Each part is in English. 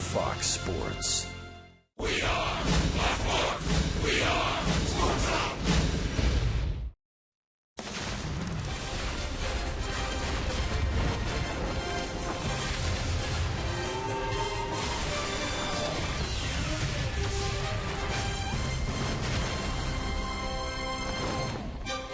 Fox Sports. We are Fox Sports. We are Sports Hub.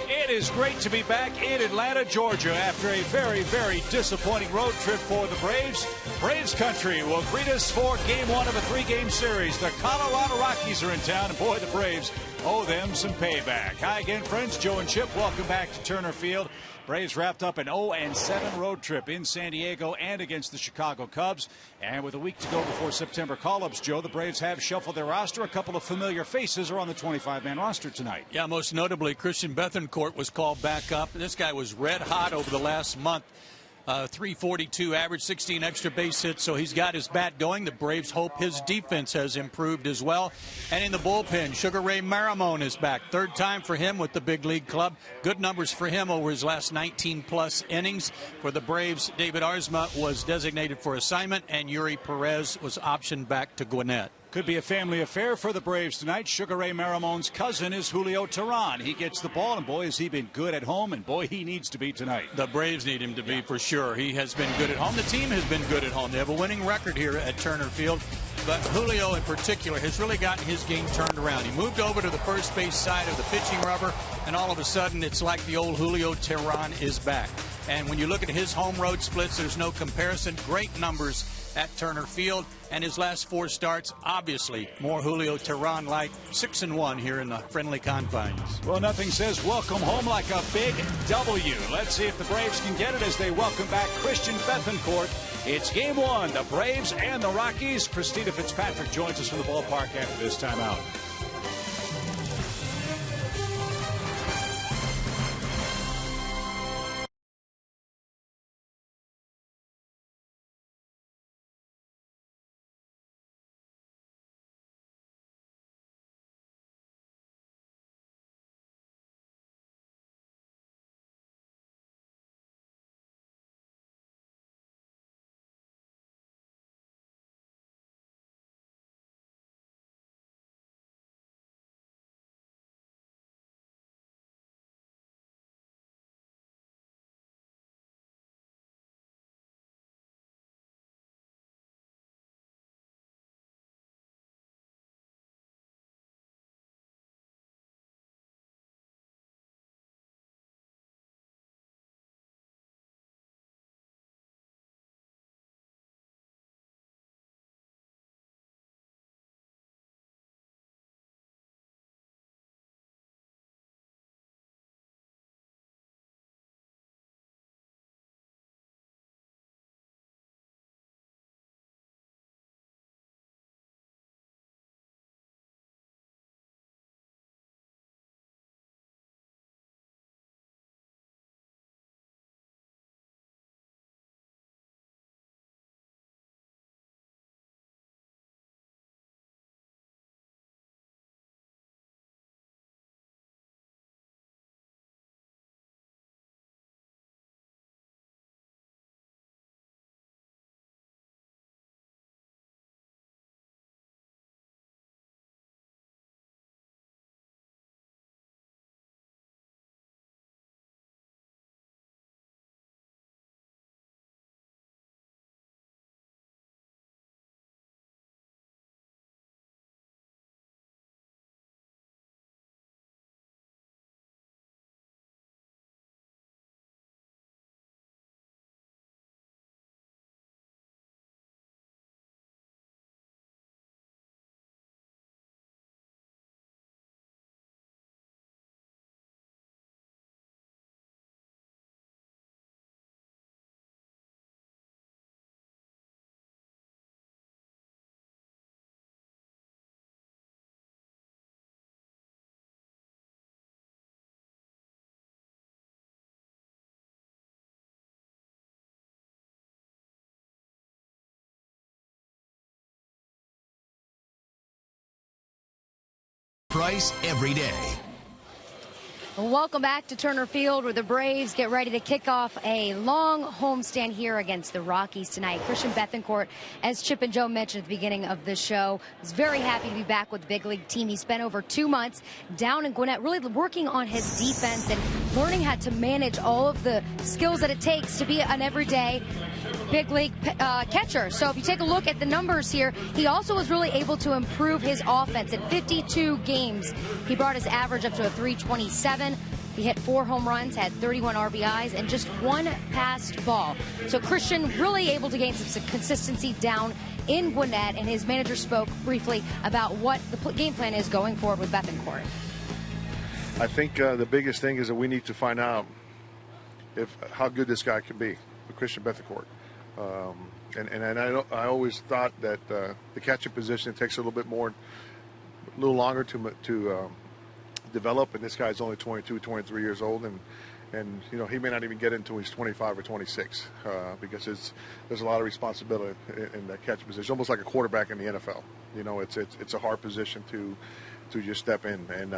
It is great to be back in Atlanta, Georgia, after a very, very disappointing road trip for the Braves. Braves country will greet us for game one of a three-game series. The Colorado Rockies are in town, and boy, the Braves owe them some payback. Hi again, friends. Joe and Chip, welcome back to Turner Field. Braves wrapped up an 0-7 road trip in San Diego and against the Chicago Cubs. And with a week to go before September call-ups, Joe, the Braves have shuffled their roster. A couple of familiar faces are on the 25-man roster tonight. Yeah, most notably, Christian Bethancourt was called back up. This guy was red hot over the last month. 342 average, 16 extra base hits, so he's got his bat going. The Braves hope his defense has improved as well. And in the bullpen, Sugar Ray Maramone is back. Third time for him with the big league club. Good numbers for him over his last 19-plus innings. For the Braves, David Arzma was designated for assignment, and Yuri Perez was optioned back to Gwinnett. Could be a family affair for the Braves tonight. Sugar Ray Maramone's cousin is Julio Teheran. He gets the ball, and boy, has he been good at home, and boy, he needs to be tonight. The Braves need him to be for sure. He has been good at home. The team has been good at home. They have a winning record here at Turner Field. But Julio in particular has really gotten his game turned around. He moved over to the first base side of the pitching rubber, and all of a sudden it's like the old Julio Teheran is back. And when you look at his home road splits, there's no comparison. Great numbers at Turner Field, and his last four starts, obviously more Julio Teheran-like. 6-1 here in the friendly confines. Well, nothing says welcome home like a big W. Let's see if the Braves can get it as they welcome back Christian Bethancourt. It's game one, the Braves and the Rockies. Christina Fitzpatrick joins us from the ballpark after this timeout. Price every day. Welcome back to Turner Field, where the Braves get ready to kick off a long homestand here against the Rockies tonight. Christian Bethancourt, as Chip and Joe mentioned at the beginning of the show, was very happy to be back with the big league team. He spent over 2 months down in Gwinnett, really working on his defense and learning how to manage all of the skills that it takes to be an everyday big league catcher. So if you take a look at the numbers here, he also was really able to improve his offense. In 52 games, he brought his average up to a 327. He hit 4 home runs, had 31 RBIs, and just 1 passed ball. So Christian really able to gain some consistency down in Gwinnett, and his manager spoke briefly about what the game plan is going forward with Bethancourt. I think the biggest thing is that we need to find out how good this guy can be, Christian Bethancourt. I always thought that the catcher position takes a little longer to develop, and this guy's only 22, 23 years old, and you know, he may not even get into he's 25 or 26 because there's a lot of responsibility in that catcher position, almost like a quarterback in the NFL. You know, it's a hard position to just step in, and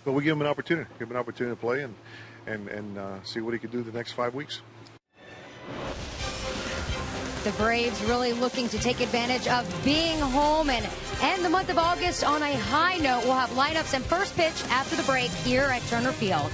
but we give him an opportunity, to play and see what he can do the next 5 weeks. The Braves really looking to take advantage of being home and end the month of August on a high note. We'll have lineups and first pitch after the break here at Turner Field.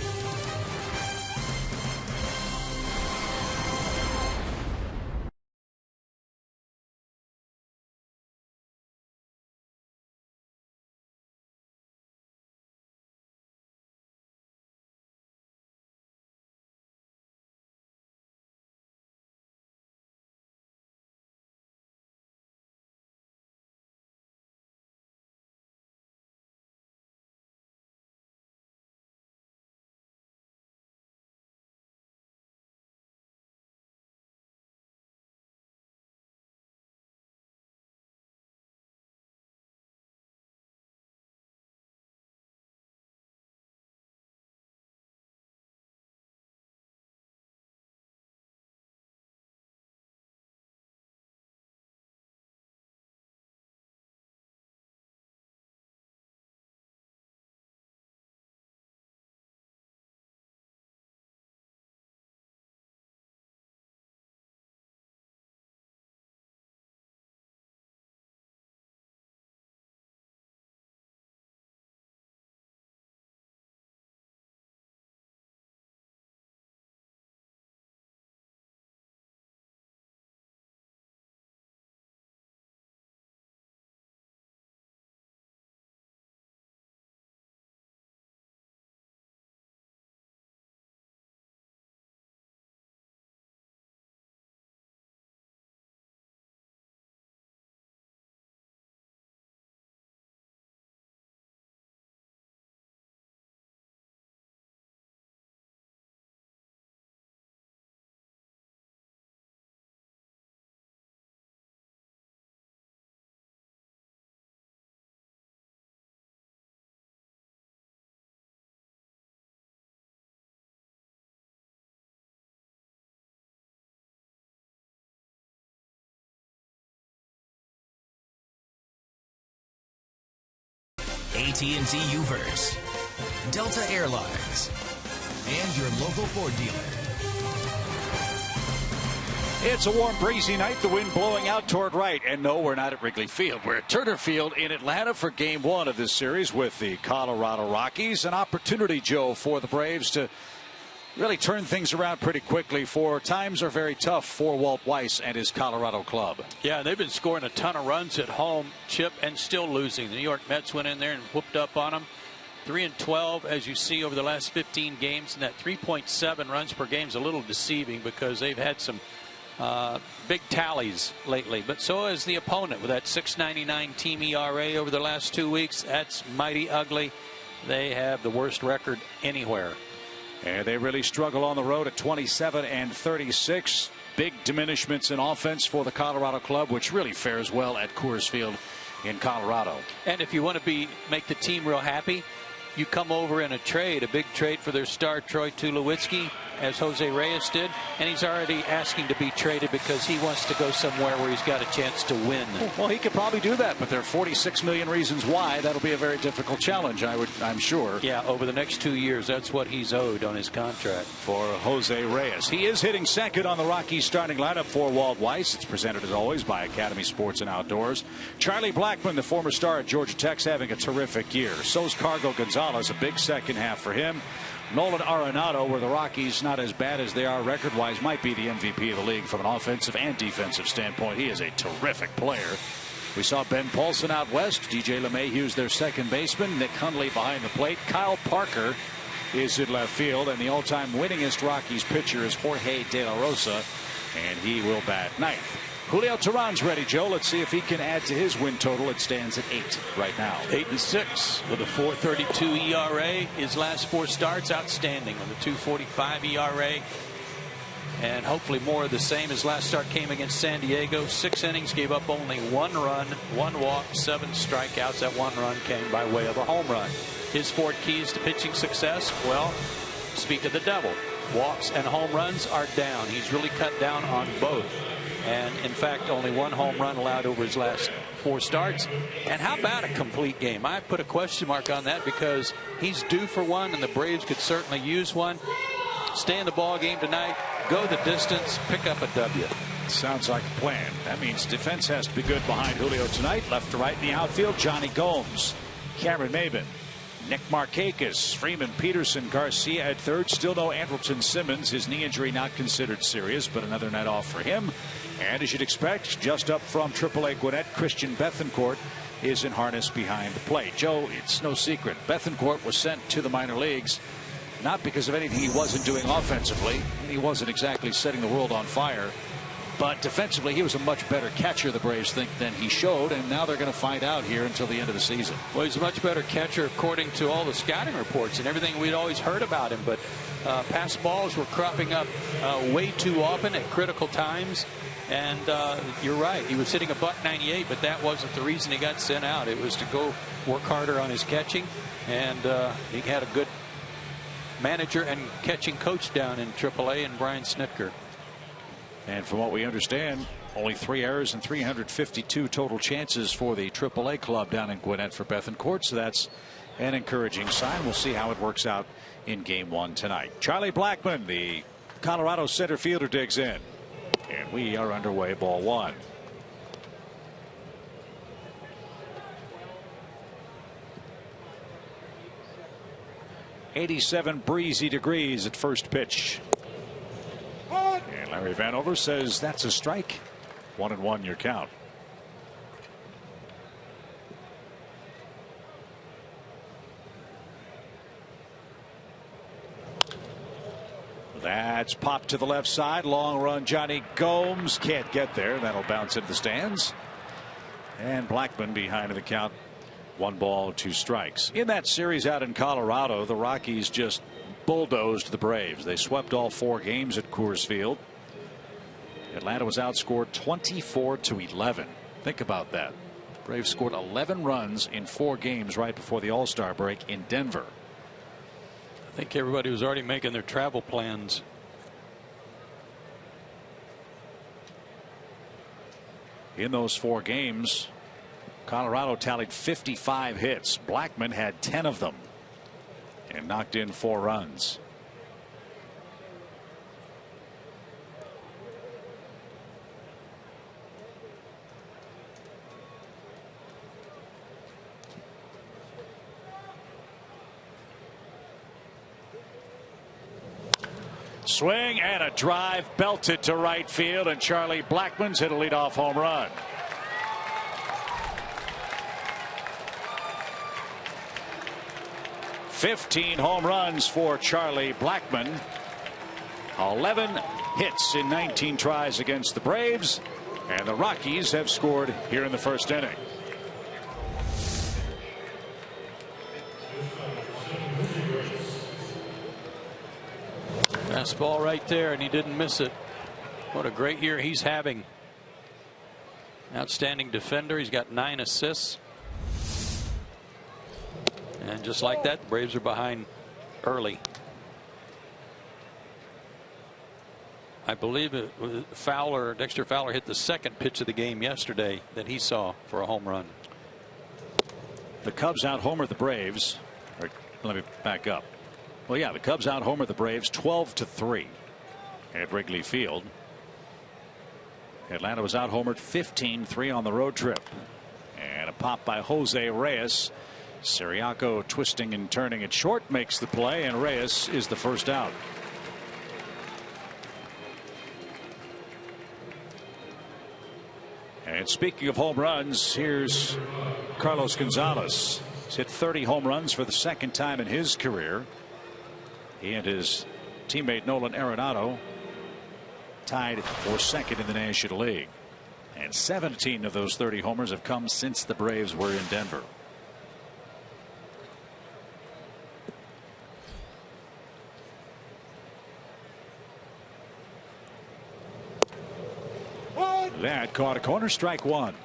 AT&T Uverse, Delta Airlines, and your local Ford dealer. It's a warm, breezy night, the wind blowing out toward right. And no, we're not at Wrigley Field. We're at Turner Field in Atlanta for Game 1 of this series with the Colorado Rockies. An opportunity, Joe, for the Braves to really turn things around pretty quickly, for times are very tough for Walt Weiss and his Colorado club. Yeah, they've been scoring a ton of runs at home, Chip, and still losing. The New York Mets went in there and whooped up on them. 3-12, as you see, over the last 15 games, and that 3.7 runs per game is a little deceiving because they've had some big tallies lately. But so has the opponent with that 6.99 team ERA over the last 2 weeks. That's mighty ugly. They have the worst record anywhere. And they really struggle on the road at 27-36. Big diminishments in offense for the Colorado club, which really fares well at Coors Field in Colorado. And if you want to make the team real happy, you come over in a big trade for their star Troy Tulowitzki. as Jose Reyes did, and he's already asking to be traded because he wants to go somewhere where he's got a chance to win. Well, he could probably do that, but there are 46 million reasons why. That'll be a very difficult challenge, I'm sure. Yeah, over the next 2 years, that's what he's owed on his contract. For Jose Reyes. He is hitting second on the Rockies starting lineup for Walt Weiss. It's presented as always by Academy Sports and Outdoors. Charlie Blackmon, the former star at Georgia Tech's, having a terrific year. So's Cargo Gonzalez, a big second half for him. Nolan Arenado, where the Rockies, not as bad as they are record-wise, might be the MVP of the league from an offensive and defensive standpoint. He is a terrific player. We saw Ben Paulson out west. DJ LeMahieu's their second baseman. Nick Hundley behind the plate. Kyle Parker is in left field. And the all-time winningest Rockies pitcher is Jorge De La Rosa, and he will bat ninth. Julio Teheran's ready, Joe. Let's see if he can add to his win total. It stands at 8 right now. 8-6 with a 4.32 ERA. His last 4 starts, outstanding with a 2.45 ERA. And hopefully more of the same. His last start came against San Diego. 6 innings, gave up only 1 run, 1 walk, 7 strikeouts. That 1 run came by way of a home run. His 4 keys to pitching success, well, speak of the devil. Walks and home runs are down. He's really cut down on both. And in fact, only 1 home run allowed over his last 4 starts. And how about a complete game? I put a question mark on that because he's due for one, and the Braves could certainly use one. Stay in the ball game tonight, go the distance, pick up a W. Sounds like a plan. That means defense has to be good behind Julio tonight. Left to right in the outfield, Johnny Gomes, Cameron Maybin, Nick Markakis, Freeman, Peterson, Garcia at third. Still no Andrelton Simmons. His knee injury not considered serious, but another night off for him. And as you'd expect, just up from AAA Gwinnett, Christian Bethancourt is in harness behind the plate. Joe, it's no secret. Bethancourt was sent to the minor leagues not because of anything he wasn't doing offensively. He wasn't exactly setting the world on fire. But defensively, he was a much better catcher, the Braves think, than he showed. And now they're going to find out here until the end of the season. Well, he's a much better catcher according to all the scouting reports and everything we'd always heard about him. But pass balls were cropping up way too often at critical times. And you're right. He was hitting a .198, but that wasn't the reason he got sent out. It was to go work harder on his catching. And he had a good manager and catching coach down in AAA in Brian Snitker. And from what we understand, only 3 errors and 352 total chances for the AAA club down in Gwinnett for Bethancourt. So that's an encouraging sign. We'll see how it works out in Game 1 tonight. Charlie Blackmon, the Colorado center fielder, digs in. And we are underway, ball 1. .87 breezy degrees at first pitch. And Larry Vanover says that's a strike. 1-1 your count. That's popped to the left side. Long run. Johnny Gomes can't get there. That'll bounce into the stands. And Blackmon behind in the count. 1 ball, 2 strikes. In that series out in Colorado, the Rockies just bulldozed the Braves. They swept all 4 games at Coors Field. Atlanta was outscored 24-11. Think about that. Braves scored 11 runs in 4 games right before the All-Star break in Denver. I think everybody was already making their travel plans. In those 4 games, Colorado tallied 55 hits. Blackmon had 10 of them and knocked in 4 runs. Swing and a drive belted to right field, and Charlie Blackmon's hit a leadoff home run. .15 home runs for Charlie Blackmon. 11 hits in 19 tries against the Braves, and the Rockies have scored here in the first inning. Fastball right there, and he didn't miss it. What a great year he's having. Outstanding defender. He's got 9 assists. And just like that, the Braves are behind early. I believe it was Dexter Fowler hit the second pitch of the game yesterday that he saw for a home run. The Cubs out-homer the Braves. Or, let me back up. Well, yeah, the Cubs out-homer the Braves 12-3 at Wrigley Field. Atlanta was out-homered 15-3 on the road trip. And a pop by Jose Reyes. Siriaco twisting and turning at short makes the play, and Reyes is the first out. And speaking of home runs, here's Carlos Gonzalez. He's hit 30 home runs for the second time in his career. He and his teammate Nolan Arenado tied for second in the National League. And 17 of those 30 homers have come since the Braves were in Denver. That caught a corner, strike one.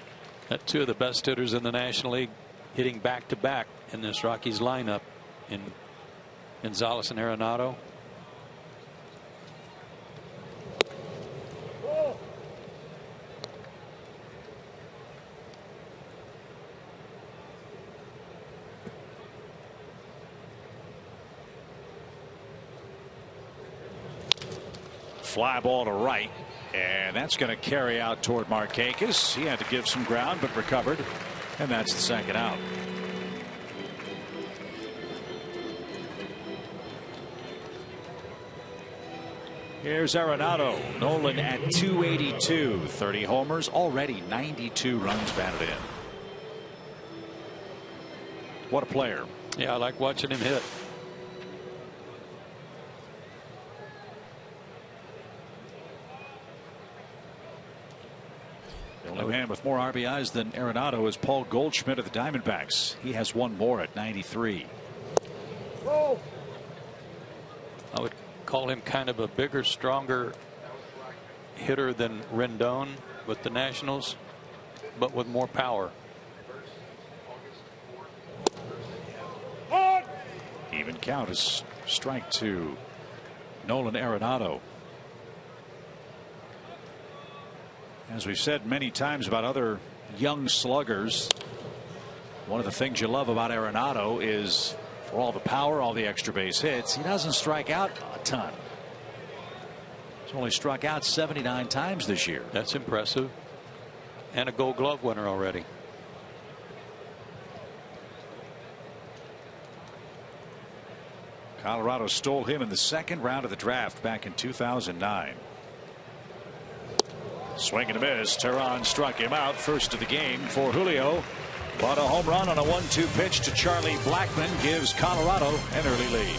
That two of the best hitters in the National League hitting back to back in this Rockies lineup in Gonzalez and Arenado. Fly ball to right. And that's going to carry out toward Markakis. He had to give some ground but recovered. And that's the second out. Here's Arenado. Nolan at 282. 30 homers. Already 92 runs batted in. What a player. Yeah, I like watching him hit. The only man with more RBIs than Arenado is Paul Goldschmidt of the Diamondbacks. He has one more at 93. I would call him kind of a bigger, stronger hitter than Rendon with the Nationals, but with more power. Even count is strike to Nolan Arenado. As we've said many times about other young sluggers, one of the things you love about Arenado is for all the power, all the extra base hits, he doesn't strike out a ton. He's only struck out 79 times this year. That's impressive. And a Gold Glove winner already. Colorado stole him in the second round of the draft back in 2009. Swing and a miss. Teheran struck him out. First of the game for Julio. But a home run on a 1-2 pitch to Charlie Blackmon gives Colorado an early lead.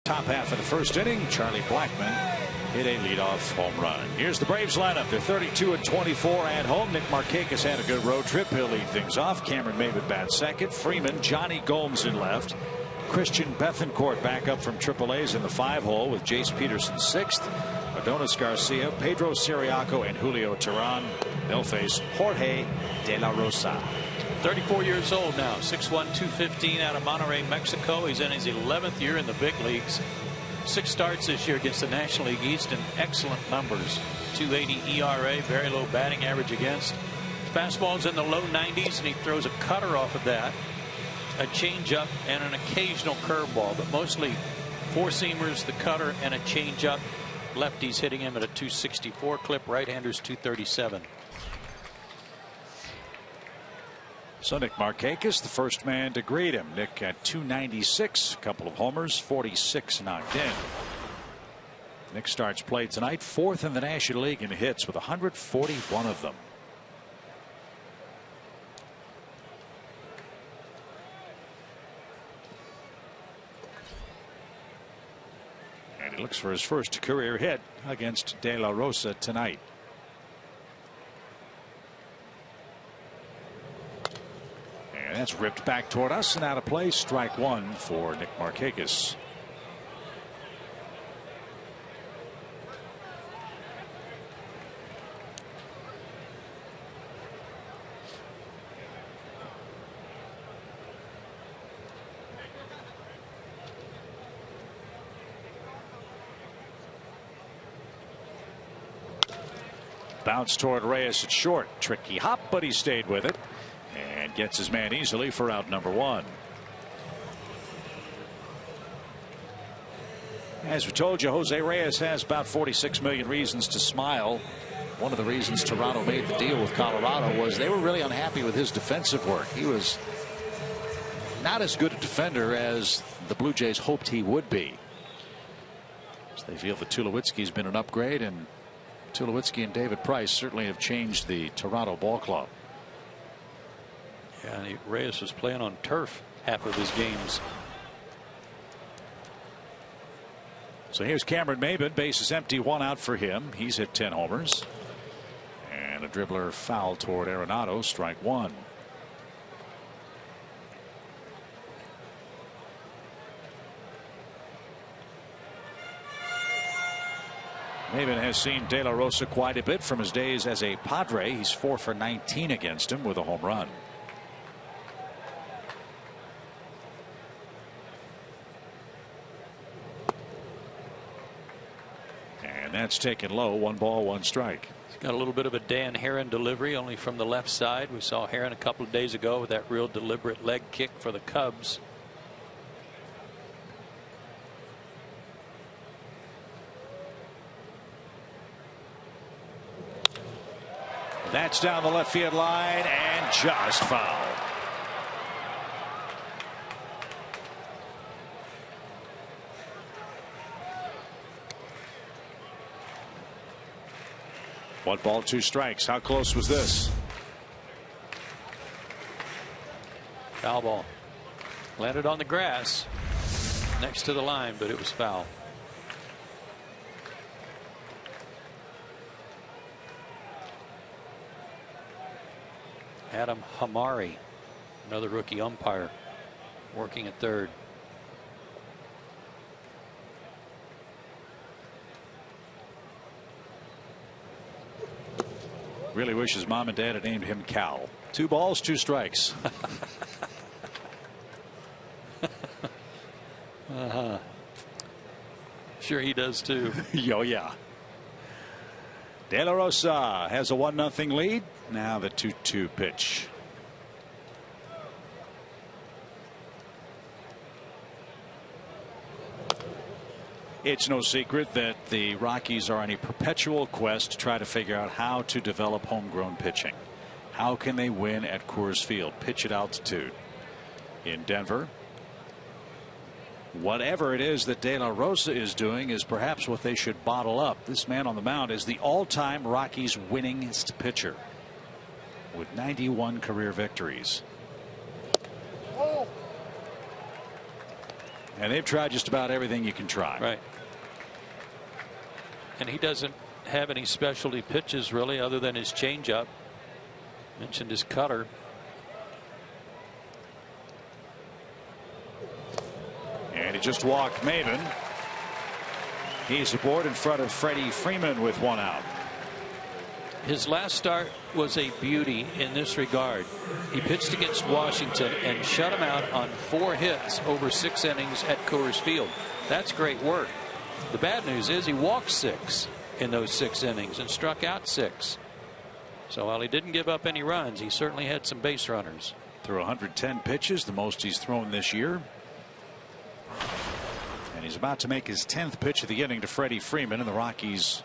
Top half of the first inning, Charlie Blackmon hit a leadoff home run. Here's the Braves lineup. They're 32-24 at home. Nick Markakis had a good road trip. He'll lead things off. Cameron Maybin bats second. Freeman, Johnny Gomes in left. Christian Bethancourt back up from AAA's in the 5-hole with Jace Peterson 6th. Adonis Garcia, Pedro Ciriaco, and Julio Teheran. They'll face Jorge De La Rosa. 34 years old now, 6'1", 215 out of Monterrey, Mexico. He's in his 11th year in the big leagues. 6 starts this year against the National League East and excellent numbers. 2.80 ERA, very low batting average against. His fastball's in the low 90s, and he throws a cutter off of that, a changeup, and an occasional curveball, but mostly four-seamers, the cutter, and a changeup. Lefties hitting him at a 264 clip, right-handers 237. So Nick Markakis, the first man to greet him. Nick at 296, a couple of homers, 46 knocked in. Nick starts play tonight, 4th in the National League in hits with 141 of them. And he looks for his first career hit against De La Rosa tonight. And that's ripped back toward us and out of play. Strike one for Nick Markakis. Bounce toward Reyes at short. Tricky hop, but he stayed with it and gets his man easily for out number 1. As we told you, Jose Reyes has about 46 million reasons to smile. One of the reasons Toronto made the deal with Colorado was they were really unhappy with his defensive work. He was not as good a defender as the Blue Jays hoped he would be. So they feel that Tulowitzki's been an upgrade, and Tulowitzki and David Price certainly have changed the Toronto ball club. Yeah, and Reyes was playing on turf half of his games. So here's Cameron Maybin, base is empty, 1 out for him. He's hit 10 homers. And a dribbler foul toward Arenado, strike 1. Maybin has seen De La Rosa quite a bit from his days as a Padre. He's 4 for 19 against him with a home run. And that's taken low. 1 ball, 1 strike. He's got a little bit of a Dan Herron delivery, only from the left side. We saw Herron a couple of days ago with that real deliberate leg kick for the Cubs. That's down the left field line and just foul. One ball, 2 strikes. How close was this? Foul ball. Landed on the grass next to the line, but it was foul. Adam Hamari, another rookie umpire, working at third. Really wish his mom and dad had named him Cal. 2 balls, 2 strikes. Sure he does too. Oh yeah. De La Rosa has a 1-0 lead. Now the 2-2 pitch. It's no secret that the Rockies are on a perpetual quest to try to figure out how to develop homegrown pitching. How can they win at Coors Field? Pitch at altitude. In Denver, whatever it is that De La Rosa is doing is perhaps what they should bottle up. This man on the mound is the all-time Rockies winningest pitcher with 91 career victories. And they've tried just about everything you can try. Right. And he doesn't have any specialty pitches really other than his changeup. Mentioned his cutter. And he just walked Maven. He's aboard in front of Freddie Freeman with 1 out. His last start was a beauty in this regard. He pitched against Washington and shut him out on 4 hits over 6 innings at Coors Field. That's great work. The bad news is he walked 6 in those 6 innings and struck out 6. So while he didn't give up any runs, he certainly had some base runners. Threw 110 pitches, the most he's thrown this year. And he's about to make his 10th pitch of the inning to Freddie Freeman, and the Rockies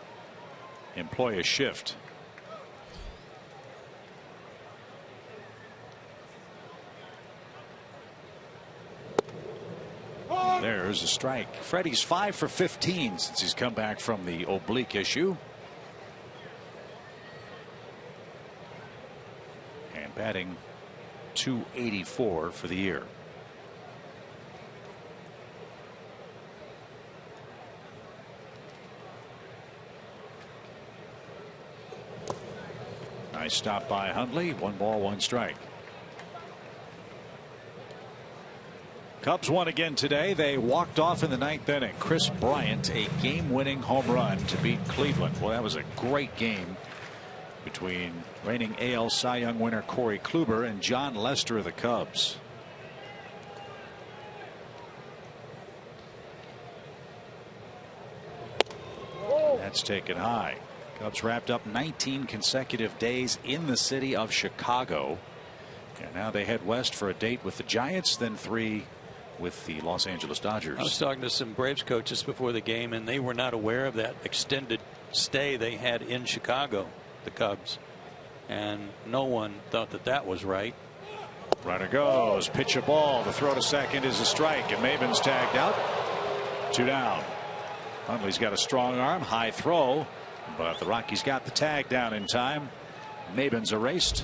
employ a shift. There's a strike. Freddie's 5 for 15 since he's come back from the oblique issue. And batting .284 for the year. Nice stop by Hundley. 1 ball, 1 strike. Cubs won again today. They walked off in the 9th inning. Chris Bryant, a game-winning home run to beat Cleveland. Well, that was a great game between reigning AL Cy Young winner Corey Kluber and John Lester of the Cubs. That's taken high. Cubs wrapped up 19 consecutive days in the city of Chicago. And now they head west for a date with the Giants, then 3 with the Los Angeles Dodgers. I was talking to some Braves coaches before the game, and they were not aware of that extended stay they had in Chicago, the Cubs. And no one thought that that was right. Runner goes, pitch a ball. The throw to second is a strike, and Maven's tagged out. 2 down. Hundley's got a strong arm, high throw, but the Rockies got the tag down in time. Maven's erased.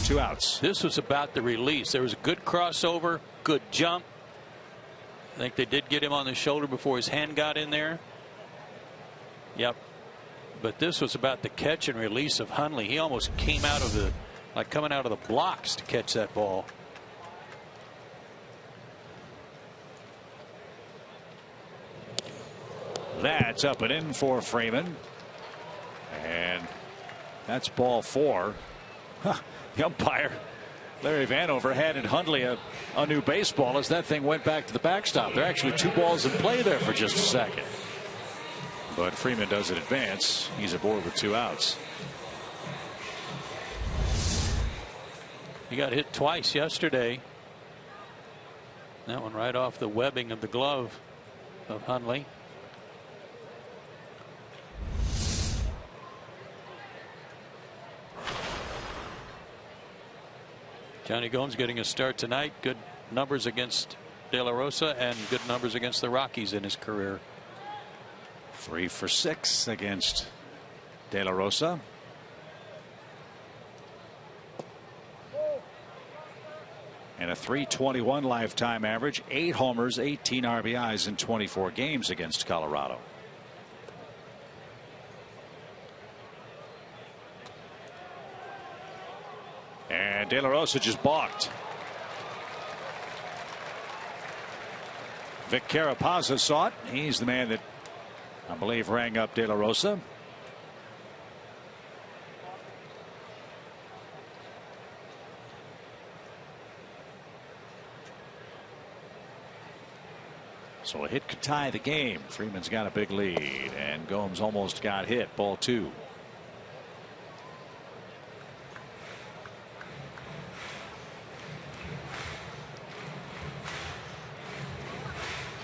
2 outs. This was about the release. There was a good crossover, good jump. I think they did get him on the shoulder before his hand got in there. Yep. But this was about the catch and release of Hundley. He almost came out of the, like coming out of the blocks to catch that ball. That's up and in for Freeman. And that's ball 4. The umpire, Larry Vanover, handed Hundley a new baseball as that thing went back to the backstop. There are actually 2 balls in play there for just a second. But Freeman doesn't advance. He's aboard with 2 outs. He got hit twice yesterday. That one right off the webbing of the glove of Hundley. Johnny Gomes getting a start tonight. Good numbers against De La Rosa and good numbers against the Rockies in his career. 3 for 6 against De La Rosa. And a .321 lifetime average, 8 homers, 18 RBIs in 24 games against Colorado. And De La Rosa just balked. Vic Carapazza saw it. He's the man that I believe rang up De La Rosa. So a hit could tie the game. Freeman's got a big lead, and Gomes almost got hit. Ball 2.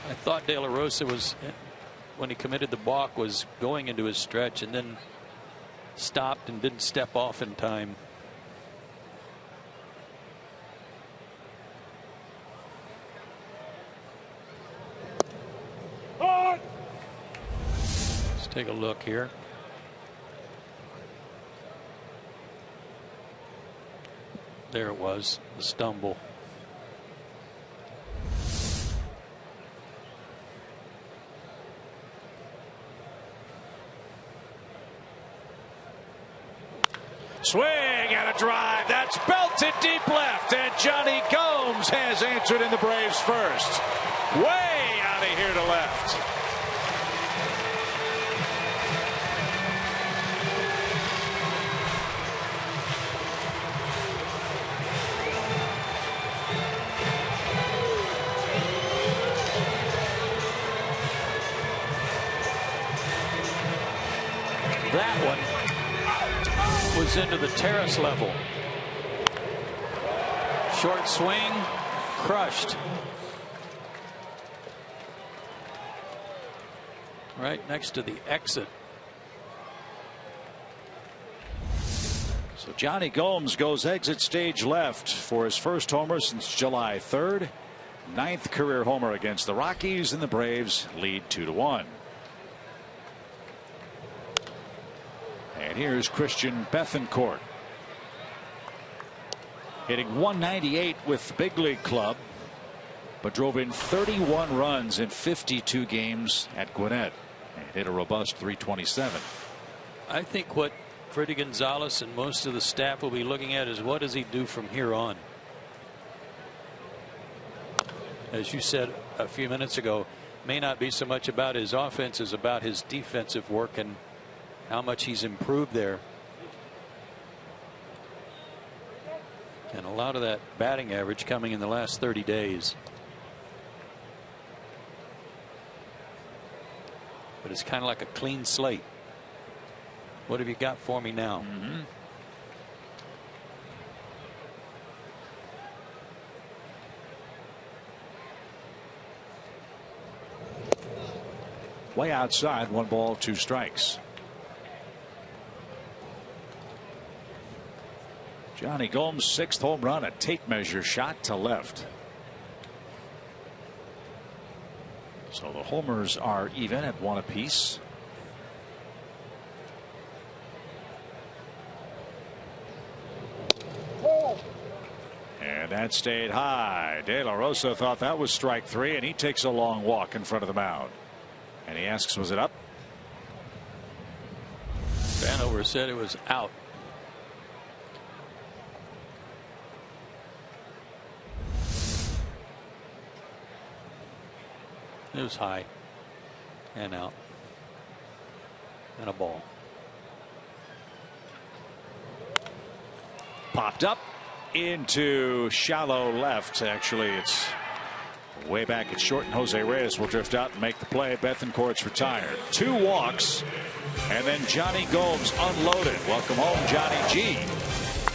I thought De La Rosa was, when he committed the balk, was going into his stretch and then stopped and didn't step off in time. Let's take a look here. There it was, the stumble. Swing and a drive. That's belted deep left. And Johnny Gomes has answered in the Braves first. Way out of here to left. That one was into the terrace level. Short swing, crushed. Right next to the exit. So Johnny Gomes goes exit stage left for his first homer since July 3rd. 9th career homer against the Rockies, and the Braves lead 2-1. And here's Christian Bethancourt, hitting .198 with the big league club, but drove in 31 runs in 52 games at Gwinnett and hit a robust .327. I think what Freddie Gonzalez and most of the staff will be looking at is what does he do from here on. As you said a few minutes ago, may not be so much about his offense as about his defensive work and how much he's improved there. And a lot of that batting average coming in the last 30 days. But it's kind of like a clean slate. What have you got for me now? Way outside, 1 ball, 2 strikes. Johnny Gomes' 6th home run, a tape measure shot to left. So the homers are even at 1 apiece. And that stayed high. De La Rosa thought that was strike 3, and he takes a long walk in front of the mound. And he asks, was it up? Vanover said it was out. It was high and out and a ball. Popped up into shallow left. Actually, it's way back at short, and Jose Reyes will drift out and make the play. Bethancourt's retired. 2 walks, and then Johnny Gomes unloaded. Welcome home, Johnny G.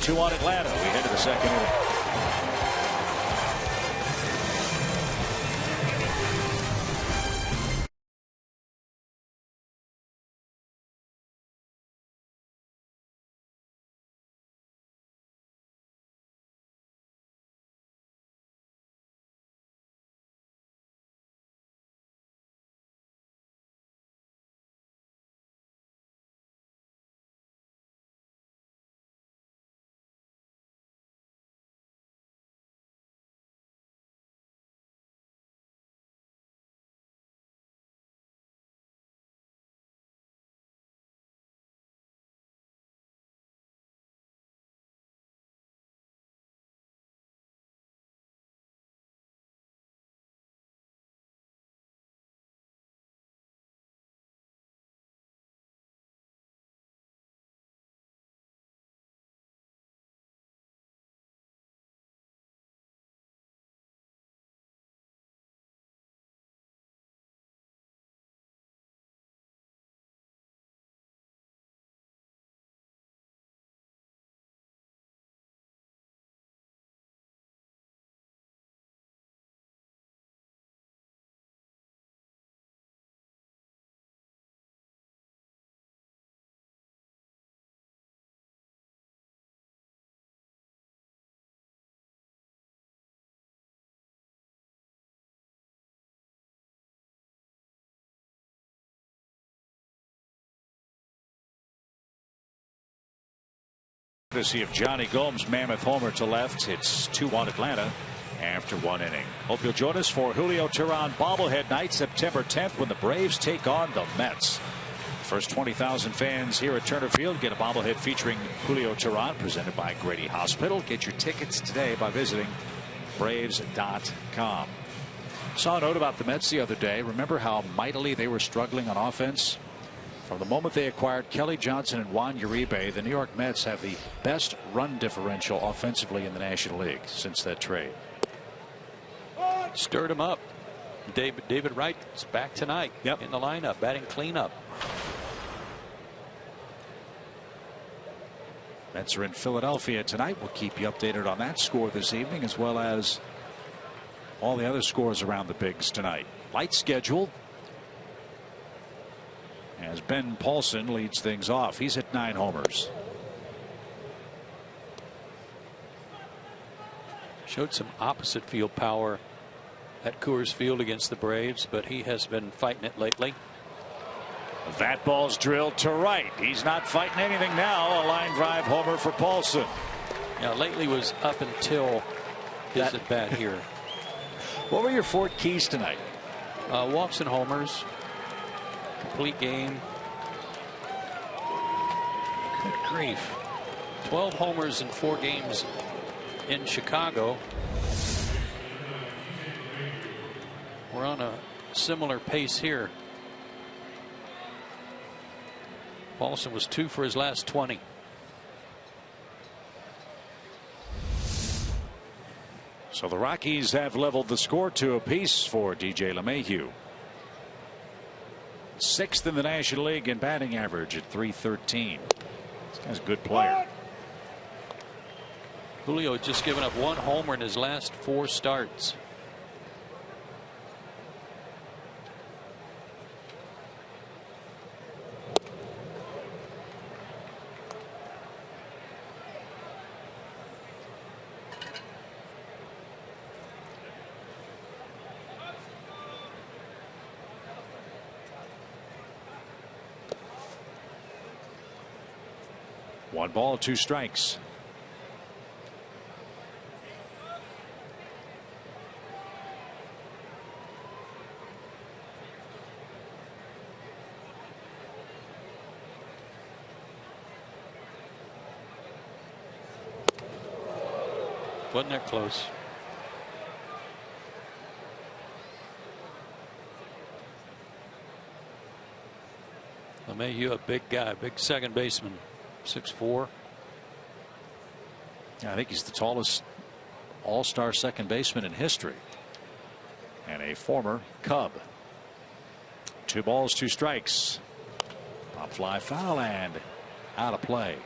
2 on Atlanta. We head to the 2nd inning. Courtesy of Johnny Gomes' mammoth homer to left. It's 2-1 Atlanta after 1 inning. Hope you'll join us for Julio Teheran bobblehead night, September 10th, when the Braves take on the Mets. First 20,000 fans here at Turner Field get a bobblehead featuring Julio Teheran, presented by Grady Hospital. Get your tickets today by visiting Braves.com. Saw a note about the Mets the other day. Remember how mightily they were struggling on offense? From the moment they acquired Kelly Johnson and Juan Uribe, the New York Mets have the best run differential offensively in the National League since that trade. Stirred him up. David Wright's back tonight in the lineup, batting cleanup. Mets are in Philadelphia tonight. We'll keep you updated on that score this evening, as well as all the other scores around the bigs tonight. Light schedule as Ben Paulson leads things off. He's hit 9 homers. Showed some opposite field power at Coors Field against the Braves, but he has been fighting it lately. That ball's drilled to right. He's not fighting anything now. A line drive homer for Paulson. Yeah, lately was up until his at bat here. What were your 4 keys tonight? Walks and homers. Complete game. Good grief. 12 homers in 4 games in Chicago. We're on a similar pace here. Paulson was 2 for his last 20. So the Rockies have leveled the score to apiece for DJ LeMahieu. 6th in the National League in batting average at .313. This guy's a good player. Julio just given up 1 homer in his last 4 starts. One ball, 2 strikes. Wasn't that close? LeMahieu, a big guy, big second baseman. 6'4". I think he's the tallest all-star second baseman in history, and a former Cub. 2 balls, 2 strikes. Pop fly foul and out of play.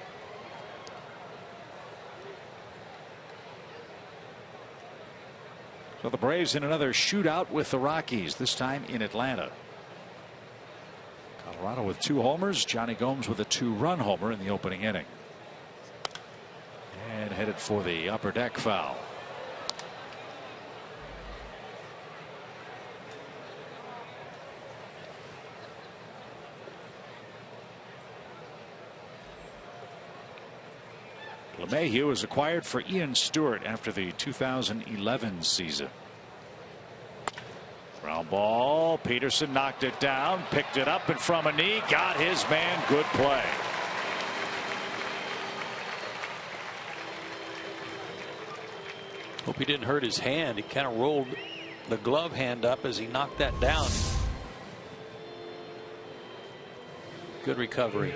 So the Braves in another shootout with the Rockies, this time in Atlanta. Colorado with 2 homers. Johnny Gomes with a 2-run homer in the opening inning. And headed for the upper deck foul. LeMahieu was acquired for Ian Stewart after the 2011 season. Ground ball. Peterson knocked it down, picked it up, and from a knee, got his man. Good play. Hope he didn't hurt his hand. He kind of rolled the glove hand up as he knocked that down. Good recovery.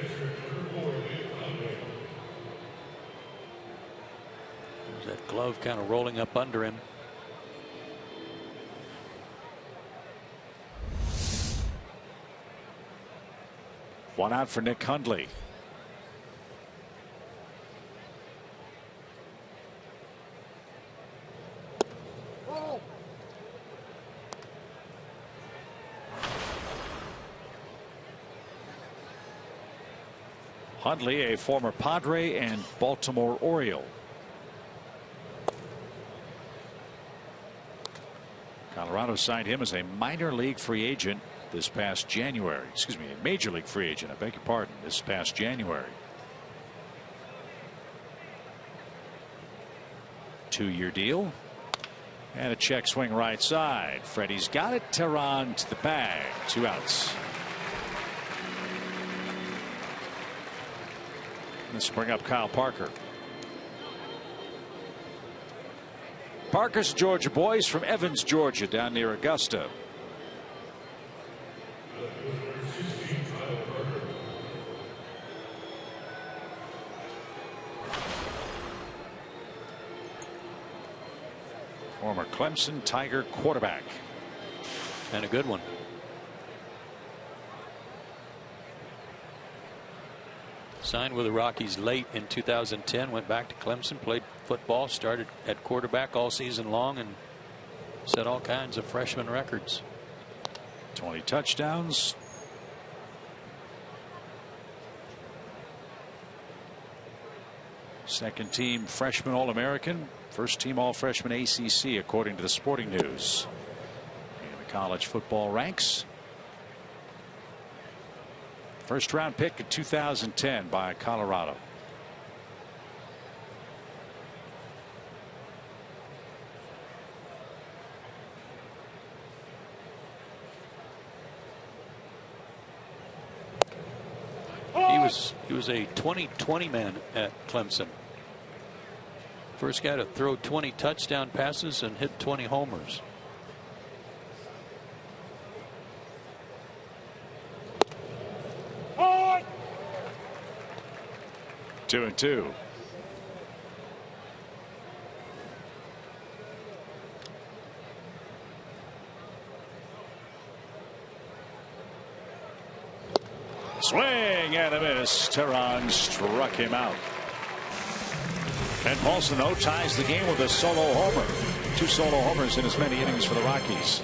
There's that glove kind of rolling up under him. One out for Nick Hundley. Hundley, a former Padre and Baltimore Oriole. Colorado signed him as a minor league free agent this past January. Excuse me, a major league free agent. I beg your pardon. This past January. 2-year deal. And a check swing right side. Freddie's got it. Teheran to the bag. 2 outs. Let's bring up Kyle Parker. Parker's Georgia boys from Evans, Georgia, down near Augusta. Former Clemson Tiger quarterback. And a good one. Signed with the Rockies late in 2010, went back to Clemson, played football, started at quarterback all season long, and set all kinds of freshman records. 20 touchdowns. Second team freshman All-American. First team All-Freshman ACC, according to the Sporting News. In the college football ranks. First round pick in 2010 by Colorado. He was a 20-20 man at Clemson. First guy to throw 20 touchdown passes and hit 20 homers. Oh! 2-2. Swing and a miss. Teheran struck him out. Ken Paulson, though, ties the game with a solo homer. 2 solo homers in as many innings for the Rockies.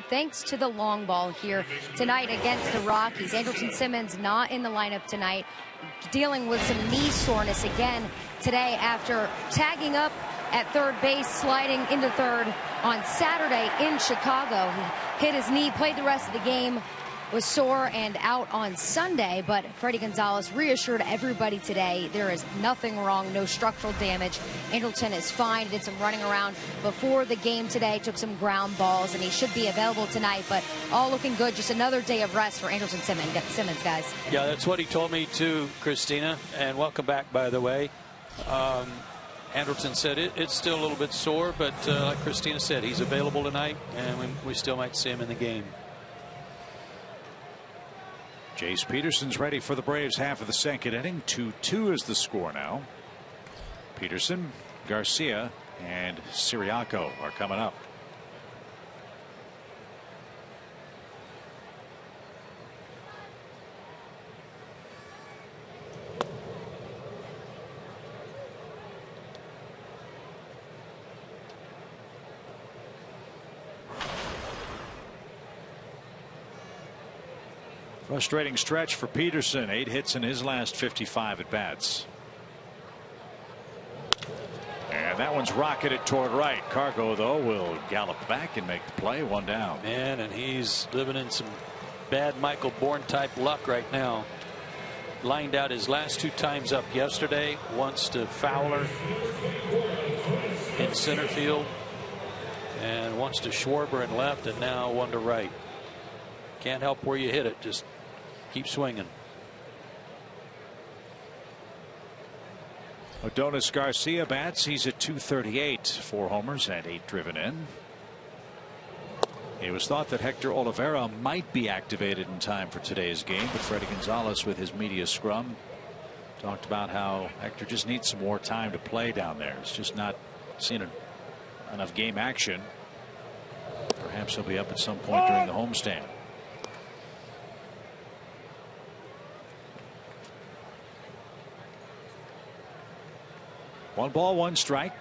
Thanks to the long ball here tonight against the Rockies. Andrelton Simmons not in the lineup tonight, dealing with some knee soreness again today after tagging up at third base, sliding into third on Saturday in Chicago. He hit his knee, played the rest of the game, was sore and out on Sunday, but Freddie Gonzalez reassured everybody today there is nothing wrong, no structural damage. Andrelton is fine, did some running around before the game today, took some ground balls, and he should be available tonight, but all looking good. Just another day of rest for Andrelton Simmons, guys. Yeah, that's what he told me too, Christina, and welcome back, by the way. Andrelton said it's still a little bit sore, but like Christina said, he's available tonight, and we still might see him in the game. Jace Peterson's ready for the Braves half of the second inning. 2-2 is the score now. Peterson, Garcia, and Siriaco are coming up. Frustrating stretch for Peterson. 8 hits in his last 55 at bats. And And that one's rocketed toward right. Cargo, though, will gallop back and make the play. One down. Man, and he's living in some bad Michael Bourne type luck right now. Lined out his last 2 times up yesterday. Once to Fowler in center field. And once to Schwarber in left. And now one to right. Can't help where you hit it. Just keep swinging. Adonis Garcia bats. He's at .238, 4 homers and 8 driven in. It was thought that Hector Olivera might be activated in time for today's game, but Freddie Gonzalez with his media scrum talked about how Hector just needs some more time to play down there. He's just not seen enough game action. Perhaps he'll be up at some point during the homestand. One ball, one strike.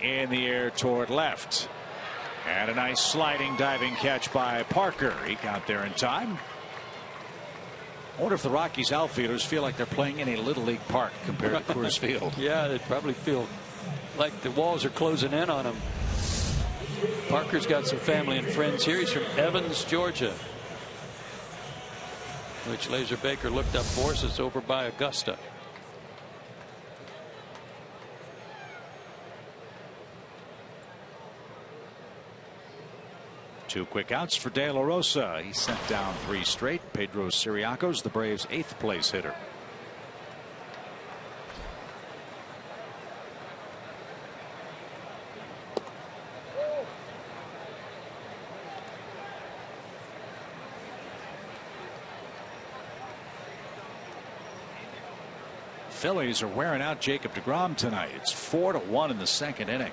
In the air toward left. And a nice sliding diving catch by Parker. He got there in time. I wonder if the Rockies outfielders feel like they're playing in a Little League park compared to Coors Field. Yeah, they probably feel like the walls are closing in on them. Parker's got some family and friends here. He's from Evans, Georgia, which Laser Baker looked up for us. It's over by Augusta. Two quick outs for De La Rosa. He sent down 3 straight. Pedro Siriaco's the Braves' 8th place hitter. Phillies are wearing out Jacob deGrom tonight. It's 4-1 in the 2nd inning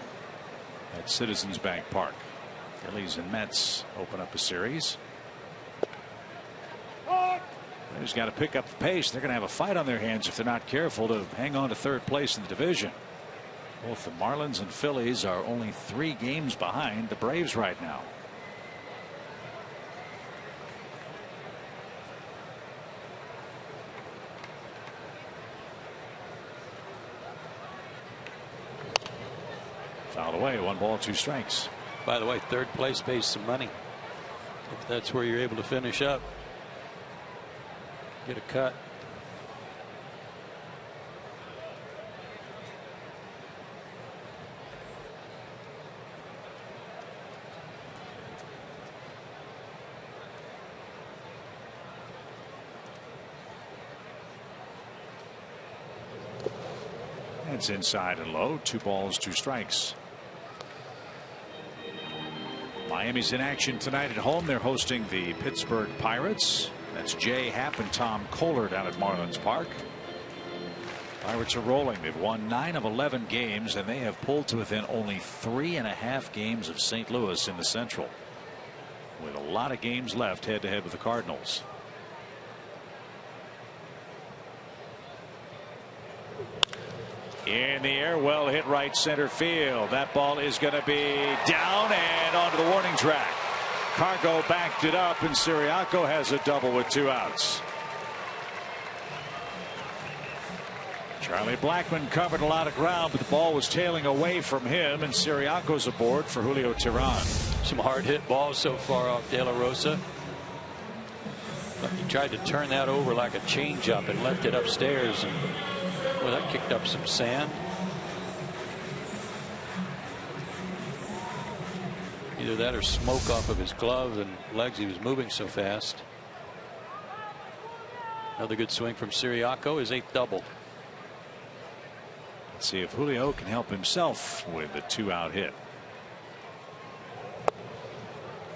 at Citizens Bank Park. Phillies and Mets open up a series. They've got to pick up the pace. They're going to have a fight on their hands if they're not careful to hang on to 3rd place in the division. Both the Marlins and Phillies are only 3 games behind the Braves right now. Fouled away. 1 ball, 2 strikes. By the way, 3rd place pays some money. If that's where you're able to finish up, get a cut. It's inside and low. 2 balls, 2 strikes. Miami's in action tonight at home. They're hosting the Pittsburgh Pirates. That's Jay Happ and Tom Kohler down at Marlins Park. Pirates are rolling. They've won 9 of 11 games, and they have pulled to within only 3.5 games of St. Louis in the Central, with a lot of games left head to head with the Cardinals. In the air, well hit right center field. That ball is going to be down and onto the warning track. Cargo backed it up, and Siriaco has a double with 2 outs. Charlie Blackmon covered a lot of ground, but the ball was tailing away from him, and Siriaco's aboard for Julio Teheran. Some hard hit balls so far off De La Rosa. But he tried to turn that over like a changeup and left it upstairs. And well, that kicked up some sand. Either that or smoke off of his glove and legs. He was moving so fast. Another good swing from Siriaco, his 8th double. Let's see if Julio can help himself with the 2-out hit.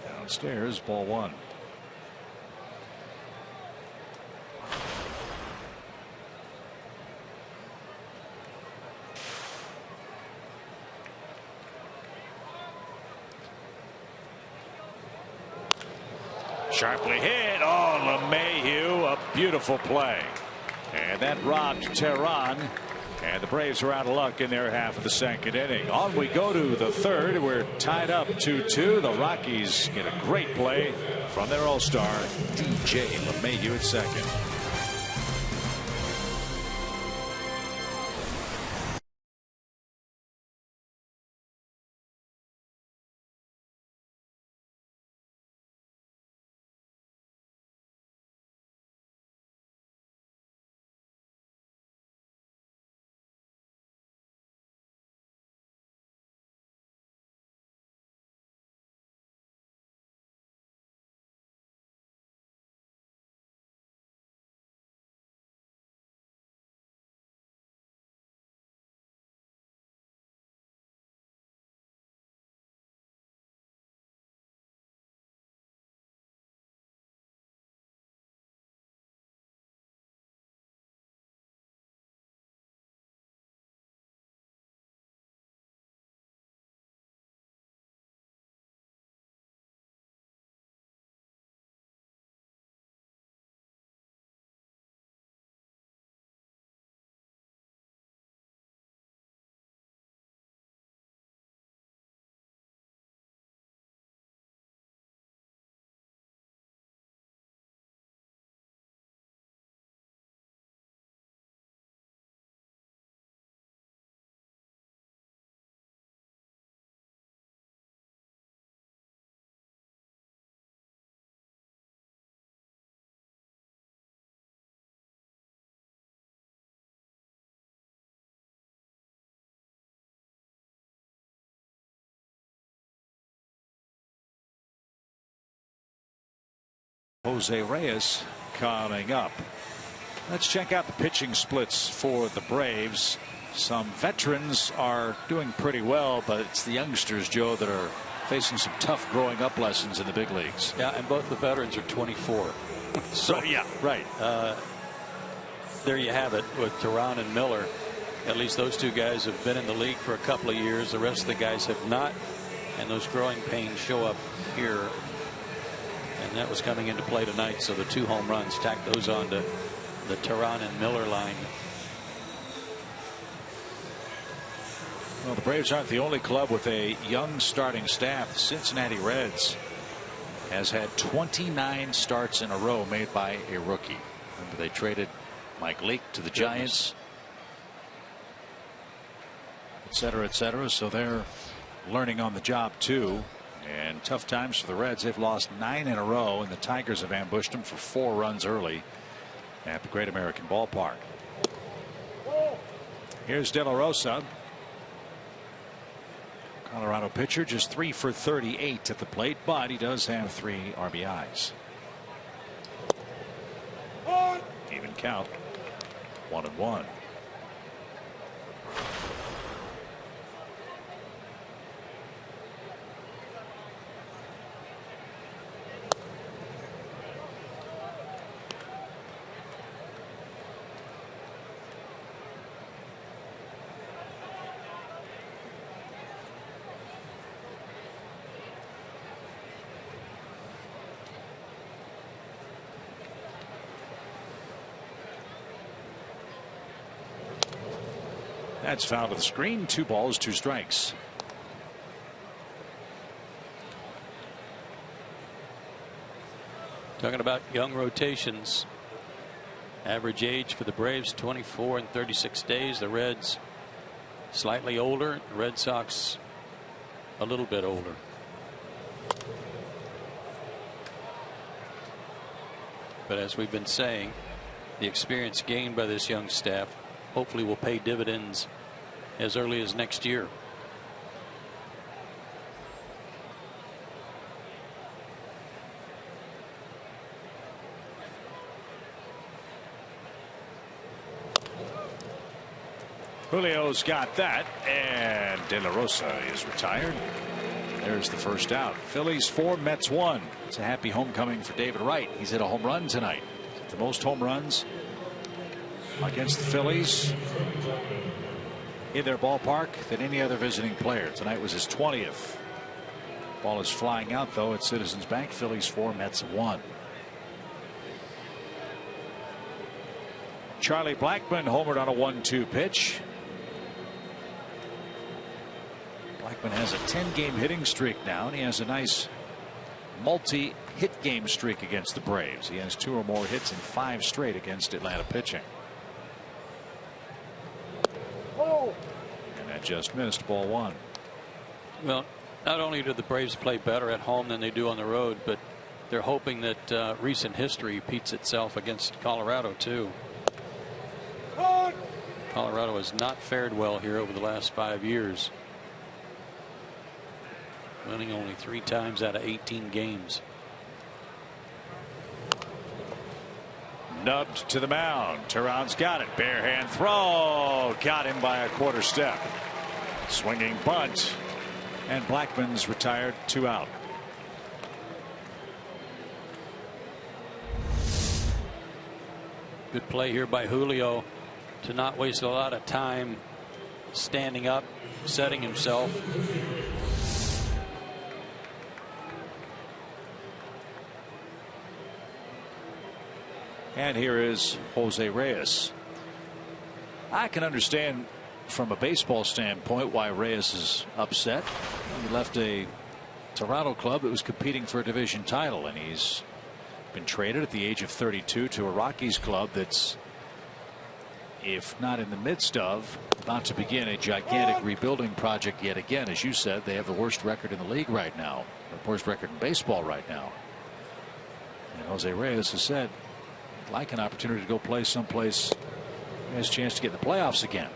Downstairs, ball 1. Sharply hit. Oh, LeMahieu, a beautiful play. And that robbed Teheran. And the Braves are out of luck in their half of the second inning. On we go to the third. We're tied up 2-2. The Rockies get a great play from their all-star DJ LeMahieu at second. Jose Reyes coming up. Let's check out the pitching splits for the Braves. Some veterans are doing pretty well, but it's the youngsters, Joe, that are facing some tough growing up lessons in the big leagues. Yeah, and both the veterans are 24. So yeah, right. There you have it with Teheran and Miller. At least those two guys have been in the league for a couple of years. The rest of the guys have not, and those growing pains show up here. And that was coming into play tonight, so the 2 home runs, tack those on to the Teheran and Miller line. Well, the Braves aren't the only club with a young starting staff. The Cincinnati Reds has had 29 starts in a row made by a rookie. Remember, they traded Mike Leake to the Giants, et cetera, so they're learning on the job too. And tough times for the Reds. They've lost 9 in a row, and the Tigers have ambushed them for 4 runs early at the Great American Ballpark. Here's De La Rosa. Colorado pitcher, just 3 for 38 at the plate, but he does have 3 RBIs. Even count, 1-1. That's foul to the screen. 2 balls, 2 strikes. Talking about young rotations. Average age for the Braves 24 and 36 days. The Reds slightly older. The Red Sox a little bit older. But as we've been saying, the experience gained by this young staff hopefully will pay dividends as early as next year. Julio's got that, and De La Rosa is retired. There's the first out. Phillies 4, Mets 1. It's a happy homecoming for David Wright. He's hit a home run tonight. The most home runs against the Phillies in their ballpark than any other visiting player. Tonight was his 20th. Ball is flying out though at Citizens Bank. Phillies 4, Mets 1. Charlie Blackmon homered on a 1-2 pitch. Blackman has a 10-game hitting streak now, and he has a nice multi-hit game streak against the Braves. He has 2 or more hits in 5 straight against Atlanta pitching. And that just missed, ball 1. Well, not only do the Braves play better at home than they do on the road, but they're hoping that recent history repeats itself against Colorado too. Colorado has not fared well here over the last 5 years, winning only 3 times out of 18 games. Nubbed to the mound. Teheran's got it. Bare hand throw. Got him by a quarter step. Swinging bunt. And Blackman's retired, 2 out. Good play here by Julio to not waste a lot of time standing up, setting himself. And here is Jose Reyes. I can understand from a baseball standpoint why Reyes is upset. He left a Toronto club that was competing for a division title, and he's been traded at the age of 32 to a Rockies club that's, if not in the midst of, about to begin a gigantic rebuilding project yet again. As you said, they have the worst record in the league right now, the worst record in baseball right now. And Jose Reyes has said, I'd like an opportunity to go play someplace he has a chance to get in the playoffs again.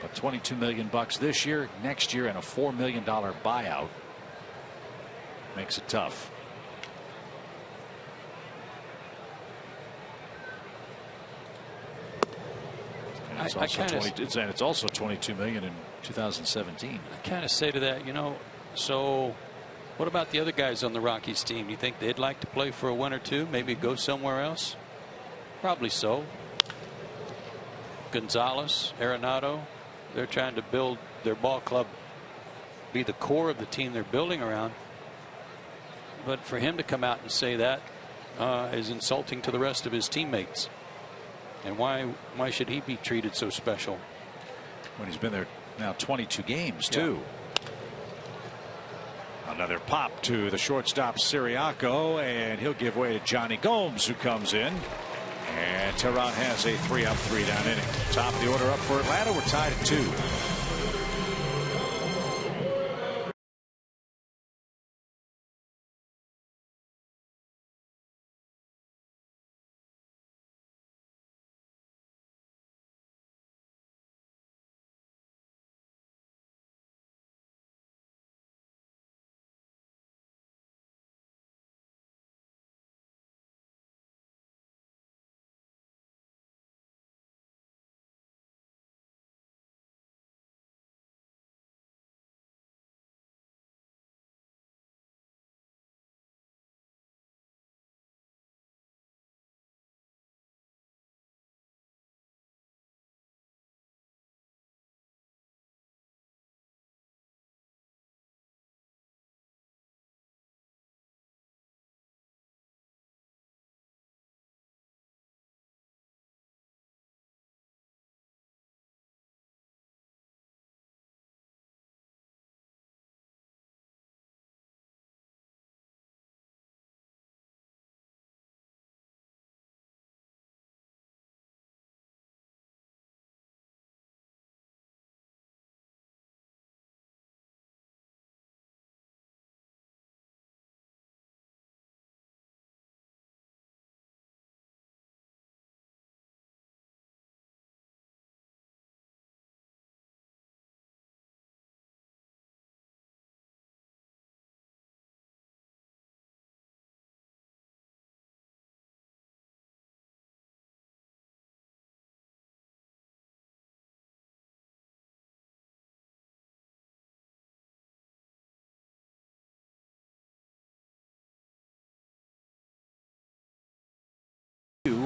But $22 million this year, next year, and a $4 million buyout makes it tough. It's also $22 million in 2017. I kind of say to that, you know, so what about the other guys on the Rockies team? Do you think they'd like to play for a win or two, maybe go somewhere else? Probably so. Gonzalez, Arenado, they're trying to build their ball club, be the core of the team they're building around. But for him to come out and say that is insulting to the rest of his teammates. And why should he be treated so special when he's been there now 22 games too? Yeah. Another pop to the shortstop Siriaco, and he'll give way to Johnny Gomes, who comes in. And Teheran has a 3-up, 3-down inning. Top of the order up for Atlanta. We're tied at 2.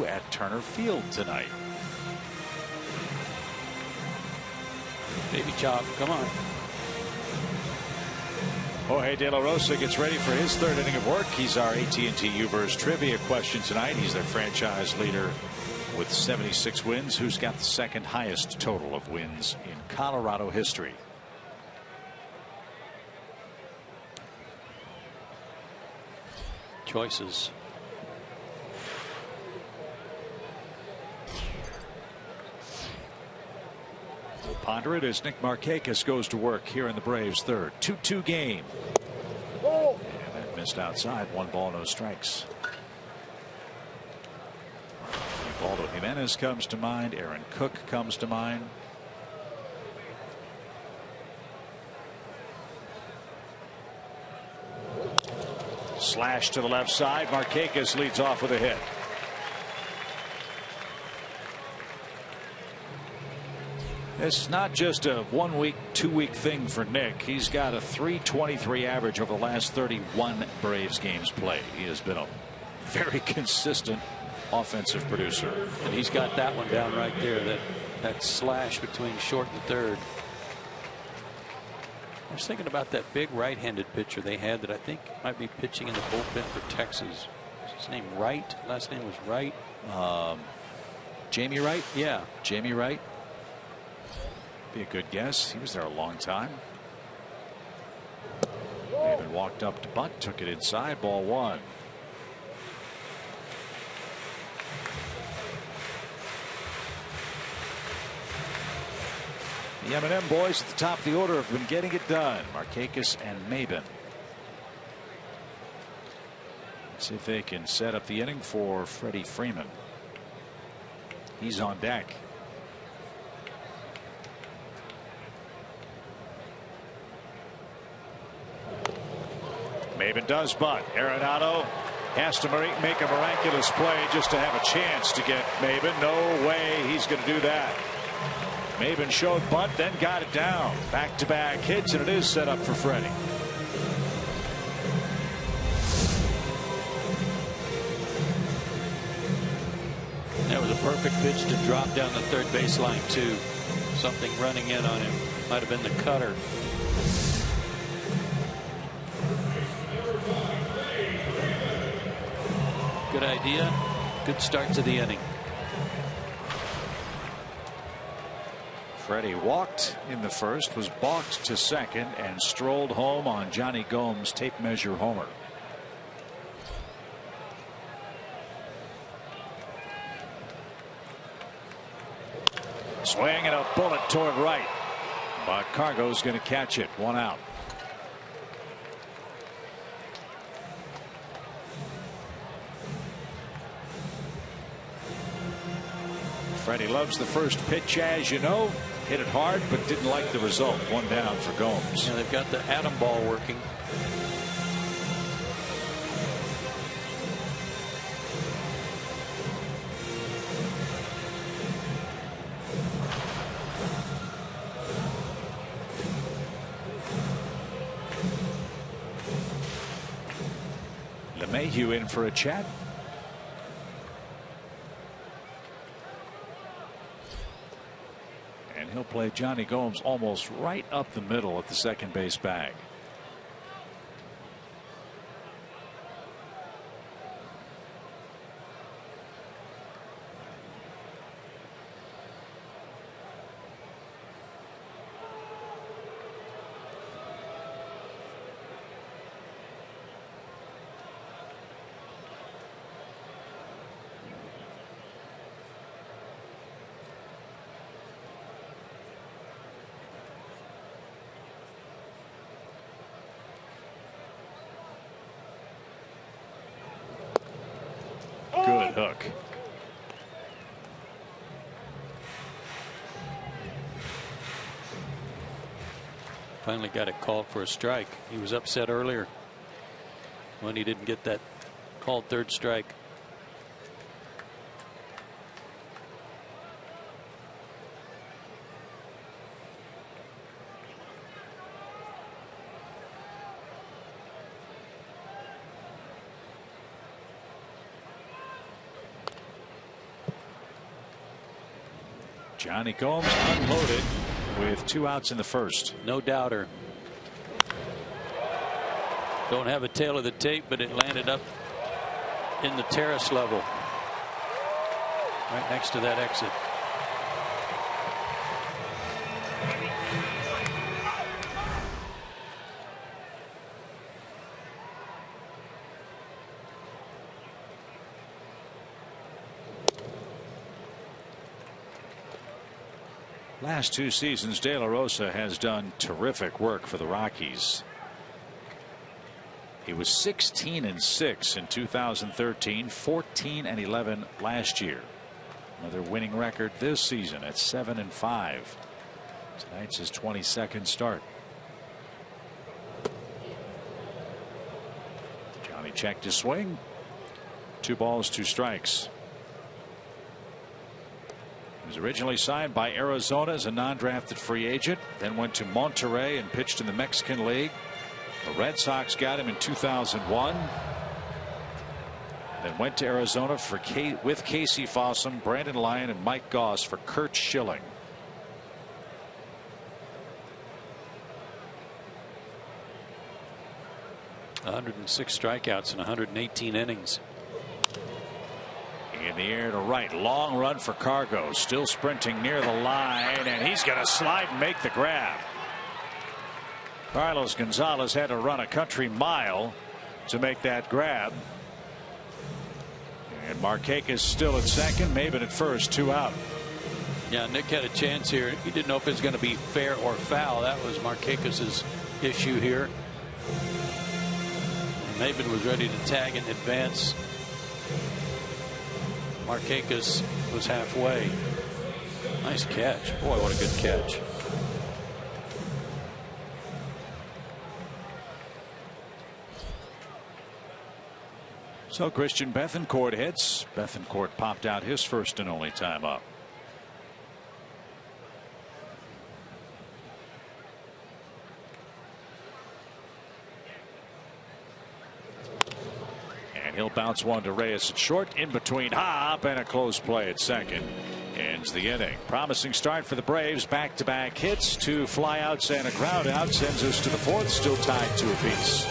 At Turner Field tonight. Baby Chop, come on. Jorge De La Rosa gets ready for his 3rd inning of work. He's our AT&T U-verse trivia question tonight. He's their franchise leader with 76 wins. Who's got the 2nd highest total of wins in Colorado history? choices. We'll ponder it as Nick Markakis goes to work here in the Braves third. 2-2 game. And that missed outside. 1 ball, no strikes. Ubaldo Jimenez comes to mind. Aaron Cook comes to mind. Slash to the left side. Markakis leads off with a hit. It's not just a 1 week, 2 week thing for Nick. He's got a .323 average over the last 31 Braves games played. He has been a very consistent offensive producer. And he's got that one down right there. That slash between short and third. I was thinking about that big right-handed pitcher they had that I think might be pitching in the bullpen for Texas. His name Wright. Last name was Wright. Jamie Wright? Yeah. Jamie Wright. Be a good guess. He was there a long time. David walked up to bunt, took it inside, ball 1. The M&M boys at the top of the order have been getting it done. Markakis and Maben. Let's see if they can set up the inning for Freddie Freeman. He's on deck. Maben does bunt. Arenado has to make a miraculous play just to have a chance to get Maben. No way he's going to do that. Maben showed bunt, then got it down. Back-to-back hits, and it is set up for Freddie. That was a perfect pitch to drop down the third baseline too. Something running in on him. Might have been the cutter. Good idea. Good start to the inning. Freddie walked in the first, was balked to second, and strolled home on Johnny Gomes' tape measure homer. Swing and a bullet toward right. But Cargo's going to catch it. 1 out. Freddie loves the first pitch, as you know. Hit it hard, but didn't like the result. 1 down for Gomes. Yeah, they've got the atom ball working. LeMahieu in for a chat. And he'll play Johnny Gomes almost right up the middle at the second base bag. Good hook. Finally got it called for a strike. He was upset earlier when he didn't get that called third strike. Johnny Gomes unloaded with 2 outs in the first. No doubter. Don't have a tail of the tape, but it landed up in the terrace level right next to that exit. Last 2 seasons, De La Rosa has done terrific work for the Rockies. He was 16-6 in 2013, 14-11 last year. Another winning record this season at 7-5. Tonight's his 22nd start. Johnny checked his swing. 2 balls, 2 strikes. He was originally signed by Arizona as a non-drafted free agent, then went to Monterrey and pitched in the Mexican League. The Red Sox got him in 2001. Then went to Arizona with Casey Fossum, Brandon Lyon, and Mike Goss for Kurt Schilling. (106 strikeouts in 118 innings). In the air to right, long run for Cargo, still sprinting near the line, and he's going to slide and make the grab. Carlos Gonzalez had to run a country mile to make that grab. And Markakis still at second, Maben at first, 2 out. Yeah, Nick had a chance here. He didn't know if it was going to be fair or foul. That was Markakis' issue here. And Maben was ready to tag in advance. Markakis was halfway. Nice catch. Boy, what a good catch. So Christian Bethancourt hits. Bethancourt popped out his first and only time up. And he'll bounce one to Reyes at short. In between Hop and a close play at second. Ends the inning. Promising start for the Braves. Back-to-back hits, 2 flyouts and a ground out. Sends us to the 4th. Still tied 2 apiece.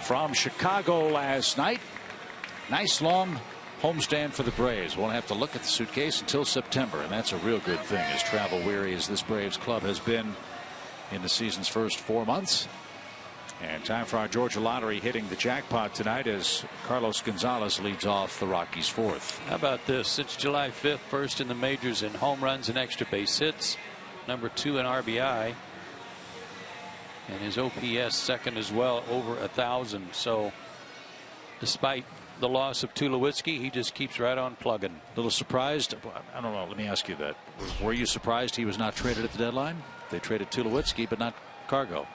From Chicago last night. Nice long homestand for the Braves. Won't have to look at the suitcase until September, and that's a real good thing, as travel weary as this Braves club has been in the season's first 4 months. And time for our Georgia Lottery hitting the jackpot tonight as Carlos Gonzalez leads off the Rockies' 4th. How about this? It's July 5th, first in the majors in home runs and extra base hits, number 2 in RBI. And his OPS second as well, over 1,000. So despite the loss of Tulowitzki, he just keeps right on plugging. A little surprised? I don't know. Let me ask you that. Were you surprised he was not traded at the deadline? They traded Tulowitzki, but not Cargo.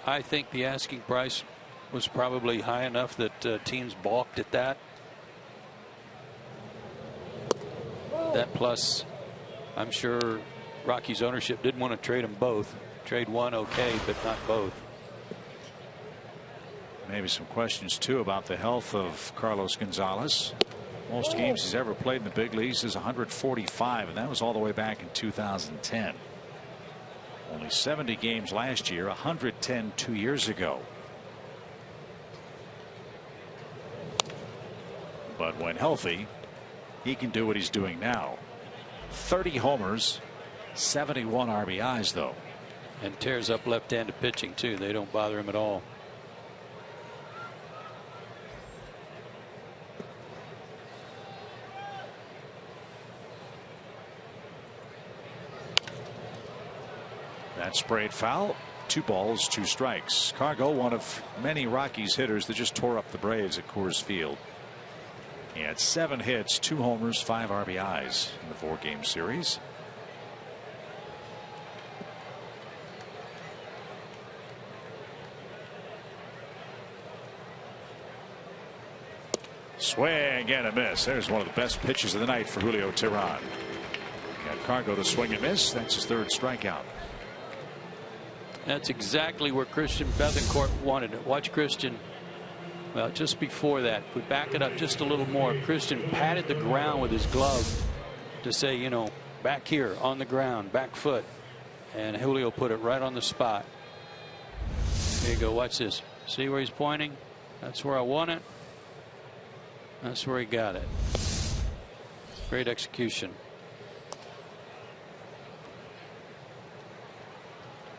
I think the asking price was probably high enough that teams balked at that. That plus, I'm sure Rockies ownership didn't want to trade them both. Trade one, okay, but not both. Maybe some questions too about the health of Carlos Gonzalez. Most games he's ever played in the big leagues is 145, and that was all the way back in 2010. Only 70 games last year, 110 2 years ago. But when healthy, he can do what he's doing now. 30 homers, 71 RBIs though. And tears up left-handed pitching too. They don't bother him at all. That sprayed foul. 2 balls, 2 strikes. Cargo, one of many Rockies hitters that just tore up the Braves at Coors Field. He had 7 hits, 2 homers, 5 RBIs in the 4-game series. Swing and a miss. There's one of the best pitches of the night for Julio Teheran. Got Cargo to swing and miss. That's his 3rd strikeout. That's exactly where Christian Bethancourt wanted it. Watch Christian. Well, just before that, if we back it up just a little more, Christian patted the ground with his glove to say, you know, back here on the ground, back foot. And Julio put it right on the spot. There you go. Watch this. See where he's pointing? That's where I want it. That's where he got it. Great execution.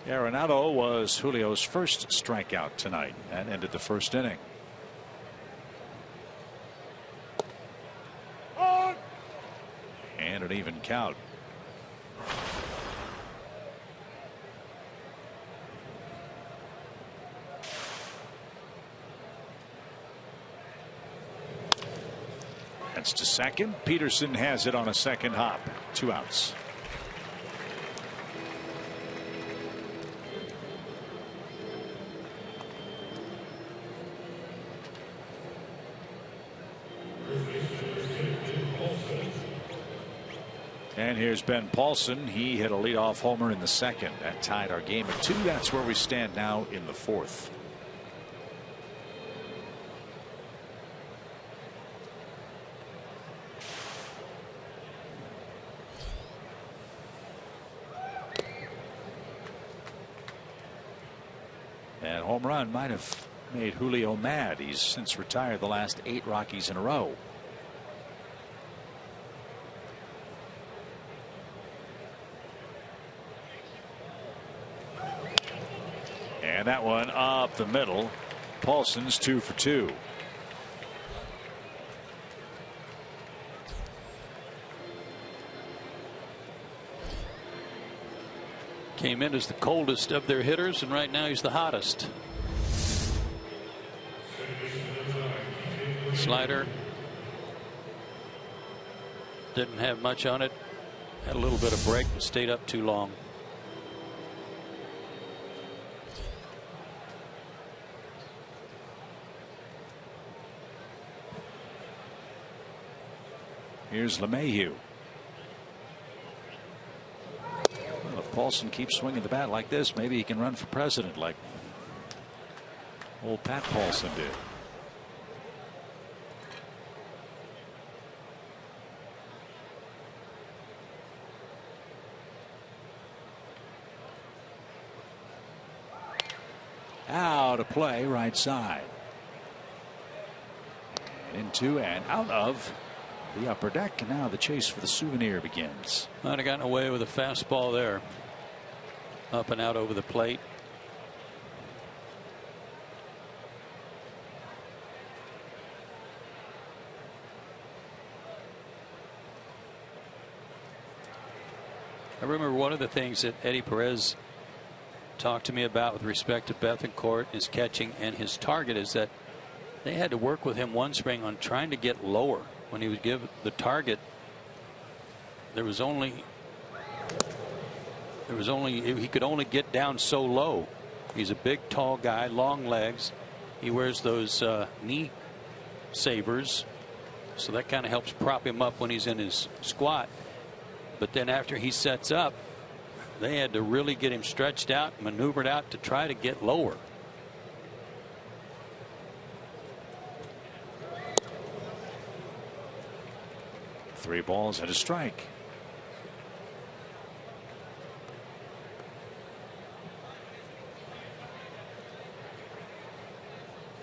Arenado was Julio's first strikeout tonight and ended the 1st inning. And an even count. That's to second. Peterson has it on a second hop. 2 outs. And here's Ben Paulson. He hit a leadoff homer in the 2nd. That tied our game at 2. That's where we stand now in the 4th. That home run might have made Julio mad. He's since retired the last 8 Rockies in a row. And that one up the middle. Paulson's 2 for 2. Came in as the coldest of their hitters, and right now he's the hottest. Slider didn't have much on it. Had a little bit of break, but stayed up too long. Here's LeMahieu. Well, if Paulson keeps swinging the bat like this, maybe he can run for president like old Pat Paulson did. Out of play, right side. Into and out of the upper deck, and now the chase for the souvenir begins. Might have gotten away with a fastball there. Up and out over the plate. I remember one of the things that Eddie Perez talked to me about with respect to Bethancourt, his catching and his target, is that they had to work with him one spring on trying to get lower. When he would give the target, he could only get down so low. He's a big, tall guy, long legs. He wears those knee savers, so that kind of helps prop him up when he's in his squat. But then after he sets up, they had to really get him stretched out, maneuvered out to try to get lower. Three balls and a strike.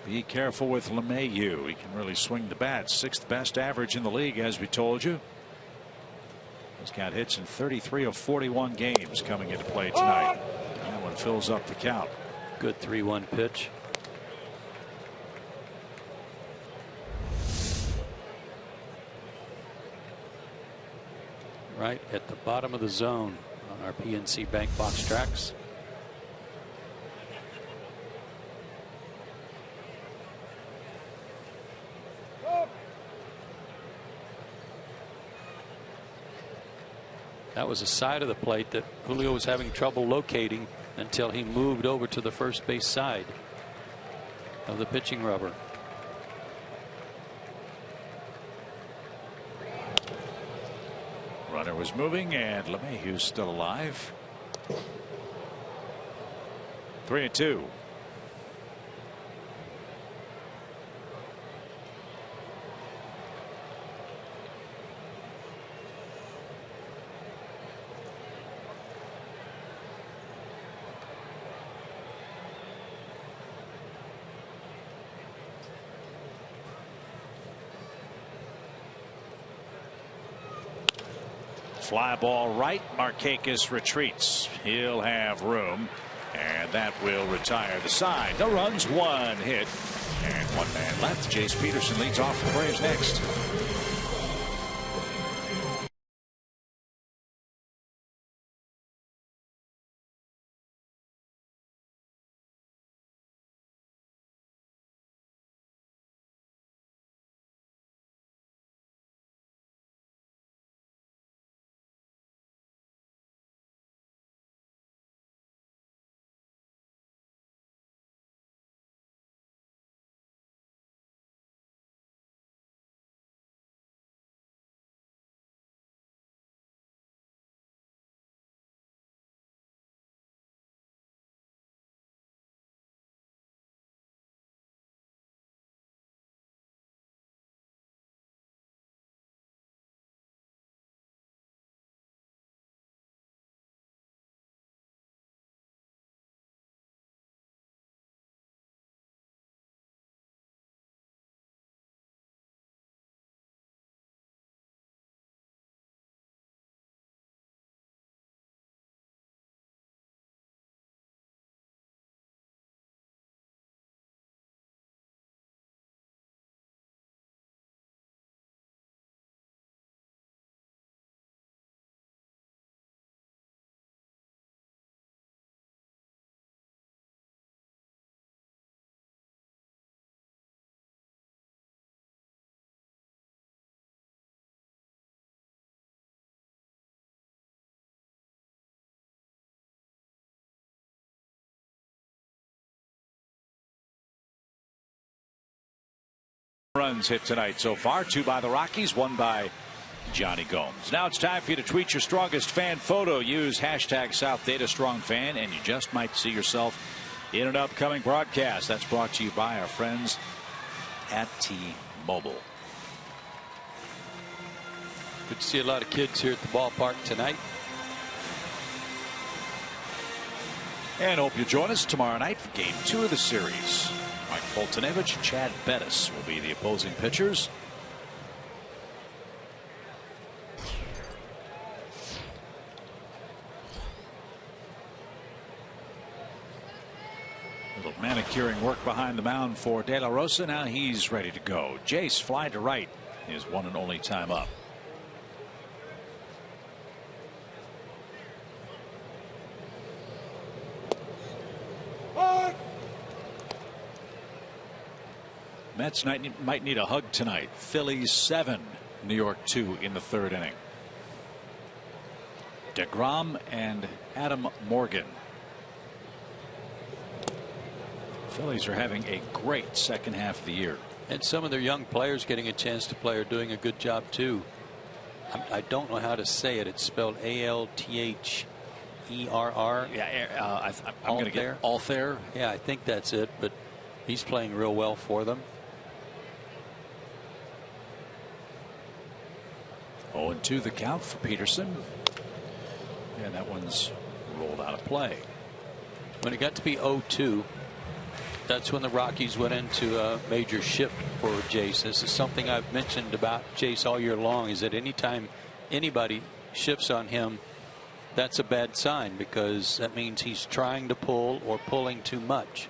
Be careful with LeMahieu. He can really swing the bat. 6th best average in the league, as we told you. He's got hits in 33 of 41 games coming into play tonight. That one fills up the count. Good 3-1 pitch. Right at the bottom of the zone on our PNC Bank box tracks. That was a side of the plate that Julio was having trouble locating until he moved over to the first base side of the pitching rubber. Runner was moving, and LeMahieu's still alive. 3-2. Fly ball right. Markakis retreats. He'll have room, and that will retire the side. No runs, 1 hit, and 1 man left. Jace Peterson leads off for the Braves next. Runs hit tonight so far. 2 by the Rockies, 1 by Johnny Gomes. Now it's time for you to tweet your strongest fan photo. Use hashtag SouthDataStrongFan, and you just might see yourself in an upcoming broadcast. That's brought to you by our friends at T-Mobile. Good to see a lot of kids here at the ballpark tonight. And hope you'll join us tomorrow night for Game 2 of the series. Mike Foltynewicz and Chad Bettis will be the opposing pitchers. Little manicuring work behind the mound for De La Rosa. Now he's ready to go. Jace fly to right, his 1 and only time up. Mets might need a hug tonight. Phillies 7, New York 2 in the 3rd inning. DeGrom and Adam Morgan. Phillies are having a great second half of the year. And some of their young players getting a chance to play are doing a good job too. I don't know how to say it. It's spelled Altherr. Yeah, I'm going to get Altherr. Yeah, I think that's it, but he's playing real well for them. 0-2 the count for Peterson. And that one's rolled out of play. When it got to be 0-2, That's when the Rockies went into a major shift for Jace. This is something I've mentioned about Jace all year long, is that anytime anybody shifts on him, that's a bad sign, because that means he's trying to pull or pulling too much,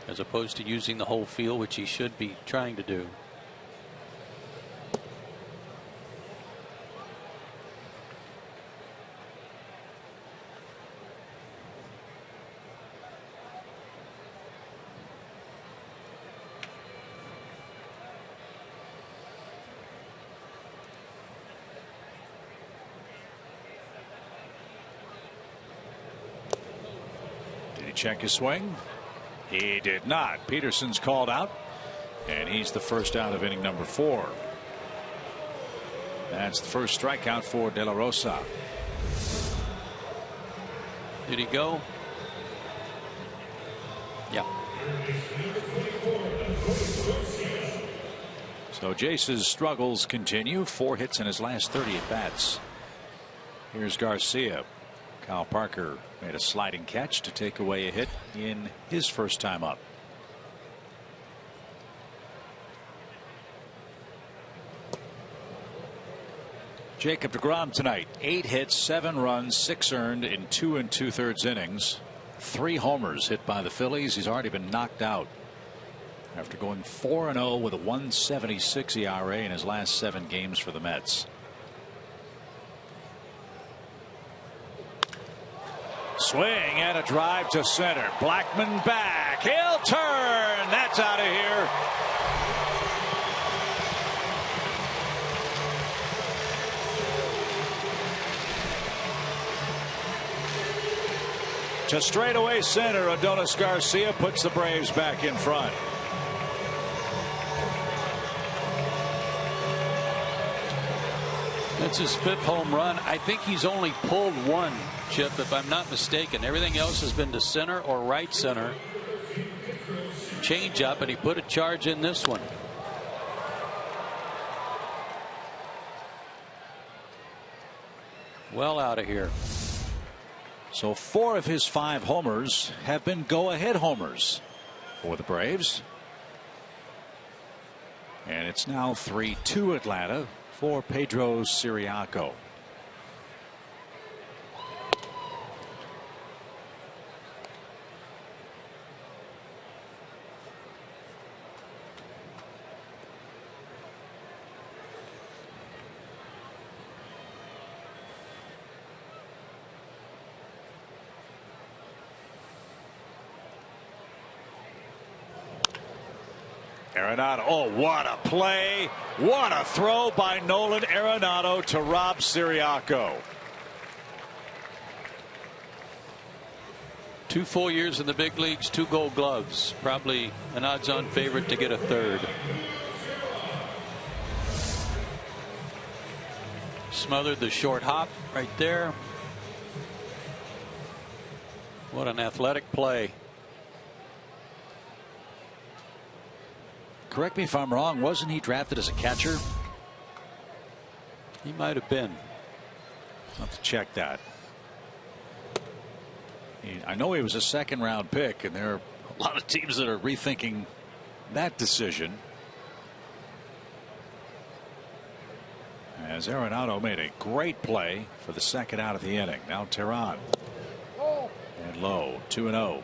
as opposed to using the whole field, which he should be trying to do. Check his swing. He did not. Peterson's called out, and he's the first out of inning number 4. That's the first strikeout for De La Rosa. Did he go? Yeah. So Jace's struggles continue. 4 hits in his last 30 at bats. Here's Garcia. Kyle Parker made a sliding catch to take away a hit in his first time up. Jacob deGrom tonight, 8 hits, 7 runs, 6 earned in 2 2/3 innings. 3 homers hit by the Phillies. He's already been knocked out after going 4-0 with a 1.76 ERA in his last 7 games for the Mets. Swing and a drive to center. Blackman back. He'll turn. That's out of here. To straightaway center. Adonis Garcia puts the Braves back in front. That's his 5th home run. I think he's only pulled 1, Chip, if I'm not mistaken. Everything else has been to center or right center. Change up, and he put a charge in this one. Well out of here. So 4 of his 5 homers have been go-ahead homers for the Braves. And it's now 3-2 Atlanta for Pedro Ciriaco. Arenado. Oh, what a play. What a throw by Nolan Arenado to Rob Ciriaco. 2 full years in the big leagues, 2 Gold Gloves. Probably an odds-on favorite to get a 3rd. Smothered the short hop right there. What an athletic play. Correct me if I'm wrong, wasn't he drafted as a catcher? He might have been. I'll have to check that. I know he was a 2nd-round pick, and there are a lot of teams that are rethinking that decision. As Arenado made a great play for the 2nd out of the inning. Now Tehran. And low, 2-0.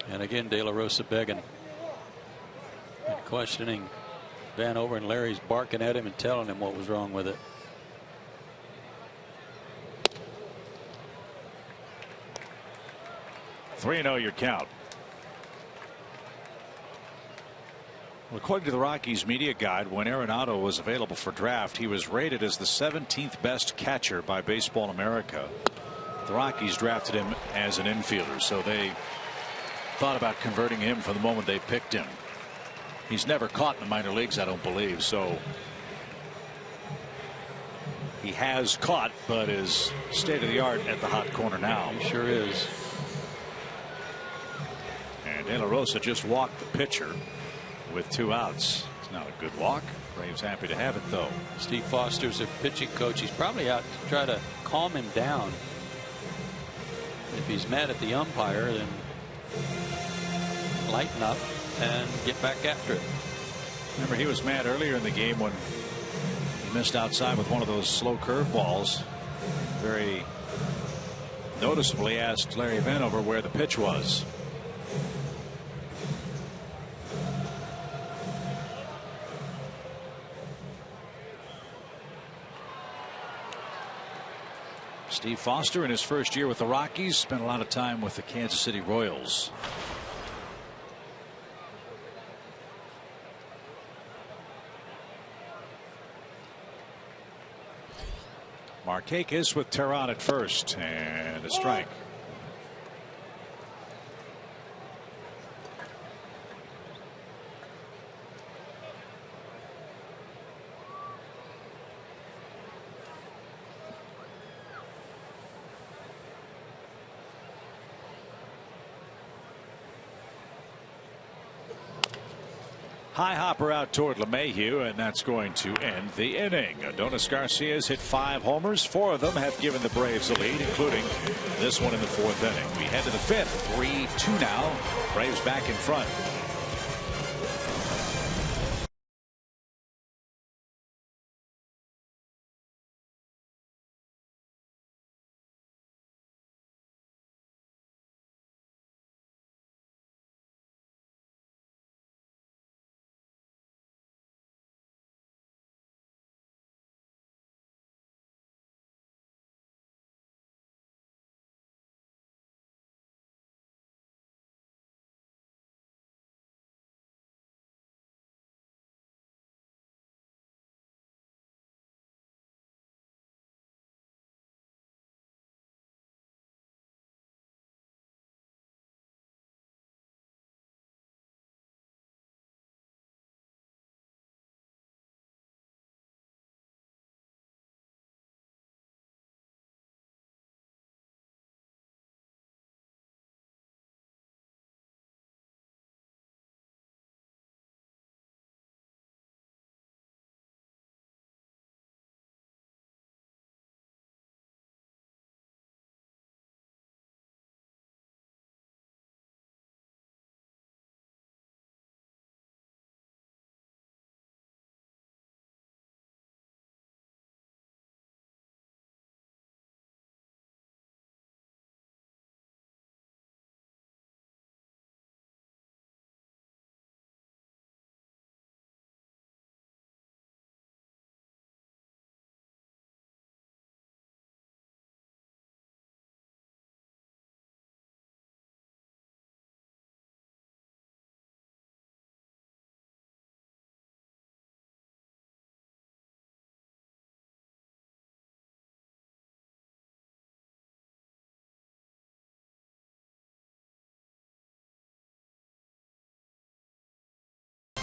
And again, De La Rosa begging and questioning Vanover, and Larry's barking at him and telling him what was wrong with it. $3-0 your count. Well, according to the Rockies media guide, when Arenado was available for draft, he was rated as the 17th best catcher by Baseball America. The Rockies drafted him as an infielder, so they thought about converting him from the moment they picked him. He's never caught in the minor leagues, I don't believe, so he has caught, but is state of the art at the hot corner now. He sure is. And De La Rosa just walked the pitcher with 2 outs. It's not a good walk. Braves happy to have it, though. Steve Foster's a pitching coach. He's probably out to try to calm him down. If he's mad at the umpire, then lighten up and get back after it. Remember, he was mad earlier in the game when he missed outside with one of those slow curveballs. Very noticeably asked Larry Vanover where the pitch was. Steve Foster, in his first year with the Rockies, spent a lot of time with the Kansas City Royals. Markakis with Teheran at first, and a strike. High hopper out toward LeMahieu, and that's going to end the inning. Adonis Garcia's hit 5 homers. 4 of them have given the Braves a lead, including this one in the 4th inning. We head to the 5th. 3-2 now. Braves back in front.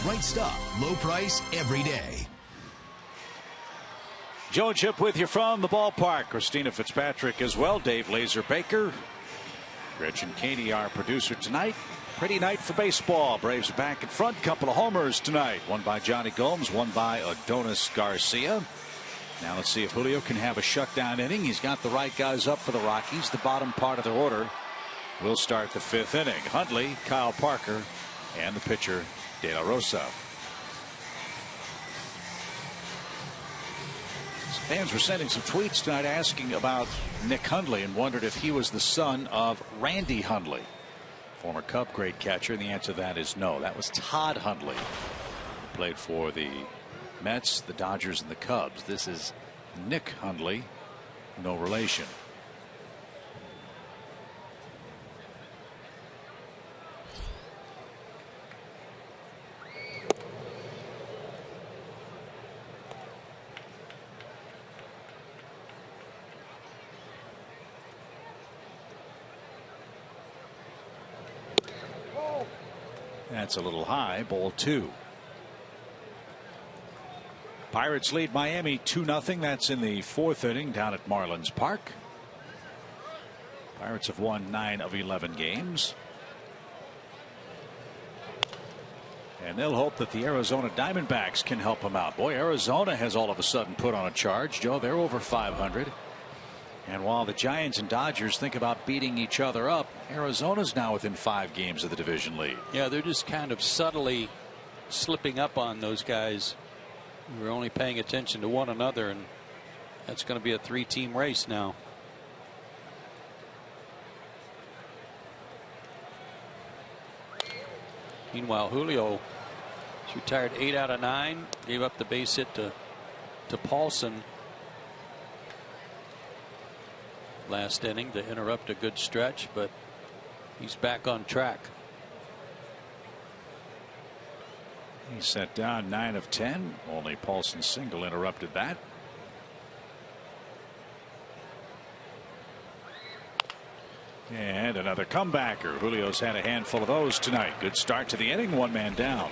Right stuff, low price, every day. Joe and Chip with you from the ballpark. Christina Fitzpatrick as well. Dave Laser Baker. Gretchen Caney, our producer tonight. Pretty night for baseball. Braves back in front. Couple of homers tonight. One by Johnny Gomes, one by Adonis Garcia. Now let's see if Julio can have a shutdown inning. He's got the right guys up for the Rockies. The bottom part of their order will start the 5th inning. Hundley, Kyle Parker, and the pitcher De La Rosa. Fans were sending some tweets tonight asking about Nick Hundley and wondered if he was the son of Randy Hundley, former Cub great catcher. And the answer to that is no. That was Todd Hundley, who played for the Mets, the Dodgers, and the Cubs. This is Nick Hundley, no relation. That's a little high. Ball 2. Pirates lead Miami 2-0. That's in the 4th inning down at Marlins Park. Pirates have won 9 of 11 games. And they'll hope that the Arizona Diamondbacks can help them out. Boy, Arizona has all of a sudden put on a charge. Joe, they're over 500. And while the Giants and Dodgers think about beating each other up, Arizona's now within 5 games of the division lead. Yeah, they're just kind of subtly slipping up on those guys. We're only paying attention to one another, and that's going to be a 3-team race now. Meanwhile, Julio is retired 8 out of 9. Gave up the base hit to Paulson last inning to interrupt a good stretch, but he's back on track. He set down 9 of 10. Only Paulson's single interrupted that. And another comebacker. Julio's had a handful of those tonight. Good start to the inning. 1 man down.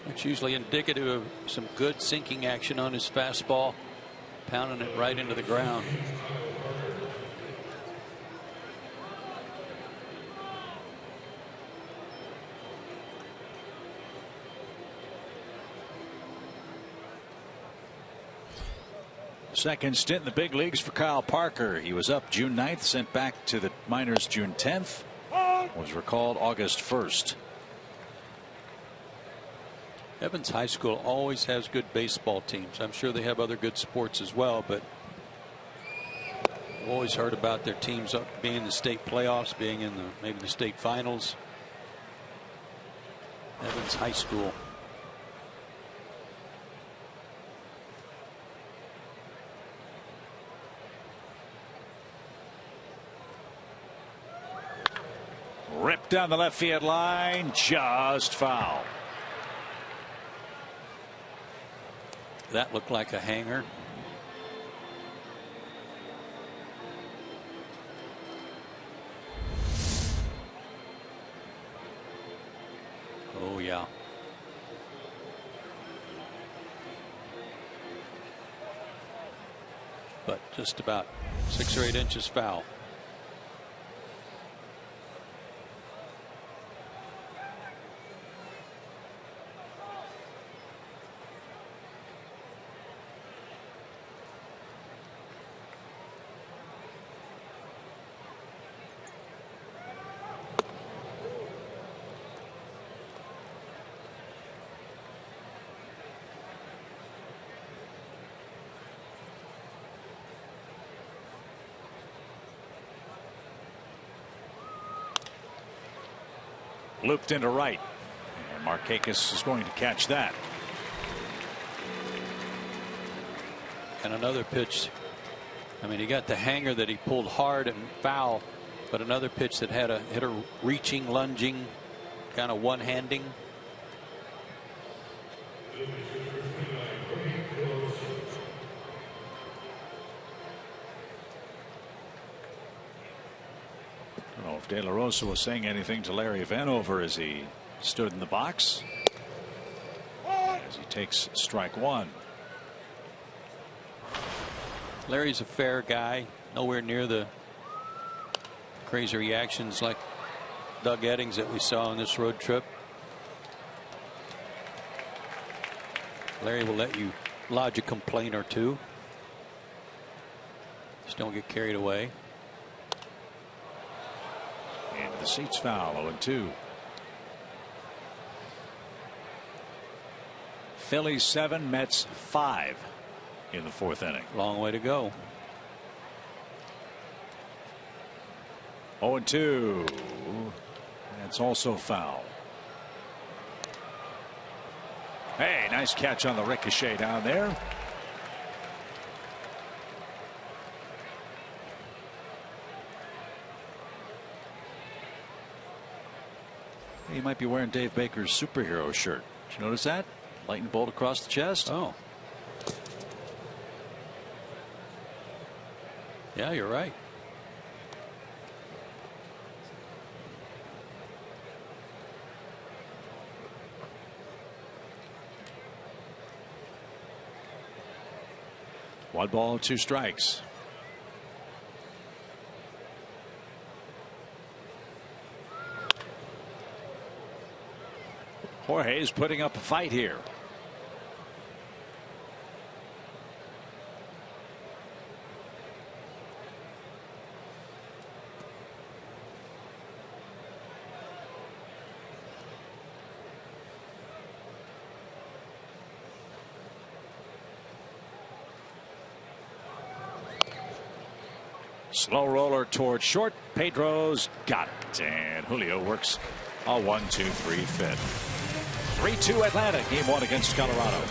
It's usually indicative of some good sinking action on his fastball, pounding it right into the ground. Second stint in the big leagues for Kyle Parker. He was up June 9th, sent back to the minors June 10th. Was recalled August 1st. Evans High School always has good baseball teams. I'm sure they have other good sports as well, but I've always heard about their teams being in the state playoffs, being in maybe the state finals. Evans High School. Ripped down the left field line, just foul. That looked like a hanger. Oh yeah. But just about 6 or 8 inches foul. Looped into right. And Markakis is going to catch that. And another pitch. I mean, he got the hanger that he pulled hard and foul, but another pitch that had a hitter reaching, lunging, kind of one-handing. I don't know if De La Rosa was saying anything to Larry Vanover as he stood in the box. As he takes strike 1. Larry's a fair guy, nowhere near the crazy reactions like Doug Eddings that we saw on this road trip. Larry will let you lodge a complaint or two. Just don't get carried away. And the seats foul. 0-2. Phillies 7, Mets 5 in the 4th inning. Long way to go. 0-2. That's also foul. Hey, nice catch on the ricochet down there. He might be wearing Dave Baker's superhero shirt. Did you notice that? Lightning bolt across the chest. Oh. Yeah, you're right. One ball, 2 strikes. Jorge's putting up a fight here. Slow roller toward short. Pedro's got it. And Julio works a 1-2-3 fifth. 3-2 Atlanta. Game 1 against Colorado.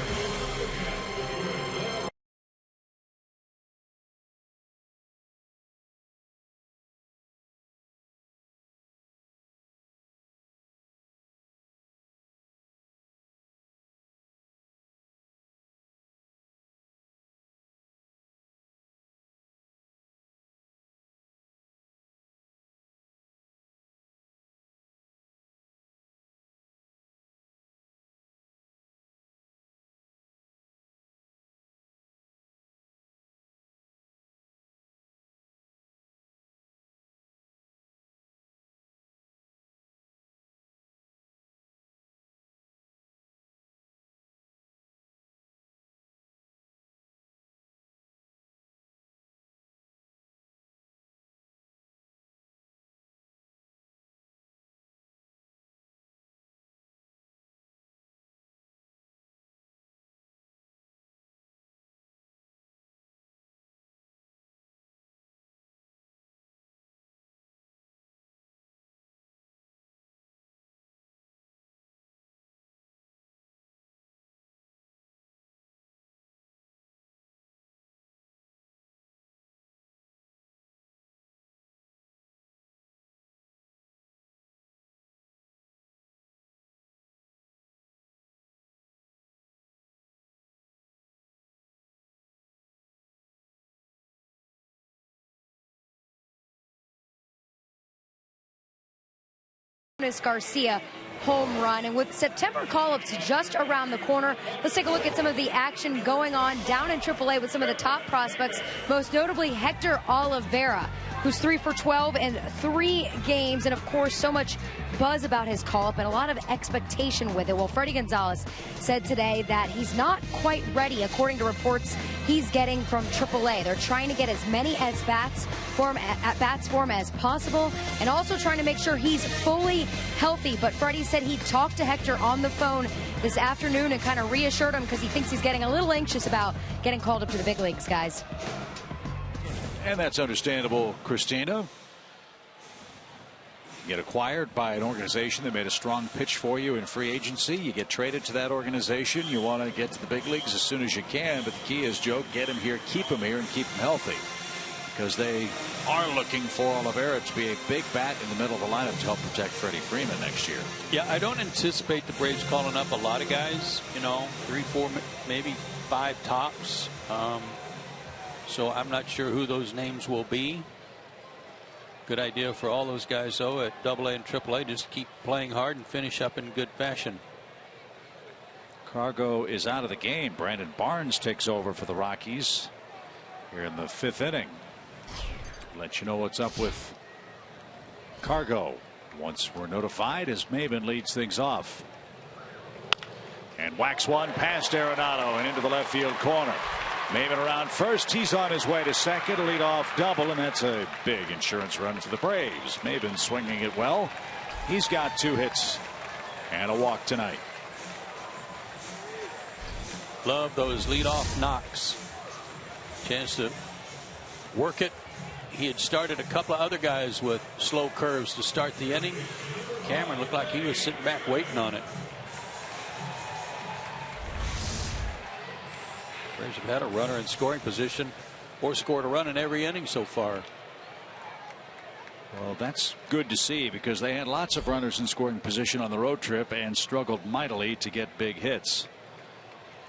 Garcia home run. And with September call-ups just around the corner, let's take a look at some of the action going on down in AAA with some of the top prospects, most notably Hector Olivera, who's 3 for 12 in 3 games, and of course so much buzz about his call-up and a lot of expectation with it. Well, Freddie Gonzalez said today that he's not quite ready, according to reports he's getting from AAA. They're trying to get as many at-bats for him as possible, and also trying to make sure he's fully healthy. But Freddie said he talked to Hector on the phone this afternoon and kind of reassured him because he thinks he's getting a little anxious about getting called up to the big leagues, guys. And that's understandable, Christina. You get acquired by an organization that made a strong pitch for you in free agency. You get traded to that organization. You want to get to the big leagues as soon as you can. But the key is, Joe, get him here, keep him here, and keep him healthy. Because they are looking for Olivera to be a big bat in the middle of the lineup to help protect Freddie Freeman next year. Yeah, I don't anticipate the Braves calling up a lot of guys. 3, 4, maybe 5 tops. So I'm not sure who those names will be. Good idea for all those guys, though, at AA and AAA. Just keep playing hard and finish up in good fashion. Cargo is out of the game. Brandon Barnes takes over for the Rockies here in the 5th inning. Let you know what's up with Cargo once we're notified as Maven leads things off. And whacks one past Arenado and into the left field corner. Maven around first. He's on his way to second. A leadoff double, and that's a big insurance run for the Braves. Maven swinging it well. He's got 2 hits and a walk tonight. Love those leadoff knocks. Chance to work it. He had started a couple of other guys with slow curves to start the inning. Cameron looked like he was sitting back waiting on it. Braves have had a runner in scoring position or scored a run in every inning so far. Well, that's good to see because they had lots of runners in scoring position on the road trip and struggled mightily to get big hits.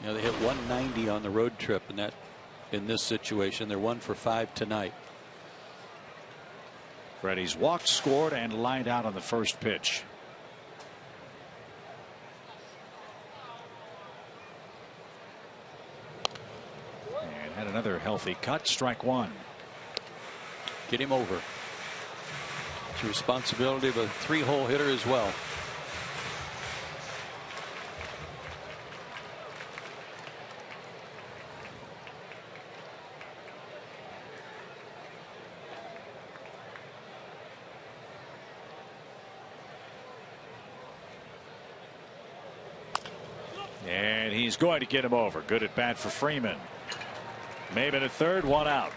They hit 190 on the road trip, and in this situation they're 1 for 5 tonight. Freddie's walked, scored, and lined out on the first pitch. And had another healthy cut. Strike 1. Get him over. It's the responsibility of a 3-hole hitter as well. And he's going to get him over. Good at bat for Freeman. Maben at third, 1 out.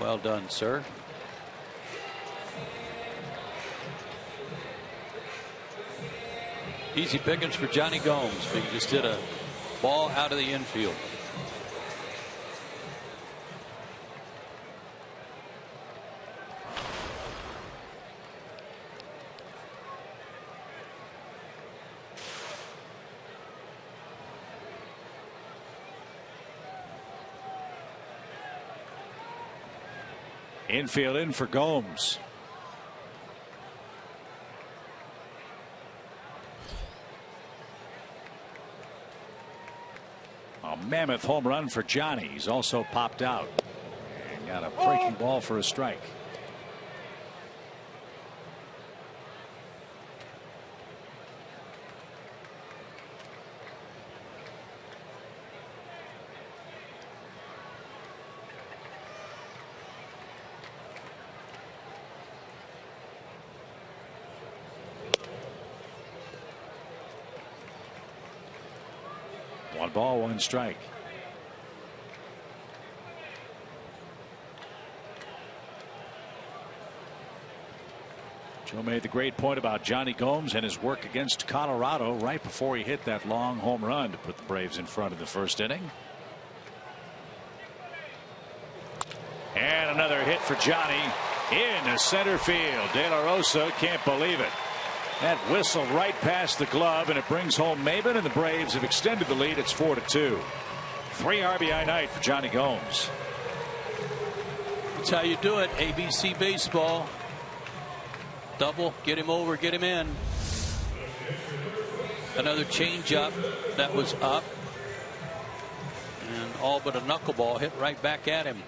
Well done, sir. Easy pickings for Johnny Gomes. He just hit a ball out of the infield. Infield in for Gomes. A mammoth home run for Johnny. He's also popped out and got a breaking ball for a strike. One ball, one strike. Joe made the great point about Johnny Gomes and his work against Colorado right before he hit that long home run to put the Braves in front of the first inning. And another hit for Johnny into center field. De La Rosa can't believe it. That whistle right past the glove, and it brings home Maben, and the Braves have extended the lead. It's 4-2. 3 RBI night for Johnny Gomes. That's how you do it. ABC baseball. Double, get him over, get him in. Another changeup that was up, and all but a knuckleball hit right back at him,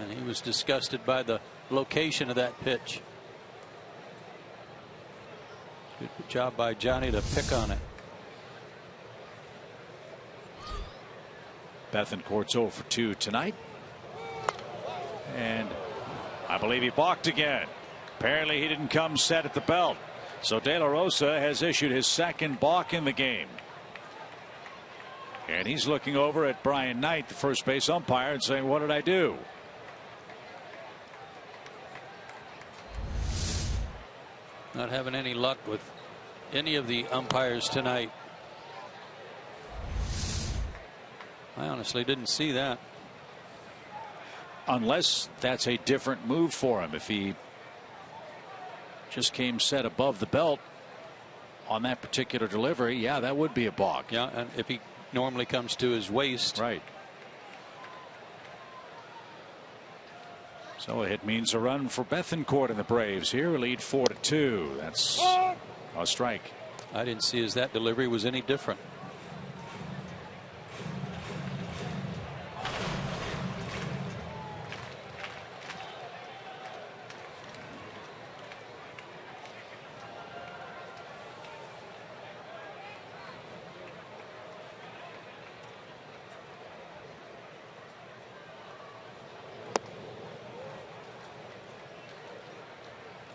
and he was disgusted by the location of that pitch. Good job by Johnny to pick on it. Bethancourt's 0 for 2 tonight. And I believe he balked again. Apparently he didn't come set at the belt. So De La Rosa has issued his second balk in the game. And he's looking over at Brian Knight, the first base umpire, and saying, what did I do? Not having any luck with any of the umpires tonight. I honestly didn't see that. Unless that's a different move for him. If he just came set above the belt on that particular delivery, yeah, that would be a balk. Yeah, and if he normally comes to his waist. Right. So a hit means a run for Bethancourt and the Braves here. Lead 4-2. That's a strike. I didn't see as that delivery was any different.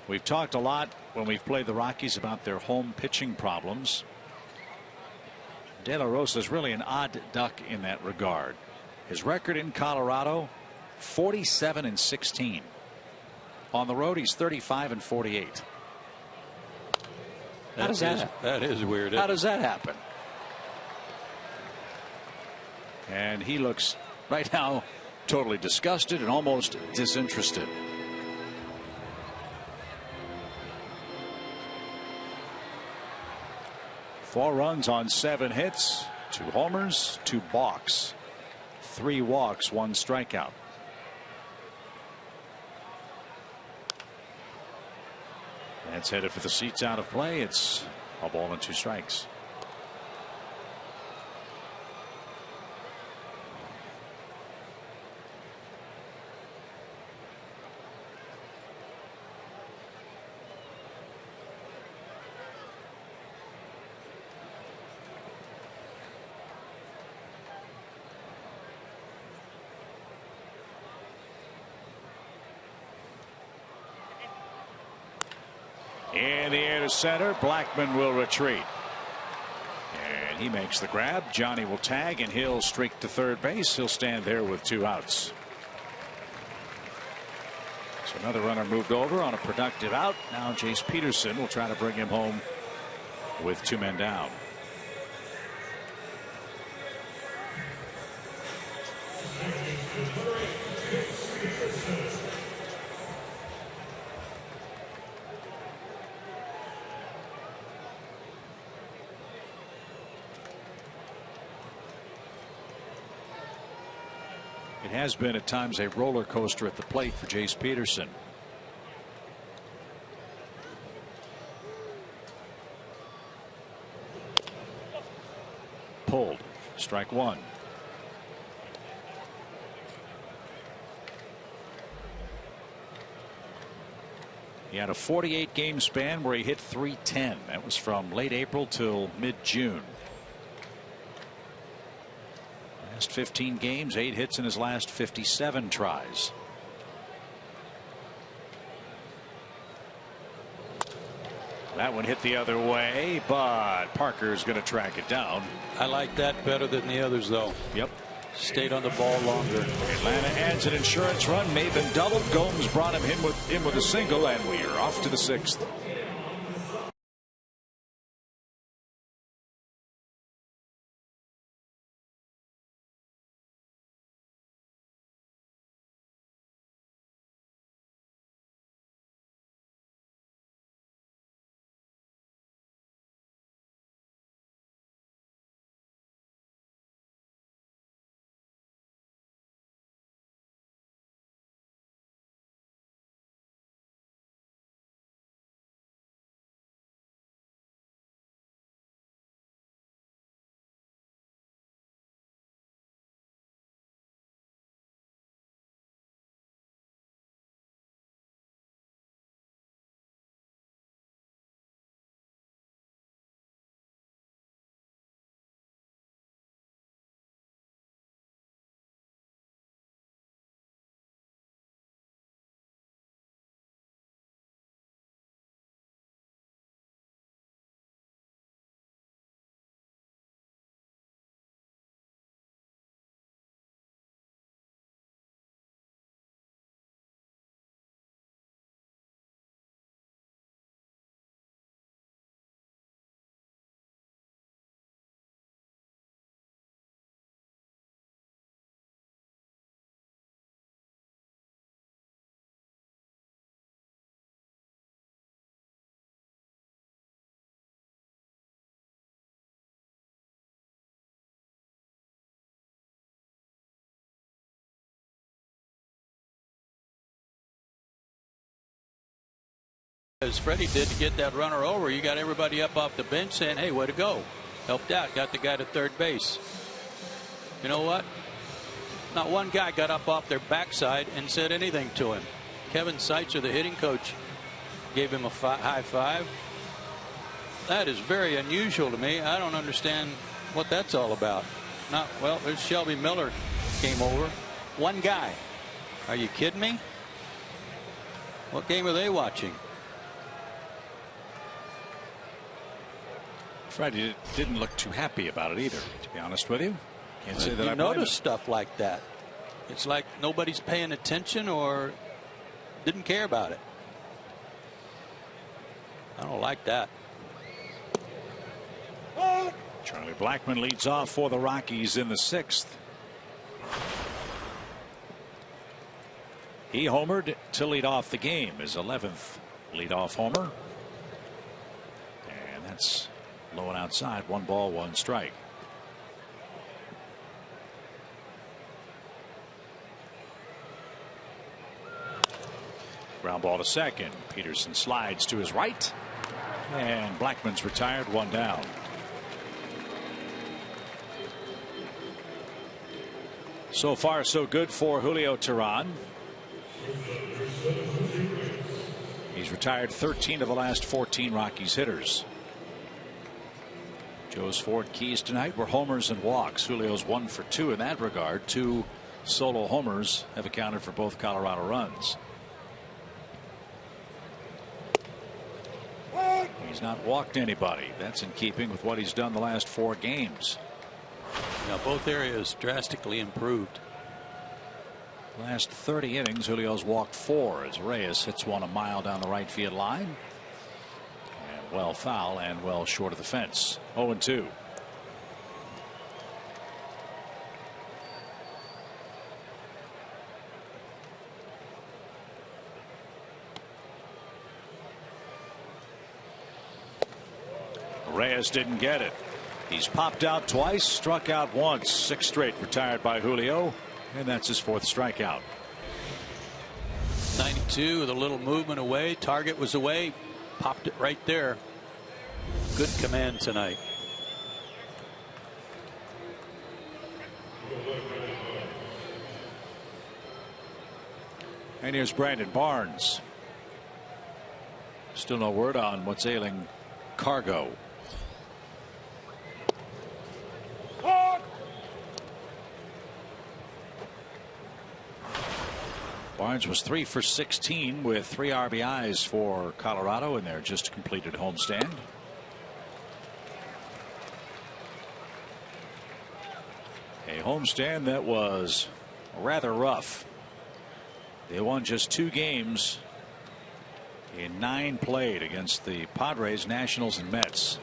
We've talked a lot when we've played the Rockies about their home pitching problems. De La Rosa is really an odd duck in that regard. His record in Colorado, 47-16. On the road, he's 35-48. How does that happen? That is weird. How does that happen? And he looks right now totally disgusted and almost disinterested. Four runs on 7 hits, 2 homers, 2 balks, 3 walks, 1 strikeout. That's headed for the seats out of play. It's a ball and 2 strikes. In the air to center, Blackman will retreat. And he makes the grab. Johnny will tag, and he'll streak to third base. He'll stand there with 2 outs. So another runner moved over on a productive out. Now Jace Peterson will try to bring him home with 2 men down. It has been at times a roller coaster at the plate for Jace Peterson. Pulled. Strike 1. He had a 48 game span where he hit .310. That was from late April till mid-June. Last 15 games, 8 hits in his last 57 tries. That one hit the other way, but Parker's going to track it down. I like that better than the others, though. Yep. Stayed on the ball longer. Atlanta adds an insurance run. Maven doubled. Gomes brought him in with a single, and we are off to the 6th. As Freddie did to get that runner over, you got everybody up off the bench saying, hey, way to go. Helped out. Got the guy to third base. You know what? Not one guy got up off their backside and said anything to him. Kevin Seitzer, the hitting coach, gave him a high five. That is very unusual to me. I don't understand what that's all about. Well, there's Shelby Miller came over. One guy. Are you kidding me? What game are they watching? Freddie didn't look too happy about it either, to be honest with you. Can't say that I notice stuff like that. It's like nobody's paying attention or didn't care about it. I don't like that. Charlie Blackmon leads off for the Rockies in the 6th. He homered to lead off the game, his 11th leadoff homer. And that's low and outside. 1 ball, 1 strike. Ground ball to second. Peterson slides to his right. And Blackman's retired, 1 down. So far, so good for Julio Teheran. He's retired 13 of the last 14 Rockies hitters. Joe's 4 keys tonight were homers and walks. Julio's 1 for 2 in that regard. 2 solo homers have accounted for both Colorado runs. He's not walked anybody. That's in keeping with what he's done the last 4 games. Now both areas drastically improved. Last 30 innings, Julio's walked 4 as Reyes hits one a mile down the right field line. And well foul and well short of the fence. 0-2. Reyes didn't get it. He's popped out twice, struck out once. 6 straight retired by Julio, and that's his 4th strikeout. 92 with a little movement away. Target was away. Popped it right there. Good command tonight. And here's Brandon Barnes. Still no word on what's ailing Cargo. Barnes was 3 for 16 with 3 RBIs for Colorado in their just completed homestand. A homestand that was rather rough. They won just 2 games in 9 played against the Padres, Nationals, and Mets.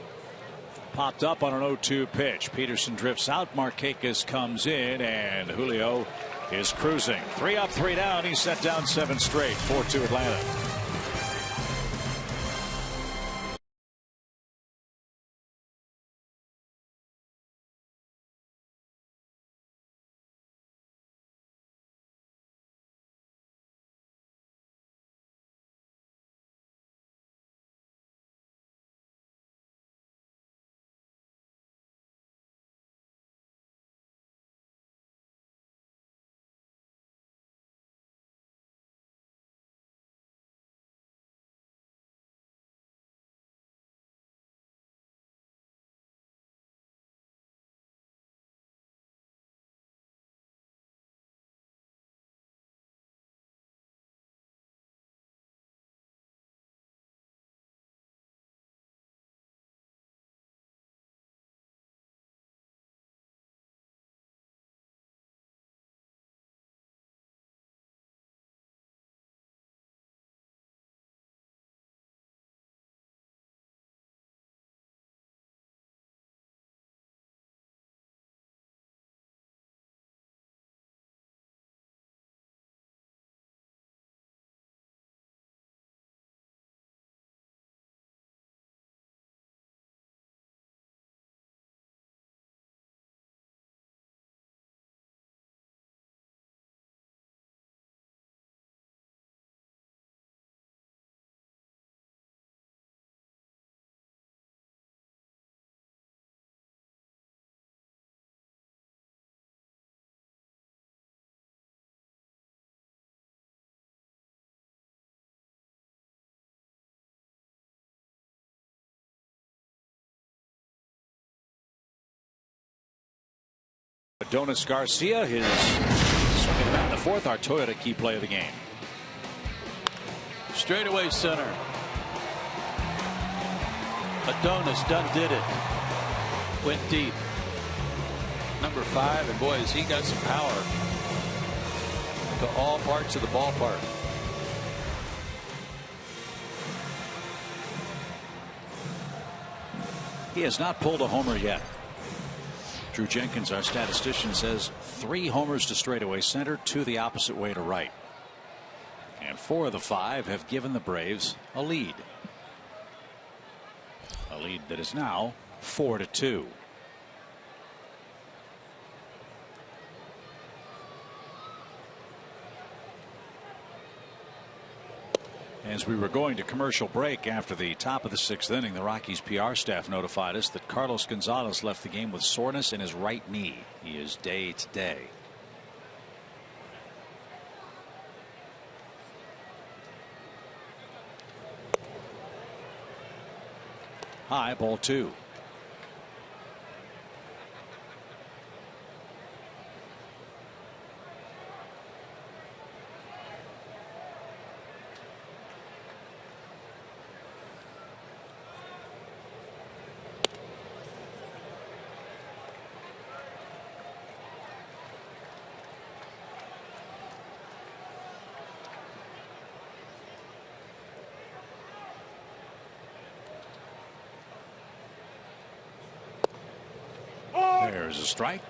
Popped up on an 0-2 pitch. Peterson drifts out. Markakis comes in, and Julio is cruising. 3 up, 3 down. He's set down 7 straight. 4-2 Atlanta. Adonis Garcia, his swinging bat in the 4th. Our Toyota key play of the game. Straightaway center. Adonis done did it. Went deep. Number 5, and boy, has he got some power to all parts of the ballpark. He has not pulled a homer yet. Drew Jenkins, our statistician, says 3 homers to straightaway center, 2 the opposite way to right. And 4 of the 5 have given the Braves a lead. A lead that is now 4-2. As we were going to commercial break after the top of the 6th inning, the Rockies PR staff notified us that Carlos Gonzalez left the game with soreness in his right knee. He is day to day. High, ball 2. There's a strike.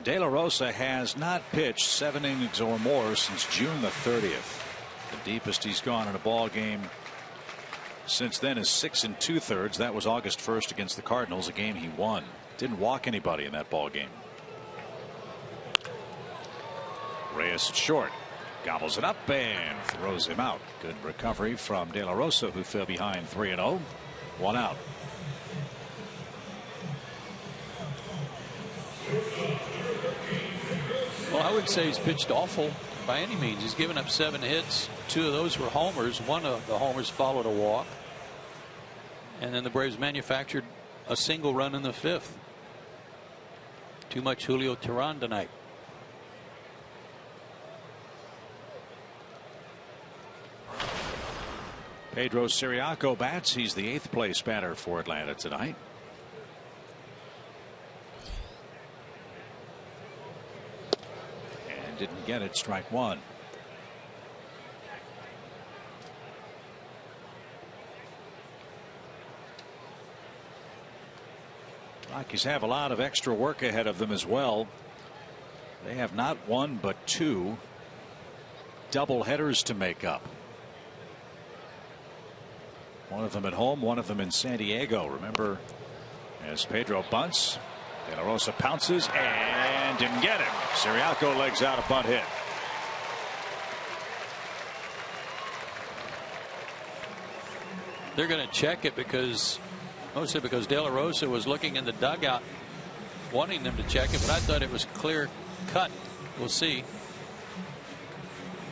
De La Rosa has not pitched 7 innings or more since June the 30th. The deepest he's gone in a ball game since then is 6 2/3. That was August 1st against the Cardinals, a game he won. Didn't walk anybody in that ball game. Reyes at short. Gobbles it up and throws him out. Good recovery from De La Rosa, who fell behind 3-0. 1 out. Well, I wouldn't say he's pitched awful by any means. He's given up 7 hits. 2 of those were homers. One of the homers followed a walk. And then the Braves manufactured a single run in the 5th. Too much Julio Teheran tonight. Pedro Siriaco bats. He's the 8th place batter for Atlanta tonight. And didn't get it. Strike 1. Rockies have a lot of extra work ahead of them as well. They have not 1 but 2 double headers to make up. One of them at home, one of them in San Diego. Remember, as Pedro bunts, De La Rosa pounces and didn't get him. Siriaco legs out a bunt hit. They're going to check it because De La Rosa was looking in the dugout wanting them to check it, but I thought it was clear cut. We'll see.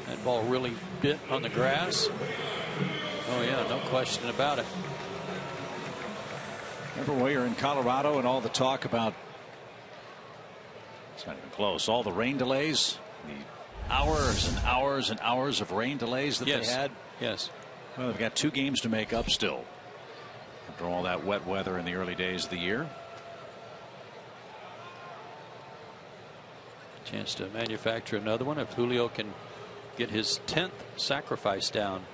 That ball really bit on the grass. Oh yeah, no question about it. Remember when we were in Colorado and all the talk about, it's not even close, all the rain delays, the hours and hours and hours of rain delays that they had? Yes. Well, they've got 2 games to make up still after all that wet weather in the early days of the year. Chance to manufacture another one if Julio can get his 10th sacrifice down.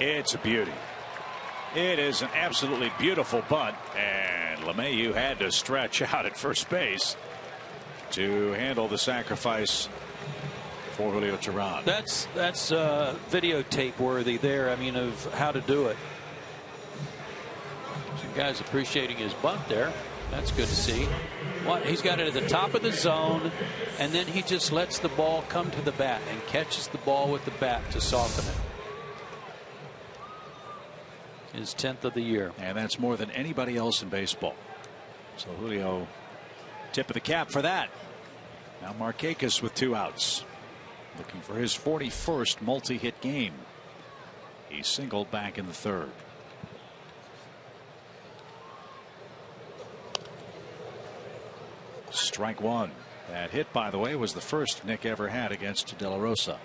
It's a beauty. It is an absolutely beautiful bunt, and LeMahieu had to stretch out at first base to handle the sacrifice for Julio Teheran. That's videotape worthy there. I mean, of how to do it. Some guys appreciating his bunt there. That's good to see. He's got it at the top of the zone, and then he just lets the ball come to the bat and catches the ball with the bat to soften it. His 10th of the year. And that's more than anybody else in baseball. So Julio, tip of the cap for that. Now Markakis with 2 outs. Looking for his 41st multi-hit game. He singled back in the 3rd. Strike 1. That hit, by the way, was the first Nick ever had against De La Rosa.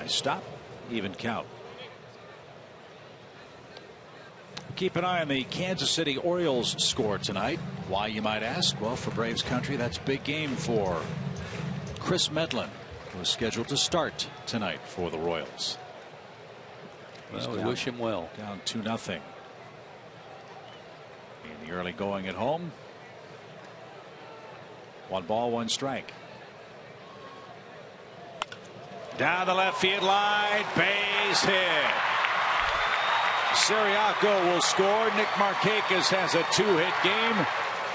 Stop, even count. Keep an eye on the Kansas City Orioles score tonight. Why, you might ask? Well, for Braves country, that's a big game for Chris Medlin, who is scheduled to start tonight for the Royals. Well, we wish him well. Down 2-0 in the early going at home. 1 ball, 1 strike. Down the left field line, base hit. Siriaco will score. Nick Markakis has a 2-hit game.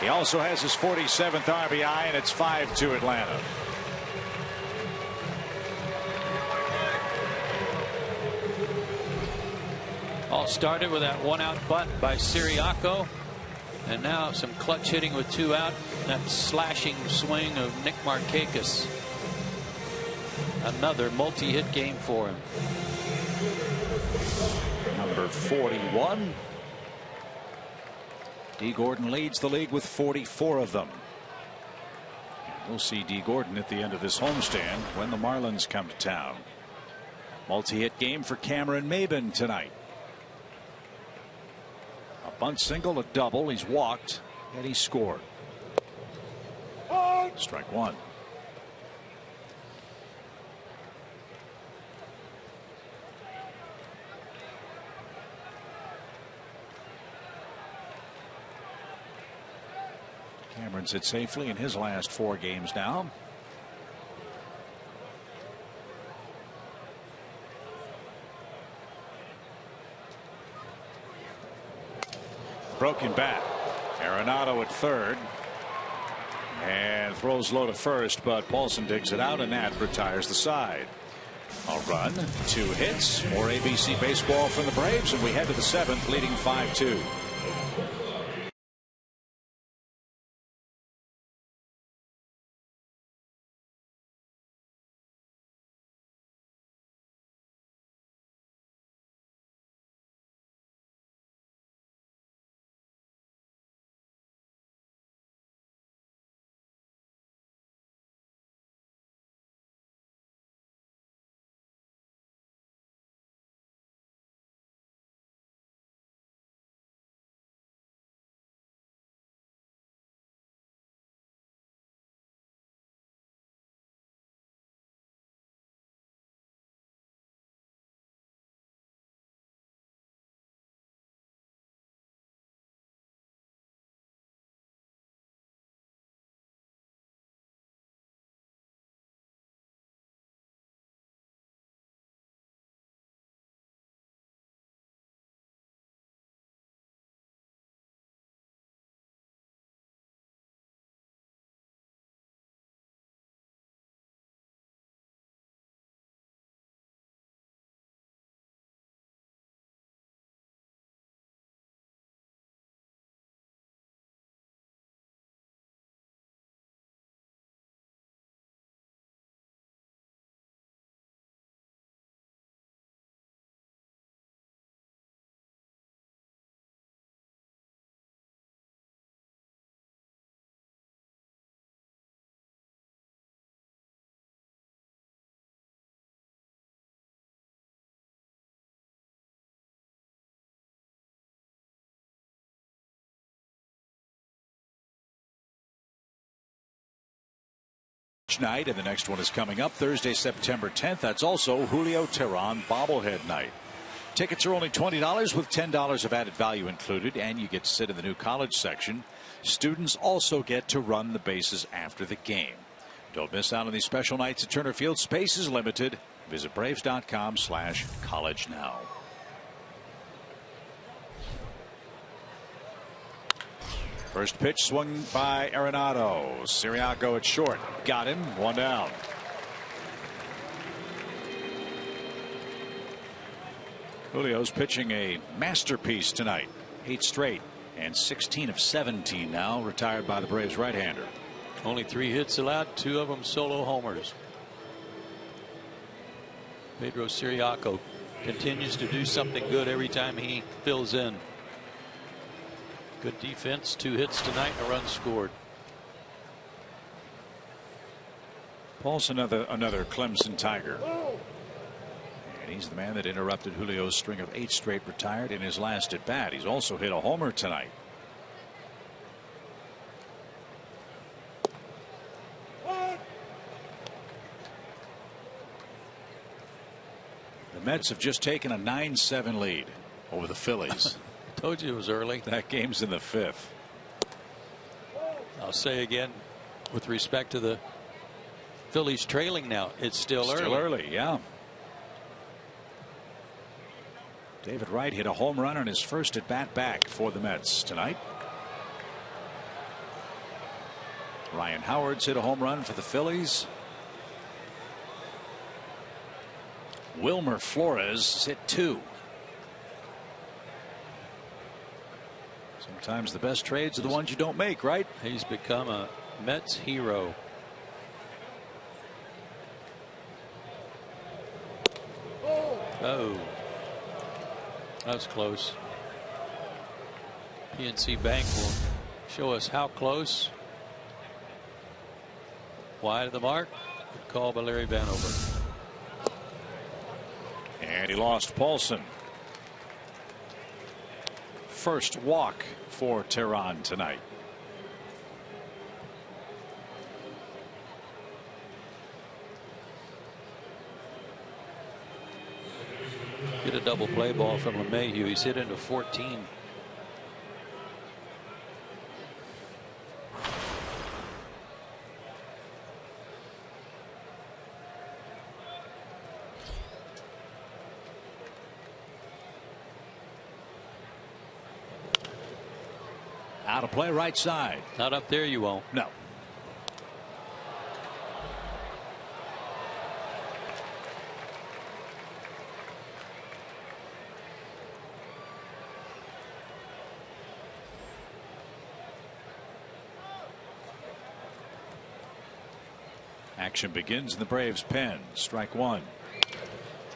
He also has his 47th RBI, and it's 5-2 Atlanta. All started with that 1-out bunt by Siriaco, and now some clutch hitting with 2 out. That slashing swing of Nick Markakis. Another multi-hit game for him. Number 41. D. Gordon leads the league with 44 of them. We'll see D. Gordon at the end of this homestand when the Marlins come to town. Multi-hit game for Cameron Maybin tonight. A bunt single, a double. He's walked and he scored. Strike one. Cameron's hit safely in his last 4 games now. Broken bat. Arenado at third. And throws low to first, but Paulson digs it out, and that retires the side. A run, 2 hits, more ABC baseball from the Braves, and we head to the 7th, leading 5-2. Night, and the next one is coming up Thursday, September 10th. That's also Julio Teheran bobblehead night. Tickets are only $20 with $10 of added value included, and you get to sit in the new college section. Students also get to run the bases after the game. Don't miss out on these special nights at Turner Field. Space is limited. Visit Braves.com/college now. First pitch swung by Arenado. Siriaco at short. Got him. 1 down. Julio's pitching a masterpiece tonight. 8 straight and 16 of 17 now. Retired by the Braves right-hander. Only 3 hits allowed, 2 of them solo homers. Pedro Siriaco continues to do something good every time he fills in. Good defense, 2 hits tonight, a run scored. Paulson, another Clemson Tiger. And he's the man that interrupted Julio's string of 8 straight retired in his last at bat. He's also hit a homer tonight. The Mets have just taken a 9-7 lead over the Phillies. Told you it was early. That game's in the 5th. I'll say again, with respect to the Phillies trailing now, it's still early. Still early, yeah. David Wright hit a home run on his first at bat back for the Mets tonight. Ryan Howard's hit a home run for the Phillies. Wilmer Flores hit 2. Sometimes the best trades are the ones you don't make, right? He's become a Mets hero. Oh, that was close. PNC Bank will show us how close. Wide of the mark. Good call by Larry Vanover. And he lost Paulson. First walk for Tehran tonight. Get a double play ball from LeMahieu. He's hit into 14. Out of play, right side. Not up there, you won't. No. Action begins in the Braves pen. Strike one.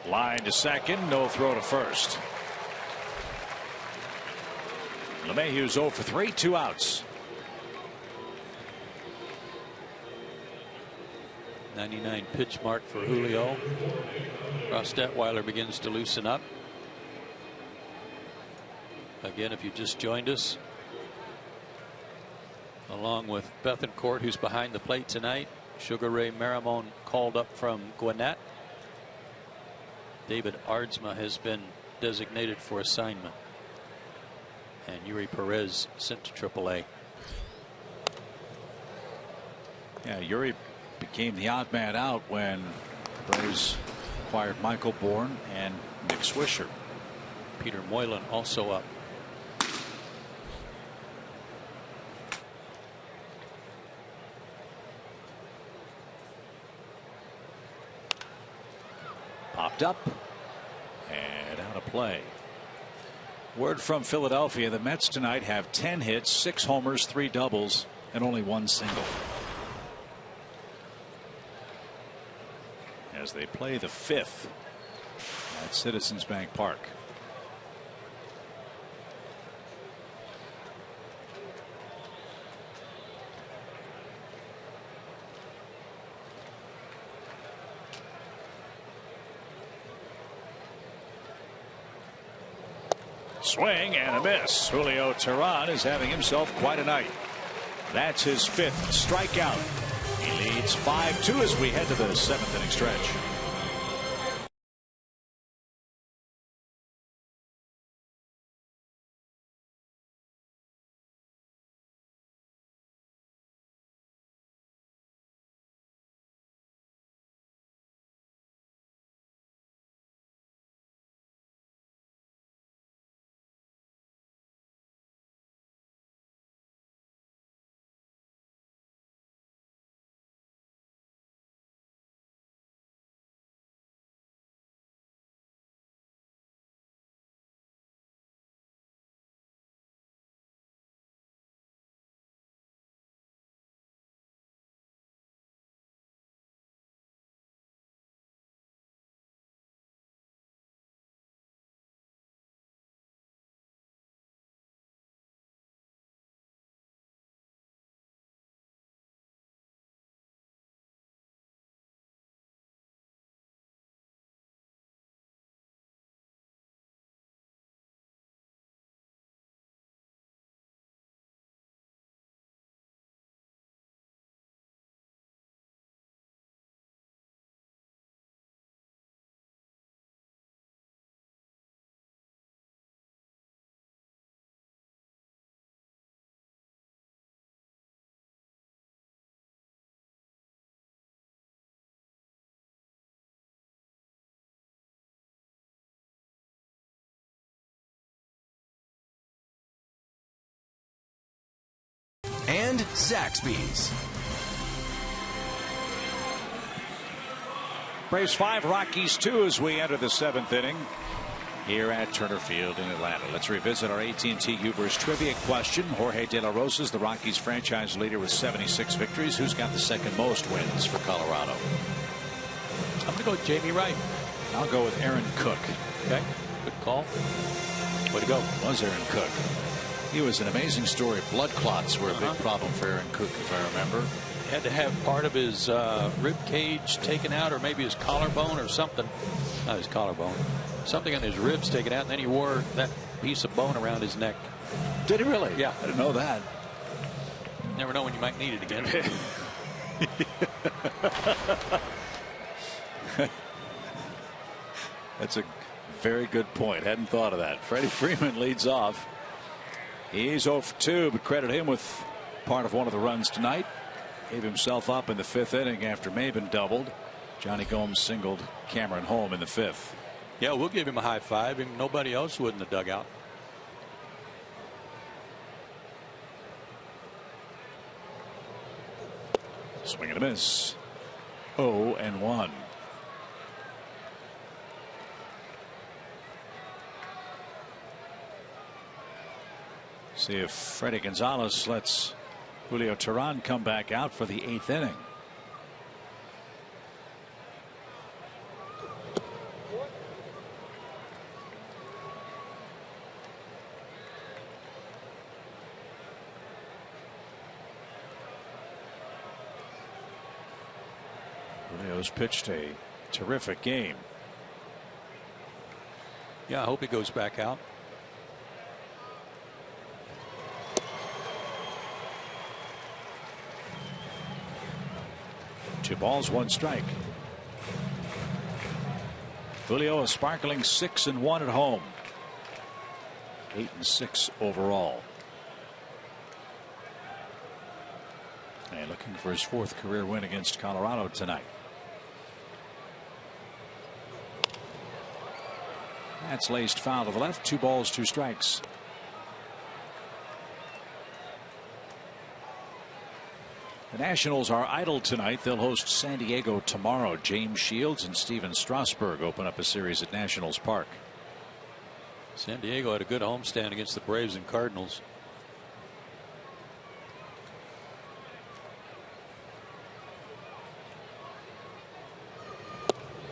Line to second. No throw to first. LeMahieu's 0 for 3, 2 outs. 99 pitch mark for Julio. Ross Detweiler begins to loosen up. Again, if you just joined us, along with Bethancourt, who's behind the plate tonight, Sugar Ray Maramon called up from Gwinnett. David Aardsma has been designated for assignment. And Yuri Perez sent to AAA. Yeah, Yuri became the odd man out when the Braves acquired Michael Bourne and Nick Swisher. Peter Moylan also up. Popped up and out of play. Word from Philadelphia, the Mets tonight have 10 hits, 6 homers, 3 doubles, and only 1 single. As they play the 5th at Citizens Bank Park. Swing and a miss. Julio Tehran is having himself quite a night. That's his 5th strikeout. He leads 5-2 as we head to the 7th inning stretch. And Zaxby's. Braves 5, Rockies 2 as we enter the 7th inning here at Turner Field in Atlanta. Let's revisit our AT&T Ubers trivia question. Jorge De La Rosa is the Rockies franchise leader with 76 victories. Who's got the second most wins for Colorado? I'm going to go with Jamie Wright. I'll go with Aaron Cook. Okay, good call. Way to go. It was Aaron Cook. He was an amazing story. Blood clots were a big problem for Aaron Cook, if I remember. Had to have part of his rib cage taken out, or maybe his collarbone or something. Not his collarbone. Something on his ribs taken out, and then he wore that piece of bone around his neck. Did he really? Yeah. I didn't know that. Never know when you might need it again. That's a very good point. Hadn't thought of that. Freddie Freeman leads off. He's 0 for 2, but credit him with part of one of the runs tonight. Gave himself up in the 5th inning after Maben doubled. Johnny Gomes singled Cameron home in the 5th. Yeah, we'll give him a high five. Nobody else would in the dugout. Swing and a miss. 0-1. See if Freddie Gonzalez lets Julio Teheran come back out for the 8th inning. Julio's pitched a terrific game. Yeah, I hope he goes back out. Two balls, one strike. Julio a sparkling 6-1 at home. 8-6 overall. And looking for his 4th career win against Colorado tonight. That's laced foul to the left. 2 balls, 2 strikes. The Nationals are idle tonight. They'll host San Diego tomorrow. James Shields and Steven Strasburg open up a series at Nationals Park. San Diego had a good homestand against the Braves and Cardinals.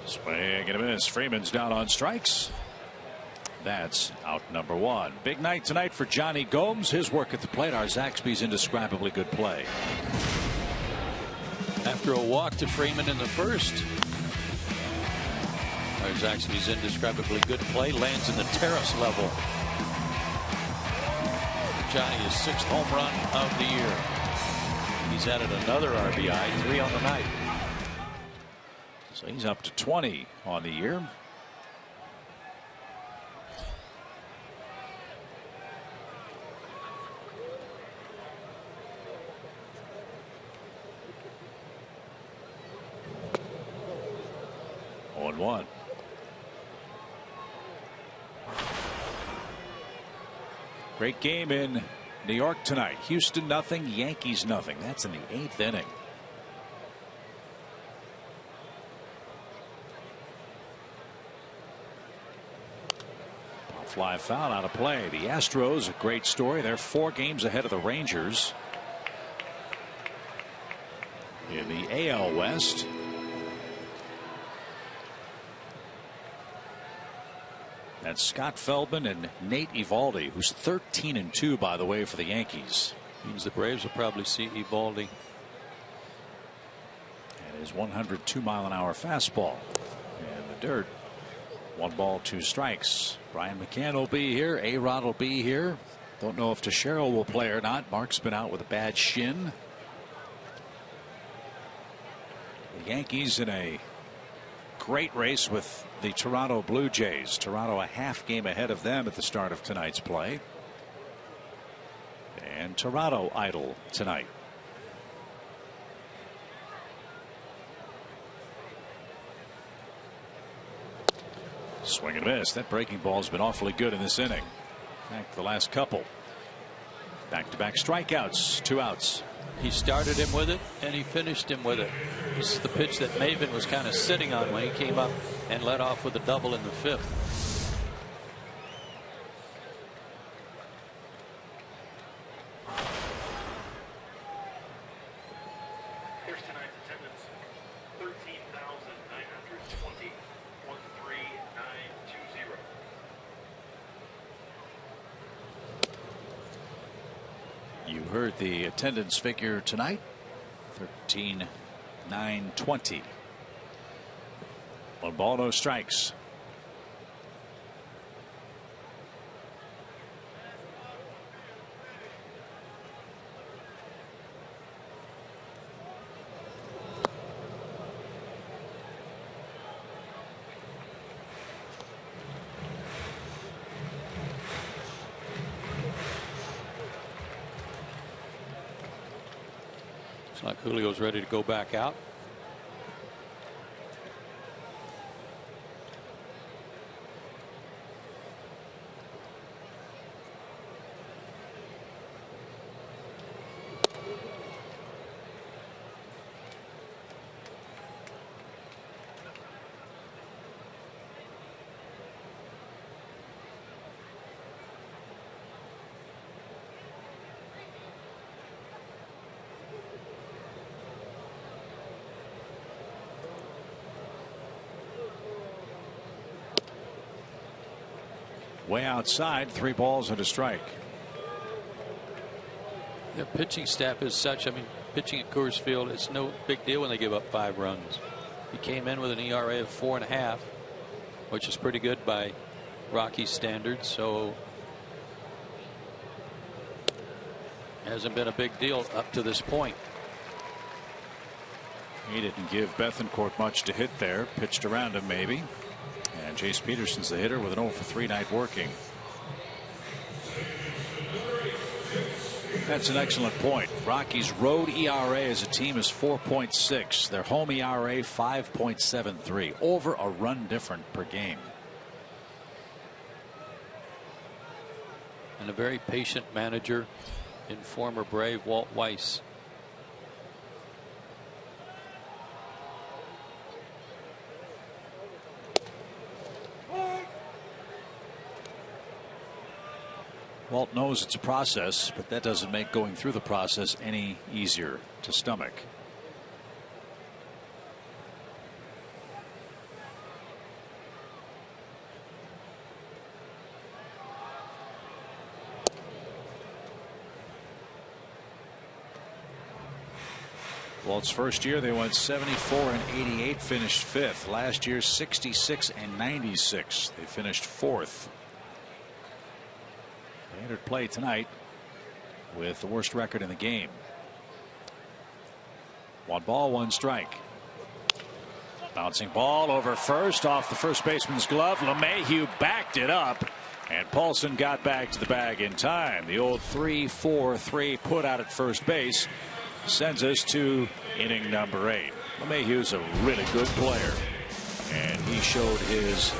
Swing and a miss. Freeman's down on strikes. That's out number 1. Big night tonight for Johnny Gomes. His work at the plate. Our Zaxby's indescribably good play. After a walk to Freeman in the 1st. Zaxby's indescribably good play lands in the terrace level. Johnny, his 6th home run of the year. He's added another RBI, 3 on the night. So he's up to 20 on the year. On 1. Great game in New York tonight. Houston nothing, Yankees nothing. That's in the 8th inning. Fly foul out of play. The Astros, a great story. They're 4 games ahead of the Rangers in the AL West. That's Scott Feldman and Nate Eovaldi, who's 13-2, by the way, for the Yankees. Means the Braves will probably see Eovaldi. And his 102-mile-an-hour fastball in the dirt. 1 ball, 2 strikes. Brian McCann will be here. A-Rod will be here. Don't know if Teixeira will play or not. Mark's been out with a bad shin. The Yankees in a great race with the Toronto Blue Jays. Toronto a half game ahead of them at the start of tonight's play. And Toronto idle tonight. Swing and miss. That breaking ball's been awfully good in this inning. In fact, the last couple. Back-to-back strikeouts, 2 outs. He started him with it and he finished him with it. This is the pitch that Maven was kind of sitting on when he came up and led off with a double in the 5th. Here's tonight's attendance: 13,920. 1-3. You heard the attendance figure tonight. 13,920. 1 ball, no strikes. Looks like Julio's ready to go back out. Way outside, 3 balls and a strike. Their pitching staff is such. I mean, pitching at Coors Field, it's no big deal when they give up 5 runs. He came in with an ERA of 4.5, which is pretty good by Rockies standards. So hasn't been a big deal up to this point. He didn't give Bethancourt much to hit there. Pitched around him maybe. And Jace Peterson's the hitter with an 0 for 3 night working. That's an excellent point. Rockies' road ERA as a team is 4.6. Their home ERA 5.73. Over a run different per game. And a very patient manager in former Brave Walt Weiss. Walt knows it's a process, but that doesn't make going through the process any easier to stomach. Walt's first year they went 74-88, finished 5th. Last year 66-96, they finished 4th. They entered play tonight with the worst record in the game. 1 ball, 1 strike. Bouncing ball over first, off the first baseman's glove. LeMahieu backed it up, and Paulson got back to the bag in time. The old 3-4-3 put out at first base sends us to inning number 8. LeMahieu's a really good player, and he showed his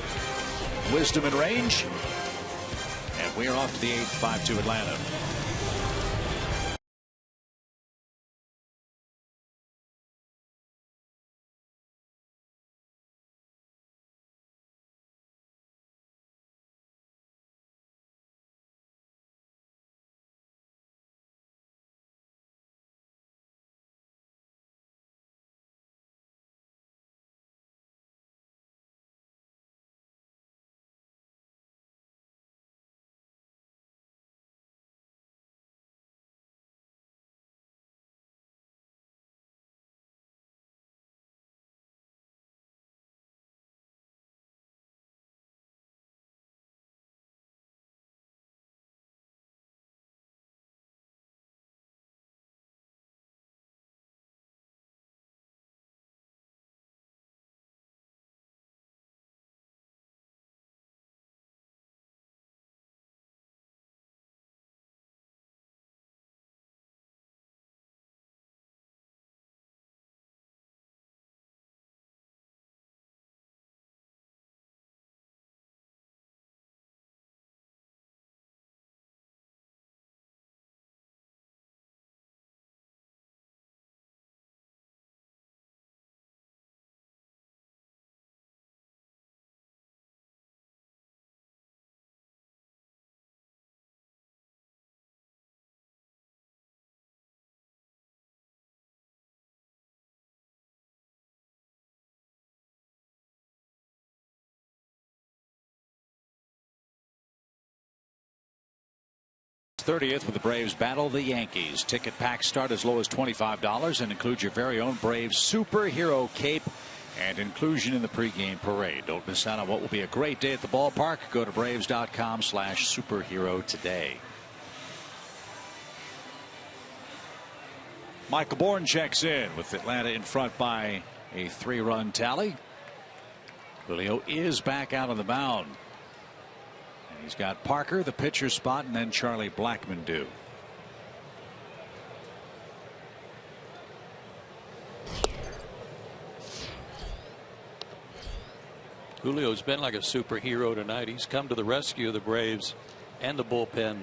wisdom and range. And we're off to the 8th, 5-2 Atlanta. 30th with the Braves battle the Yankees. Ticket packs start as low as $25 and include your very own Braves superhero cape and inclusion in the pregame parade. Don't miss out on what will be a great day at the ballpark. Go to Braves.com/superhero today. Michael Bourne checks in with Atlanta in front by a 3-run tally. Julio is back out on the mound. And he's got Parker, the pitcher spot, and then Charlie Blackmon due. Julio's been like a superhero tonight. He's come to the rescue of the Braves and the bullpen.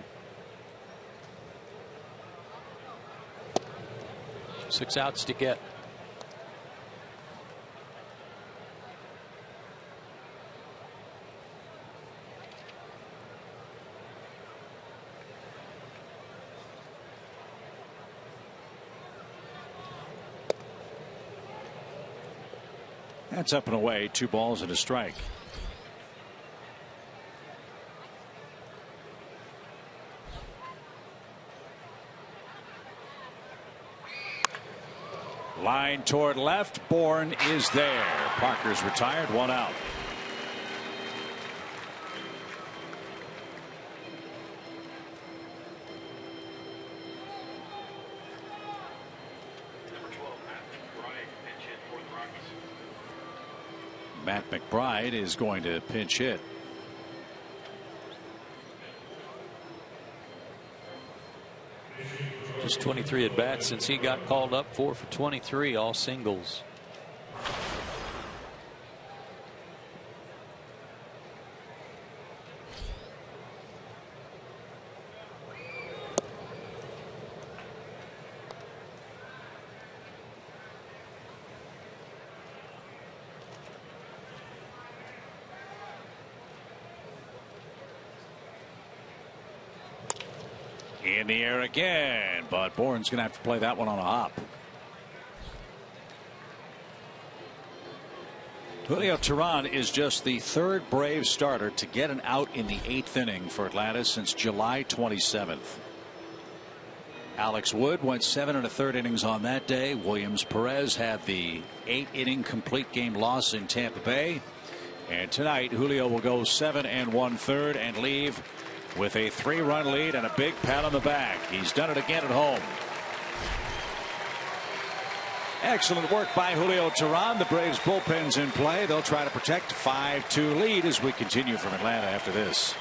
6 outs to get. That's up and away. 2 balls and a strike. Line toward left. Bourne is there. Parker's retired. 1 out. Matt McBride is going to pinch hit. Just 23 at bats since he got called up. 4 for 23, all singles. In the air again, but Bourne's going to have to play that one on a hop. Julio Teheran is just the 3rd Braves starter to get an out in the 8th inning for Atlanta since July 27th. Alex Wood went 7 1/3 innings on that day. Williams Perez had the 8-inning complete game loss in Tampa Bay. And tonight Julio will go 7 1/3 and leave with a 3-run lead and a big pat on the back. He's done it again at home. Excellent work by Julio Teheran. The Braves bullpen's in play. They'll try to protect a 5-2 lead as we continue from Atlanta after this.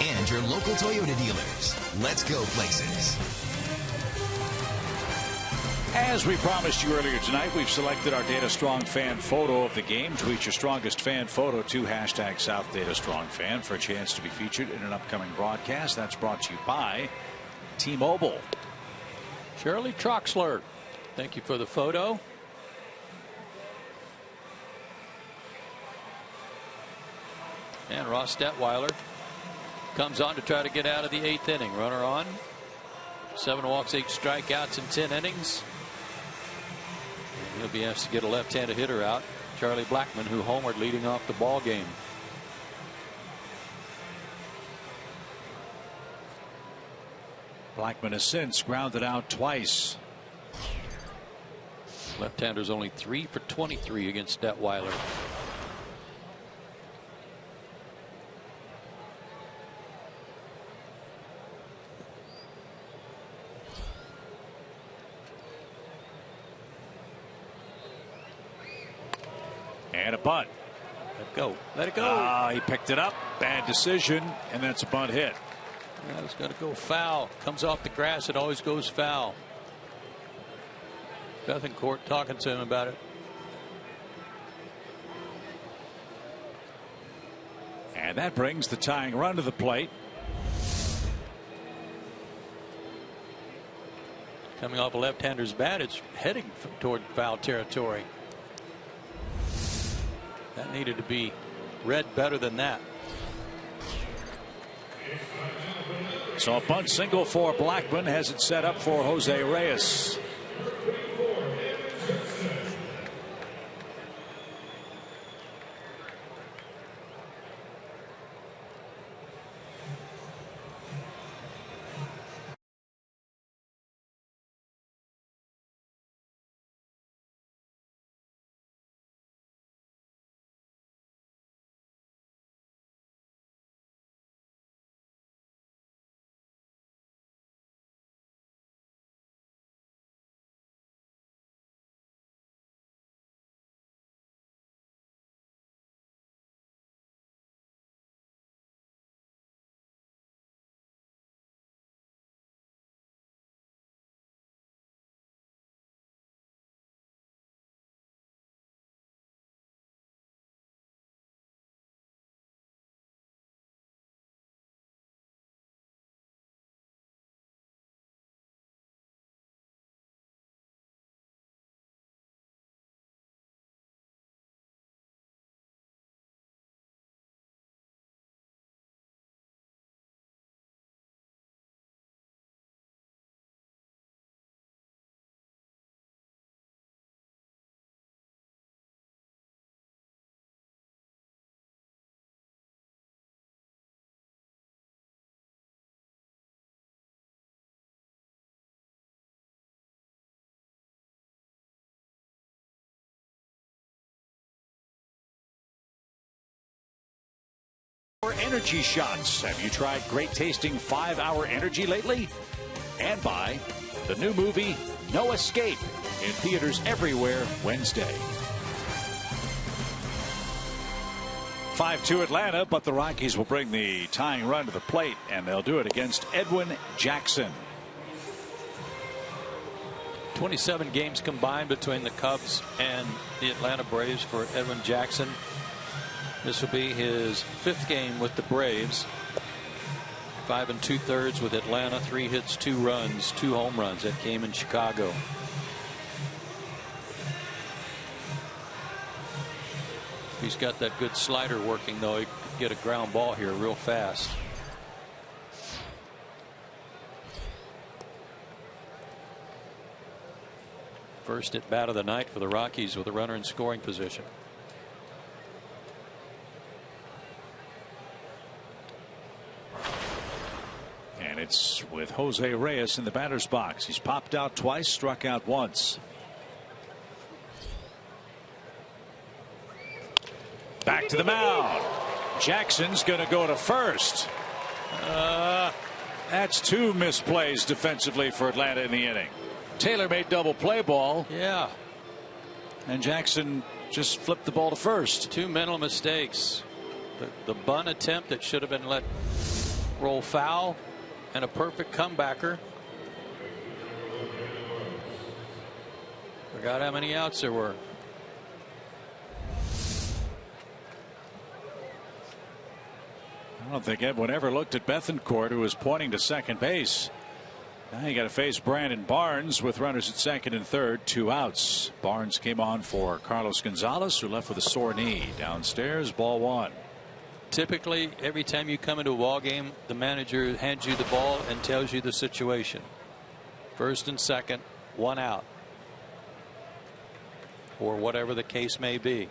And your local Toyota dealers. Let's go places. As we promised you earlier tonight, we've selected our Data Strong fan photo of the game. Tweet your strongest fan photo to #SouthDataStrongFan for a chance to be featured in an upcoming broadcast. That's brought to you by T-Mobile. Shirley Troxler Thank you for the photo. And Ross Detweiler comes on to try to get out of the 8th inning. Runner on. 7 walks, 8 strikeouts in 10 innings. And he'll be asked to get a left-handed hitter out. Charlie Blackmon, who homered leading off the ball game. Blackmon has since grounded out twice. Left-hander's only 3 for 23 against Detweiler. And a bunt. Let it go. Let it go. He picked it up. Bad decision, and that's a bunt hit. That was going to go foul. Comes off the grass. It always goes foul. Bethancourt talking to him about it. And that brings the tying run to the plate. Coming off a left-hander's bat, it's heading toward foul territory. That needed to be read better than that. So a bunt single for Blackmon has it set up for Jose Reyes. Energy shots. Have you tried great tasting 5-Hour Energy lately? And by the new movie No Escape in theaters everywhere Wednesday. 5-2 Atlanta, but the Rockies will bring the tying run to the plate, and they'll do it against Edwin Jackson. 27 games combined between the Cubs and the Atlanta Braves for Edwin Jackson. This will be his 5th game with the Braves. 5 2/3 with Atlanta. 3 hits, 2 runs, 2 home runs. That came in Chicago. He's got that good slider working, though. He could get a ground ball here real fast. First at bat of the night for the Rockies with a runner in scoring position. And it's with Jose Reyes in the batter's box. He's popped out twice, struck out once. Back to the mound. Jackson's going to go to first. That's 2 misplays defensively for Atlanta in the inning. Taylor made double play ball. Yeah. And Jackson just flipped the ball to first. 2 mental mistakes. The bunt attempt that should have been let roll foul, and a perfect comebacker. Forgot how many outs there were. I don't think Edwin ever looked at Bethancourt, who was pointing to second base. Now you got to face Brandon Barnes with runners at second and third, 2 outs. Barnes came on for Carlos Gonzalez, who left with a sore knee. Downstairs, ball 1. Typically, every time you come into a ball game, the manager hands you the ball and tells you the situation. First and second, 1 out, or whatever the case may be.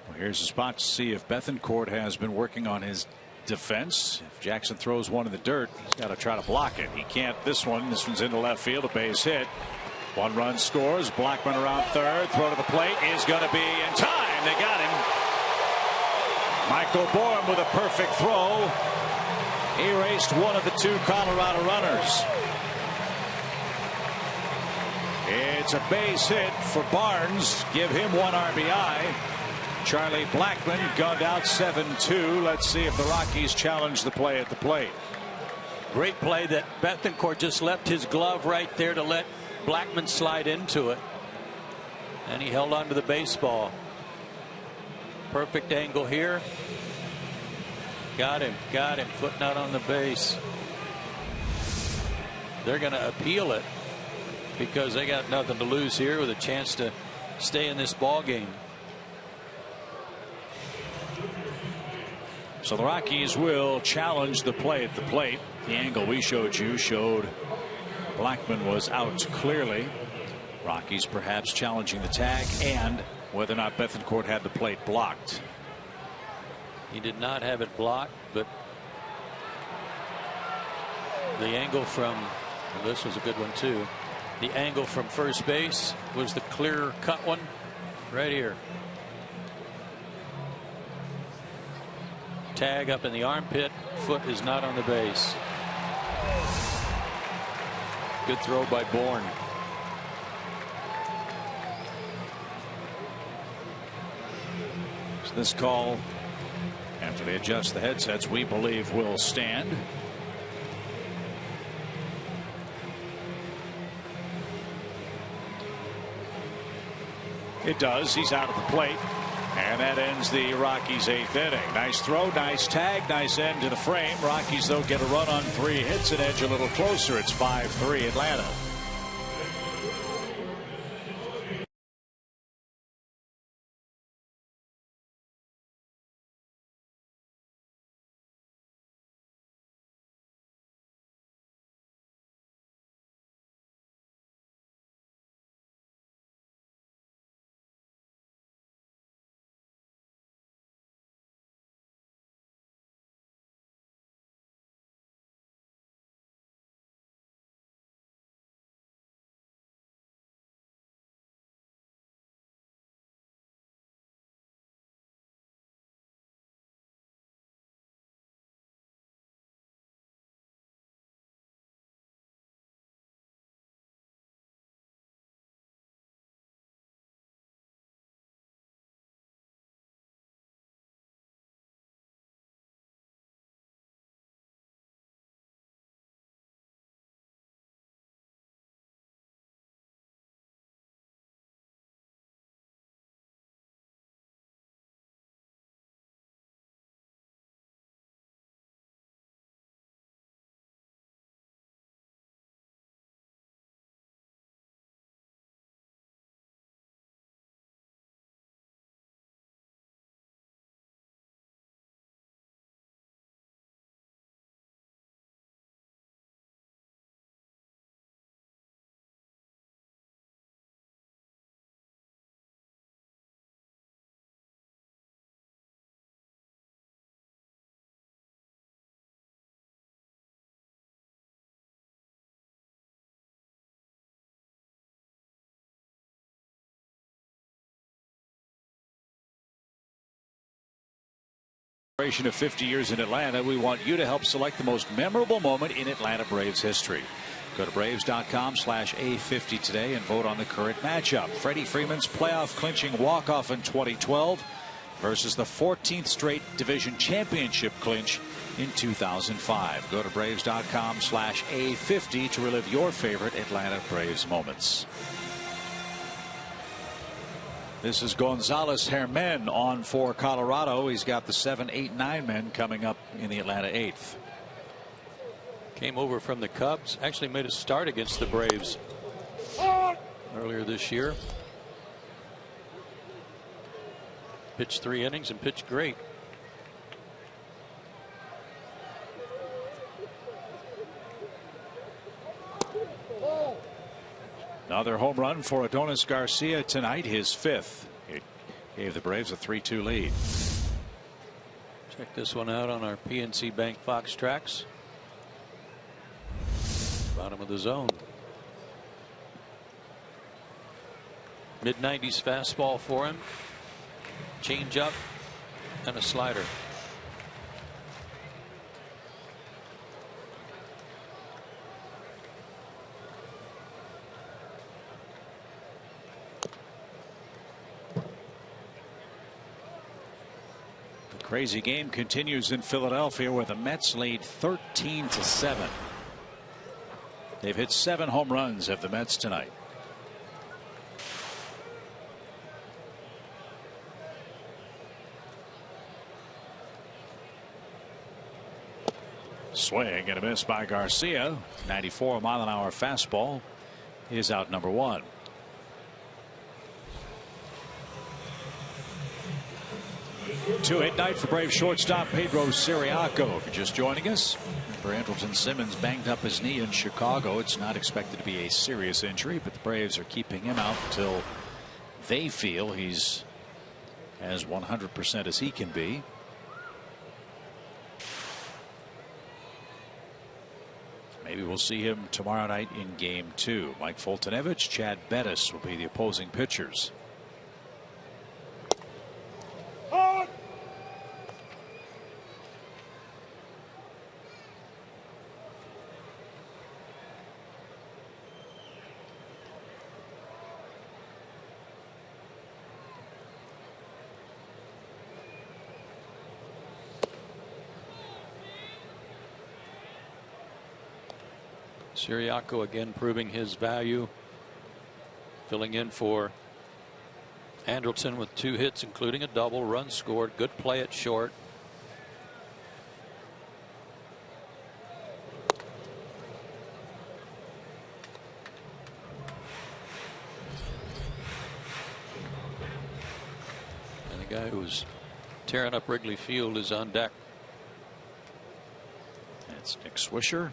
Well, here's a spot to see if Bethancourt has been working on his defense. If Jackson throws one in the dirt, he's got to try to block it. He can't this one. This one's into left field, a base hit. 1 run scores. Blackman around third. Throw to the plate is going to be in time. They got him. Michael Bourne with a perfect throw. Erased one of the 2 Colorado runners. It's a base hit for Barnes. Give him 1 RBI. Charlie Blackman gunned out 7-2. Let's see if the Rockies challenge the play at the plate. Great play that Bethancourt just left his glove right there to let Blackman slide into it, and he held on to the baseball. Perfect angle here. Got him. Foot not on the base. They're going to appeal it because they got nothing to lose here with a chance to stay in this ball game. So the Rockies will challenge the play at the plate. The angle we showed you showed Blackman was out clearly. Rockies perhaps challenging the tag and whether or not Bethancourt had the plate blocked. He did not have it blocked, but the angle from, well, this was a good one too. The angle from first base was the clear cut one right here. Tag up in the armpit. Foot is not on the base. Good throw by Bourne. So this call, after they adjust the headsets, we believe will stand. It does. He's out at the plate. And that ends the Rockies' 8th inning. Nice throw, nice tag, nice end to the frame. Rockies, though, get a run on 3 hits and edge a little closer. It's 5-3 Atlanta. Of 50 years in Atlanta, we want you to help select the most memorable moment in Atlanta Braves history. Go to Braves.com/A50 today and vote on the current matchup. Freddie Freeman's playoff clinching walk-off in 2012 versus the 14th straight division championship clinch in 2005. Go to Braves.com/A50 to relive your favorite Atlanta Braves moments. This is Gonzalez Hermen on for Colorado. He's got the 7, 8, 9 men coming up in the Atlanta 8th. Came over from the Cubs. Actually made a start against the Braves earlier this year. Pitched 3 innings and pitched great. Another home run for Adonis Garcia tonight, his 5th. It gave the Braves a 3-2 lead. Check this one out on our PNC Bank Fox tracks. Bottom of the zone. Mid-90s fastball for him. Change up and a slider. The crazy game continues in Philadelphia, where the Mets lead 13-7. They've hit 7 home runs, have the Mets tonight. Swing and a miss by Garcia. 94-mile-an-hour fastball is out number 1. Two-hit night for Braves shortstop Pedro Ciriaco. If you're just joining us, remember Andrelton Simmons banged up his knee in Chicago. It's not expected to be a serious injury, but the Braves are keeping him out until they feel he's as 100% as he can be. Maybe we'll see him tomorrow night in Game 2. Mike Foltynewicz, Chad Bettis will be the opposing pitchers. Ciriaco again proving his value, filling in for Andrelton with 2 hits, including a double, run scored, good play at short. And the guy who's tearing up Wrigley Field is on deck. That's Nick Swisher.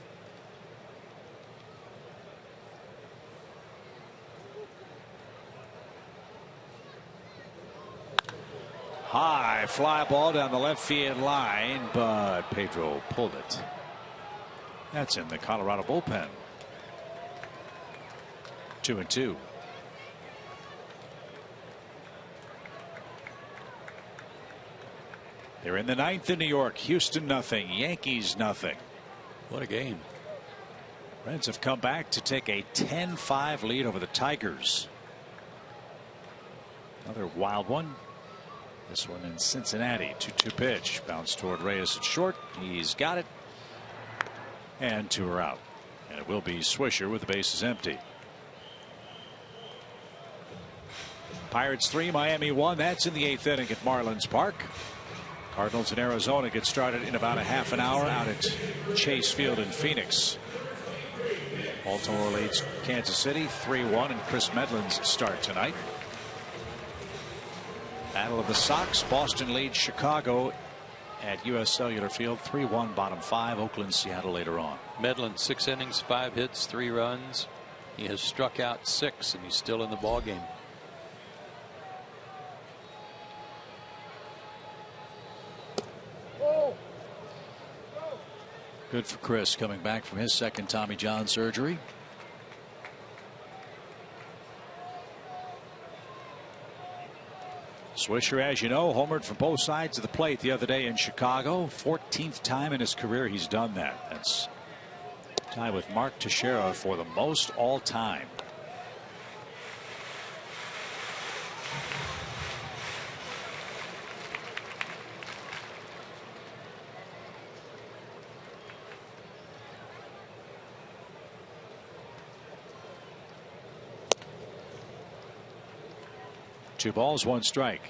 High fly ball down the left field line, but Pedro pulled it. That's in the Colorado bullpen. 2-2. They're in the 9th in New York. Houston nothing. Yankees nothing. What a game. Reds have come back to take a 10-5 lead over the Tigers. Another wild one. This one in Cincinnati. 2-2 pitch. Bounce toward Reyes at short. He's got it. And 2 are out. And it will be Swisher with the bases empty. Pirates 3, Miami 1. That's in the 8th inning at Marlins Park. Cardinals in Arizona get started in about a half an hour out at Chase Field in Phoenix. Baltimore leads Kansas City 3-1, and Chris Medlin's start tonight. Battle of the Sox. Boston leads Chicago at U.S. Cellular Field 3-1, bottom 5. Oakland, Seattle later on. Medlin 6 innings, 5 hits, 3 runs. He has struck out 6, and he's still in the ball game. Good for Chris, coming back from his 2nd Tommy John surgery. Swisher, as you know, homered from both sides of the plate the other day in Chicago. 14th time in his career he's done that. That's tied with Mark Teixeira for the most all time. Two balls, 1 strike.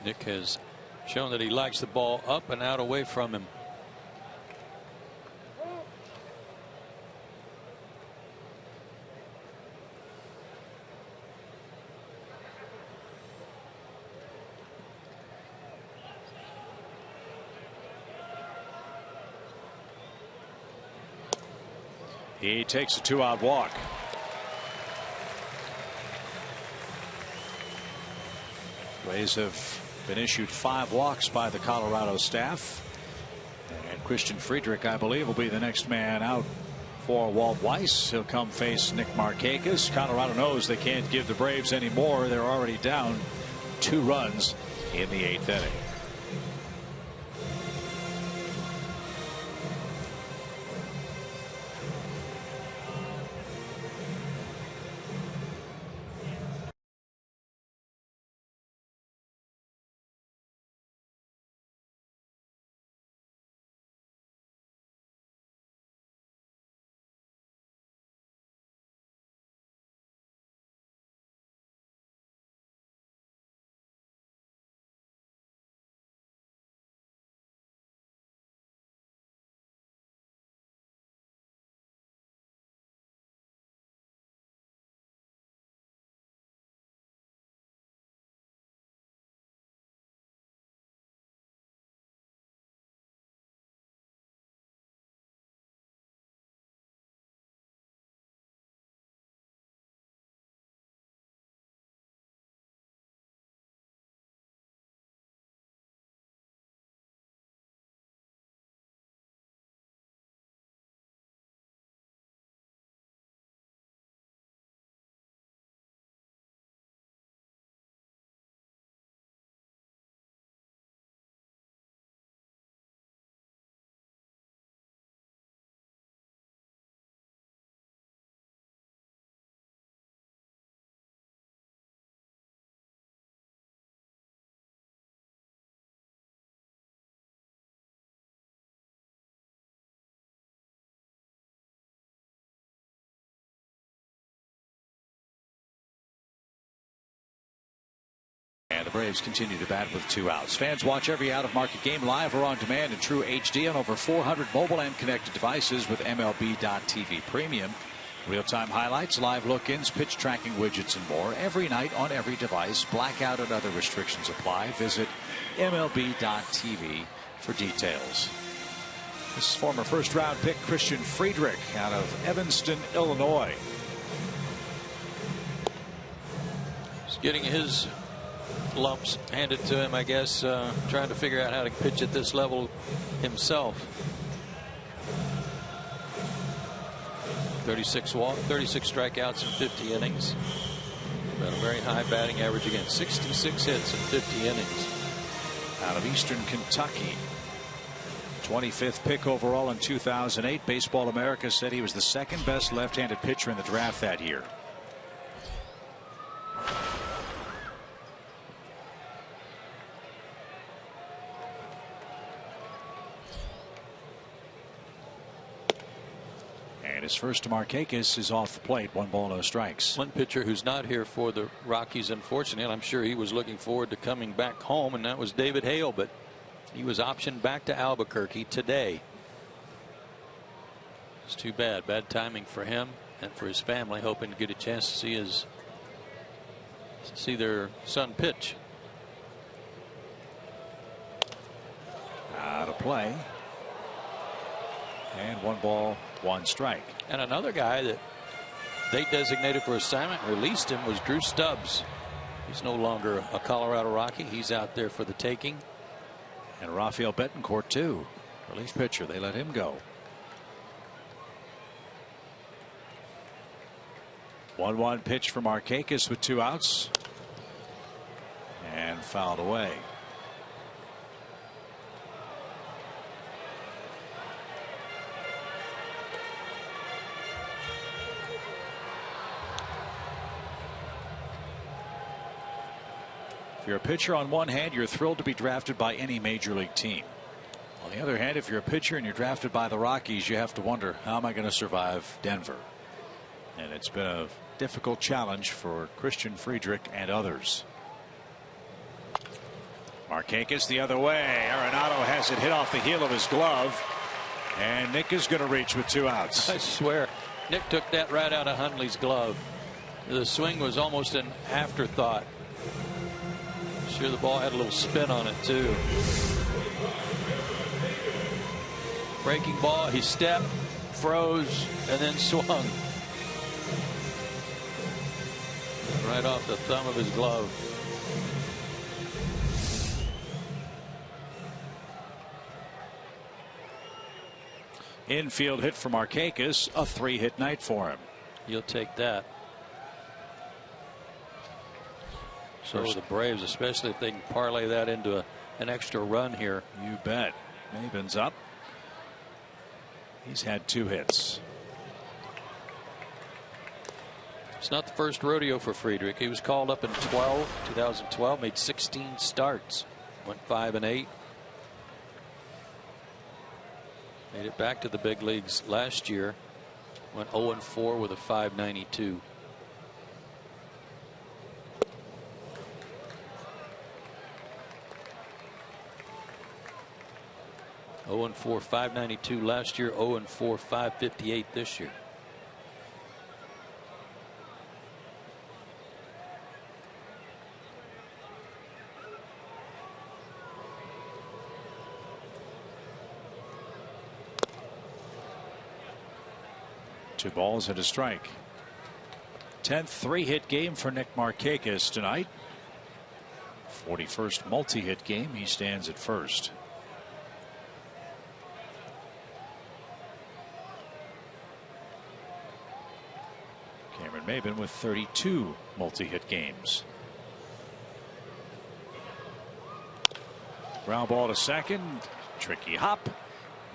Nick has shown that he likes the ball up and out away from him. He takes a 2-out walk. Rays have been issued 5 walks by the Colorado staff. And Christian Friedrich, I believe, will be the next man out for Walt Weiss. He'll come face Nick Markakis. Colorado knows they can't give the Braves any more. They're already down 2 runs in the 8th inning. And the Braves continue to bat with 2 outs. Fans watch every out-of-market game live or on demand in true HD on over 400 mobile and connected devices with MLB.TV Premium. Real-time highlights, live look-ins, pitch tracking widgets, and more every night on every device. Blackout and other restrictions apply. Visit MLB.TV for details. This is former first-round pick Christian Friedrich out of Evanston, Illinois. He's getting his lumps handed to him, I guess, trying to figure out how to pitch at this level himself. 36 strikeouts in 50 innings. Got a very high batting average again. 66 hits in 50 innings. Out of Eastern Kentucky. 25th pick overall in 2008. Baseball America said he was the second best left-handed pitcher in the draft that year. His first to Markakis is off the plate. 1 ball, no strikes. One pitcher who's not here for the Rockies, unfortunately. I'm sure he was looking forward to coming back home, and that was David Hale, but he was optioned back to Albuquerque today. It's too bad. Bad timing for him and for his family, hoping to get a chance to see their son pitch. Out of play. And 1 ball, 1 strike. And another guy that they designated for assignment, released him, was Drew Stubbs. He's no longer a Colorado Rocky. He's out there for the taking. And Rafael Betancourt, too. Relief pitcher. They let him go. 1-1 pitch for Markakis with 2 outs. And fouled away. If you're a pitcher, on one hand, you're thrilled to be drafted by any major league team. On the other hand, if you're a pitcher and you're drafted by the Rockies, you have to wonder, how am I going to survive Denver? And it's been a difficult challenge for Christian Friedrich and others. Markakis the other way. Arenado has it hit off the heel of his glove. And Nick is going to reach with 2 outs. I swear, Nick took that right out of Hundley's glove. The swing was almost an afterthought. Sure, the ball had a little spin on it too. Breaking ball, he stepped, froze, and then swung. Right off the thumb of his glove. Infield hit for Markakis, a 3-hit night for him. You'll take that. So the Braves, especially if they can parlay that into an extra run here. You bet. Maben's up. He's had 2 hits. It's not the first rodeo for Friedrich. He was called up in 2012, made 16 starts, went 5-8. Made it back to the big leagues last year, went 0-4 with a .592. .0-4, .592 last year, 0-4, .558 this year. Two balls and a strike. 10th 3-hit game for Nick Markakis tonight. 41st multi-hit game. He stands at first. Cameron Maben with 32 multi-hit games. Ground ball to second. Tricky hop.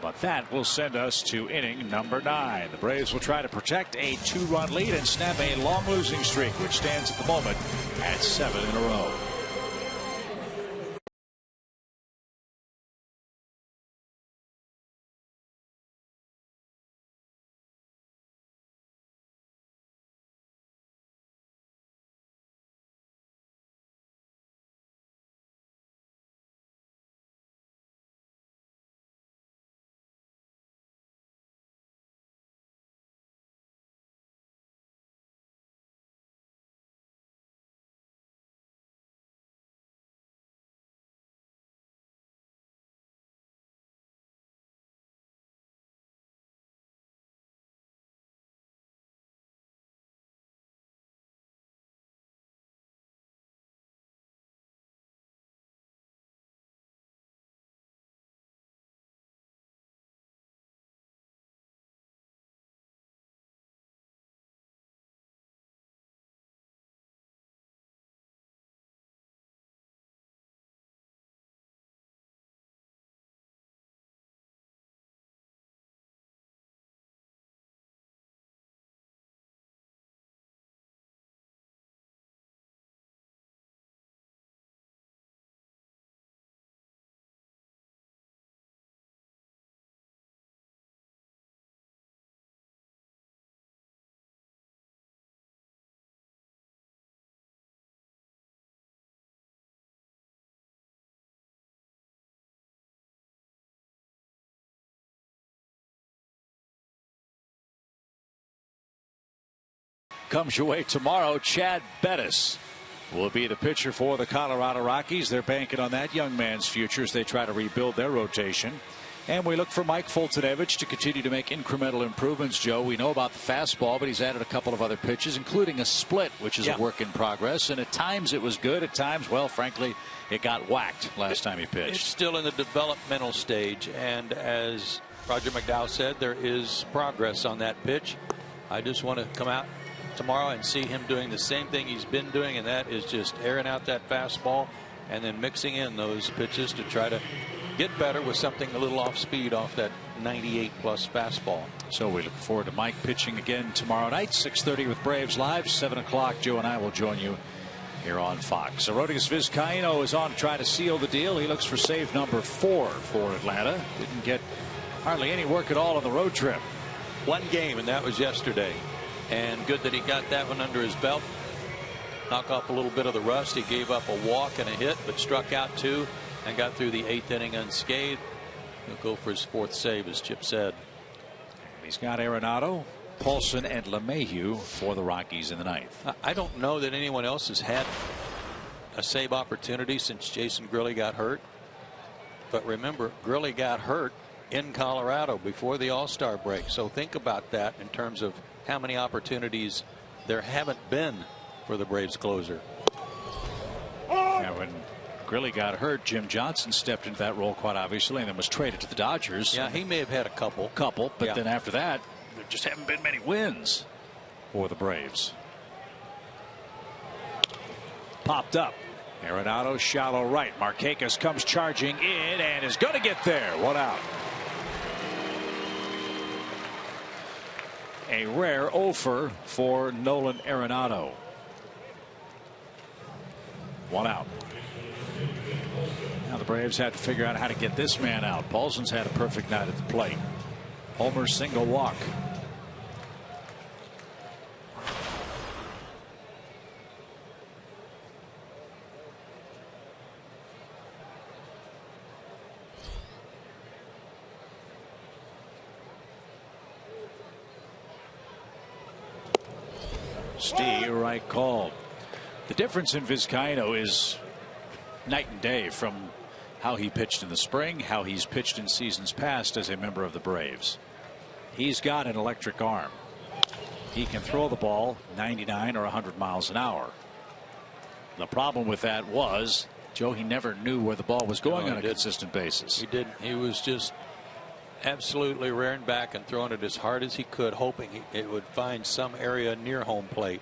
But that will send us to inning number 9. The Braves will try to protect a 2-run lead and snap a long losing streak, which stands at the moment at 7 in a row. Comes your way tomorrow. Chad Bettis will be the pitcher for the Colorado Rockies. They're banking on that young man's future as they try to rebuild their rotation. And we look for Mike Foltynewicz to continue to make incremental improvements, Joe. We know about the fastball, but he's added a couple of other pitches, including a split, which is a work in progress. And at times it was good. At times, well, frankly, it got whacked last time he pitched. It's still in the developmental stage. And as Roger McDowell said, there is progress on that pitch. I just want to come out tomorrow and see him doing the same thing he's been doing, and that is just airing out that fastball and then mixing in those pitches to try to get better with something a little off speed off that 98 plus fastball. So we look forward to Mike pitching again tomorrow night, 6:30 with Braves Live, 7 o'clock. Joe and I will join you here on Fox. Arodys Vizcaíno is on to try to seal the deal. He looks for save number 4 for Atlanta. Didn't get hardly any work at all on the road trip. One game, and that was yesterday. And good that he got that one under his belt. Knock off a little bit of the rust. He gave up a walk and a hit, but struck out 2. and got through the 8th inning unscathed. He'll go for his 4th save, as Chip said. He's got Arenado, Paulson, and LeMahieu for the Rockies in the 9th. I don't know that anyone else has had a save opportunity since Jason Grilli got hurt. But remember, Grilli got hurt in Colorado before the All-Star break. So think about that in terms of how many opportunities there haven't been for the Braves closer. Yeah, when Grilli got hurt, Jim Johnson stepped into that role quite obviously and then was traded to the Dodgers. Yeah, he may have had a couple. But then after that, there just haven't been many wins for the Braves. Popped up. Arenado shallow right. Markakis comes charging in and is going to get there. 1 out. A rare offer for Nolan Arenado. 1 out. Now the Braves had to figure out how to get this man out. Paulson's had a perfect night at the plate. Homer single walk. Steve right called. The difference in Vizcaino is night and day from how he pitched in the spring, how he's pitched in seasons past as a member of the Braves. He's got an electric arm. He can throw the ball 99 or 100 miles an hour. The problem with that was, Joe, he never knew where the ball was going on a consistent basis. He didn't. He was just absolutely rearing back and throwing it as hard as he could, hoping it would find some area near home plate.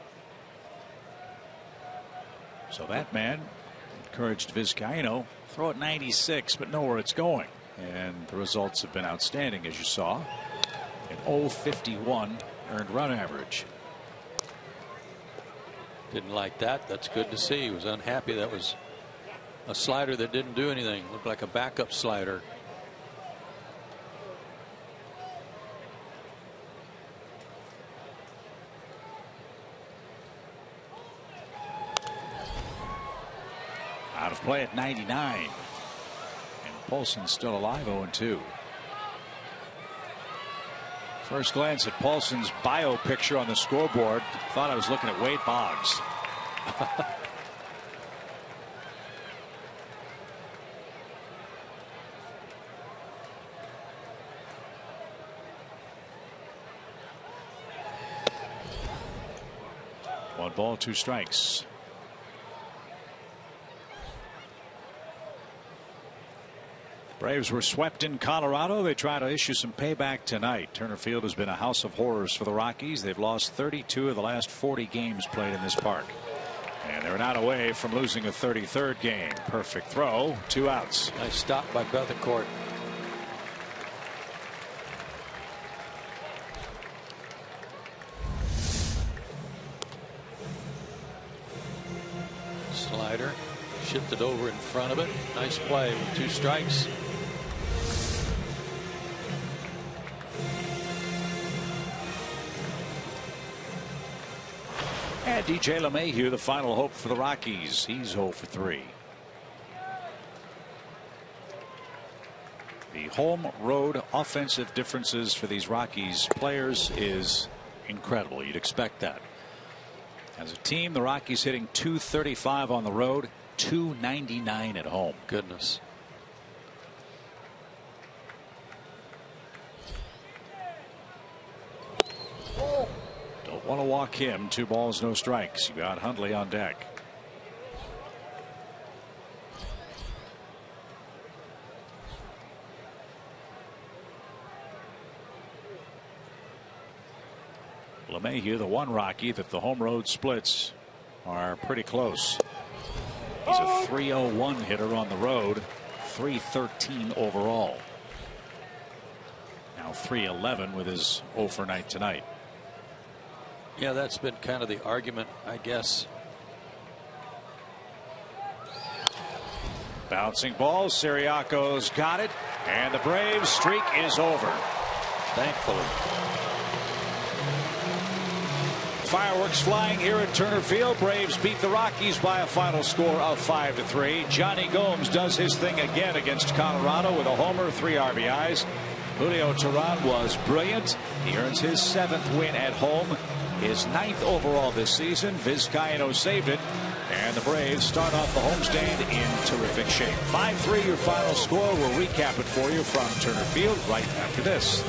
So that man encouraged Vizcaino, throw it 96, but know where it's going. And the results have been outstanding, as you saw. An 0.51 earned run average. Didn't like that. That's good to see. He was unhappy. That was a slider that didn't do anything. Looked like a backup slider. Out of play at 99. And Paulson's still alive, 0-2. First glance at Paulson's bio picture on the scoreboard. Thought I was looking at Wade Boggs. One ball, 2 strikes. Braves were swept in Colorado. They try to issue some payback tonight. Turner Field has been a house of horrors for the Rockies. They've lost 32 of the last 40 games played in this park. And they're not away from losing a 33rd game. Perfect throw. 2 outs. Nice stop by Bethancourt. Slider. Shifted over in front of it. Nice play with 2 strikes. And DJ LeMahieu, the final hope for the Rockies. He's 0 for 3. The home road offensive differences for these Rockies players is incredible. You'd expect that. As a team, the Rockies hitting .235 on the road, .299 at home. Goodness. Don't want to walk him. 2 balls, no strikes. You got Hundley on deck. LeMahieu, the one Rocky that the home road splits are pretty close. He's a .301 hitter on the road, .313 overall. Now .311 with his 0 for night tonight. Yeah, that's been kind of the argument, I guess. Bouncing ball, Siriaco's got it, and the Braves streak is over. Thankfully. Fireworks flying here at Turner Field. Braves beat the Rockies by a final score of 5-3. Johnny Gomes does his thing again against Colorado with a homer, 3 RBIs. Julio Teheran was brilliant. He earns his 7th win at home, his 9th overall this season. Vizcaino saved it, and the Braves start off the homestand in terrific shape. 5-3 your final score. We'll recap it for you from Turner Field right after this.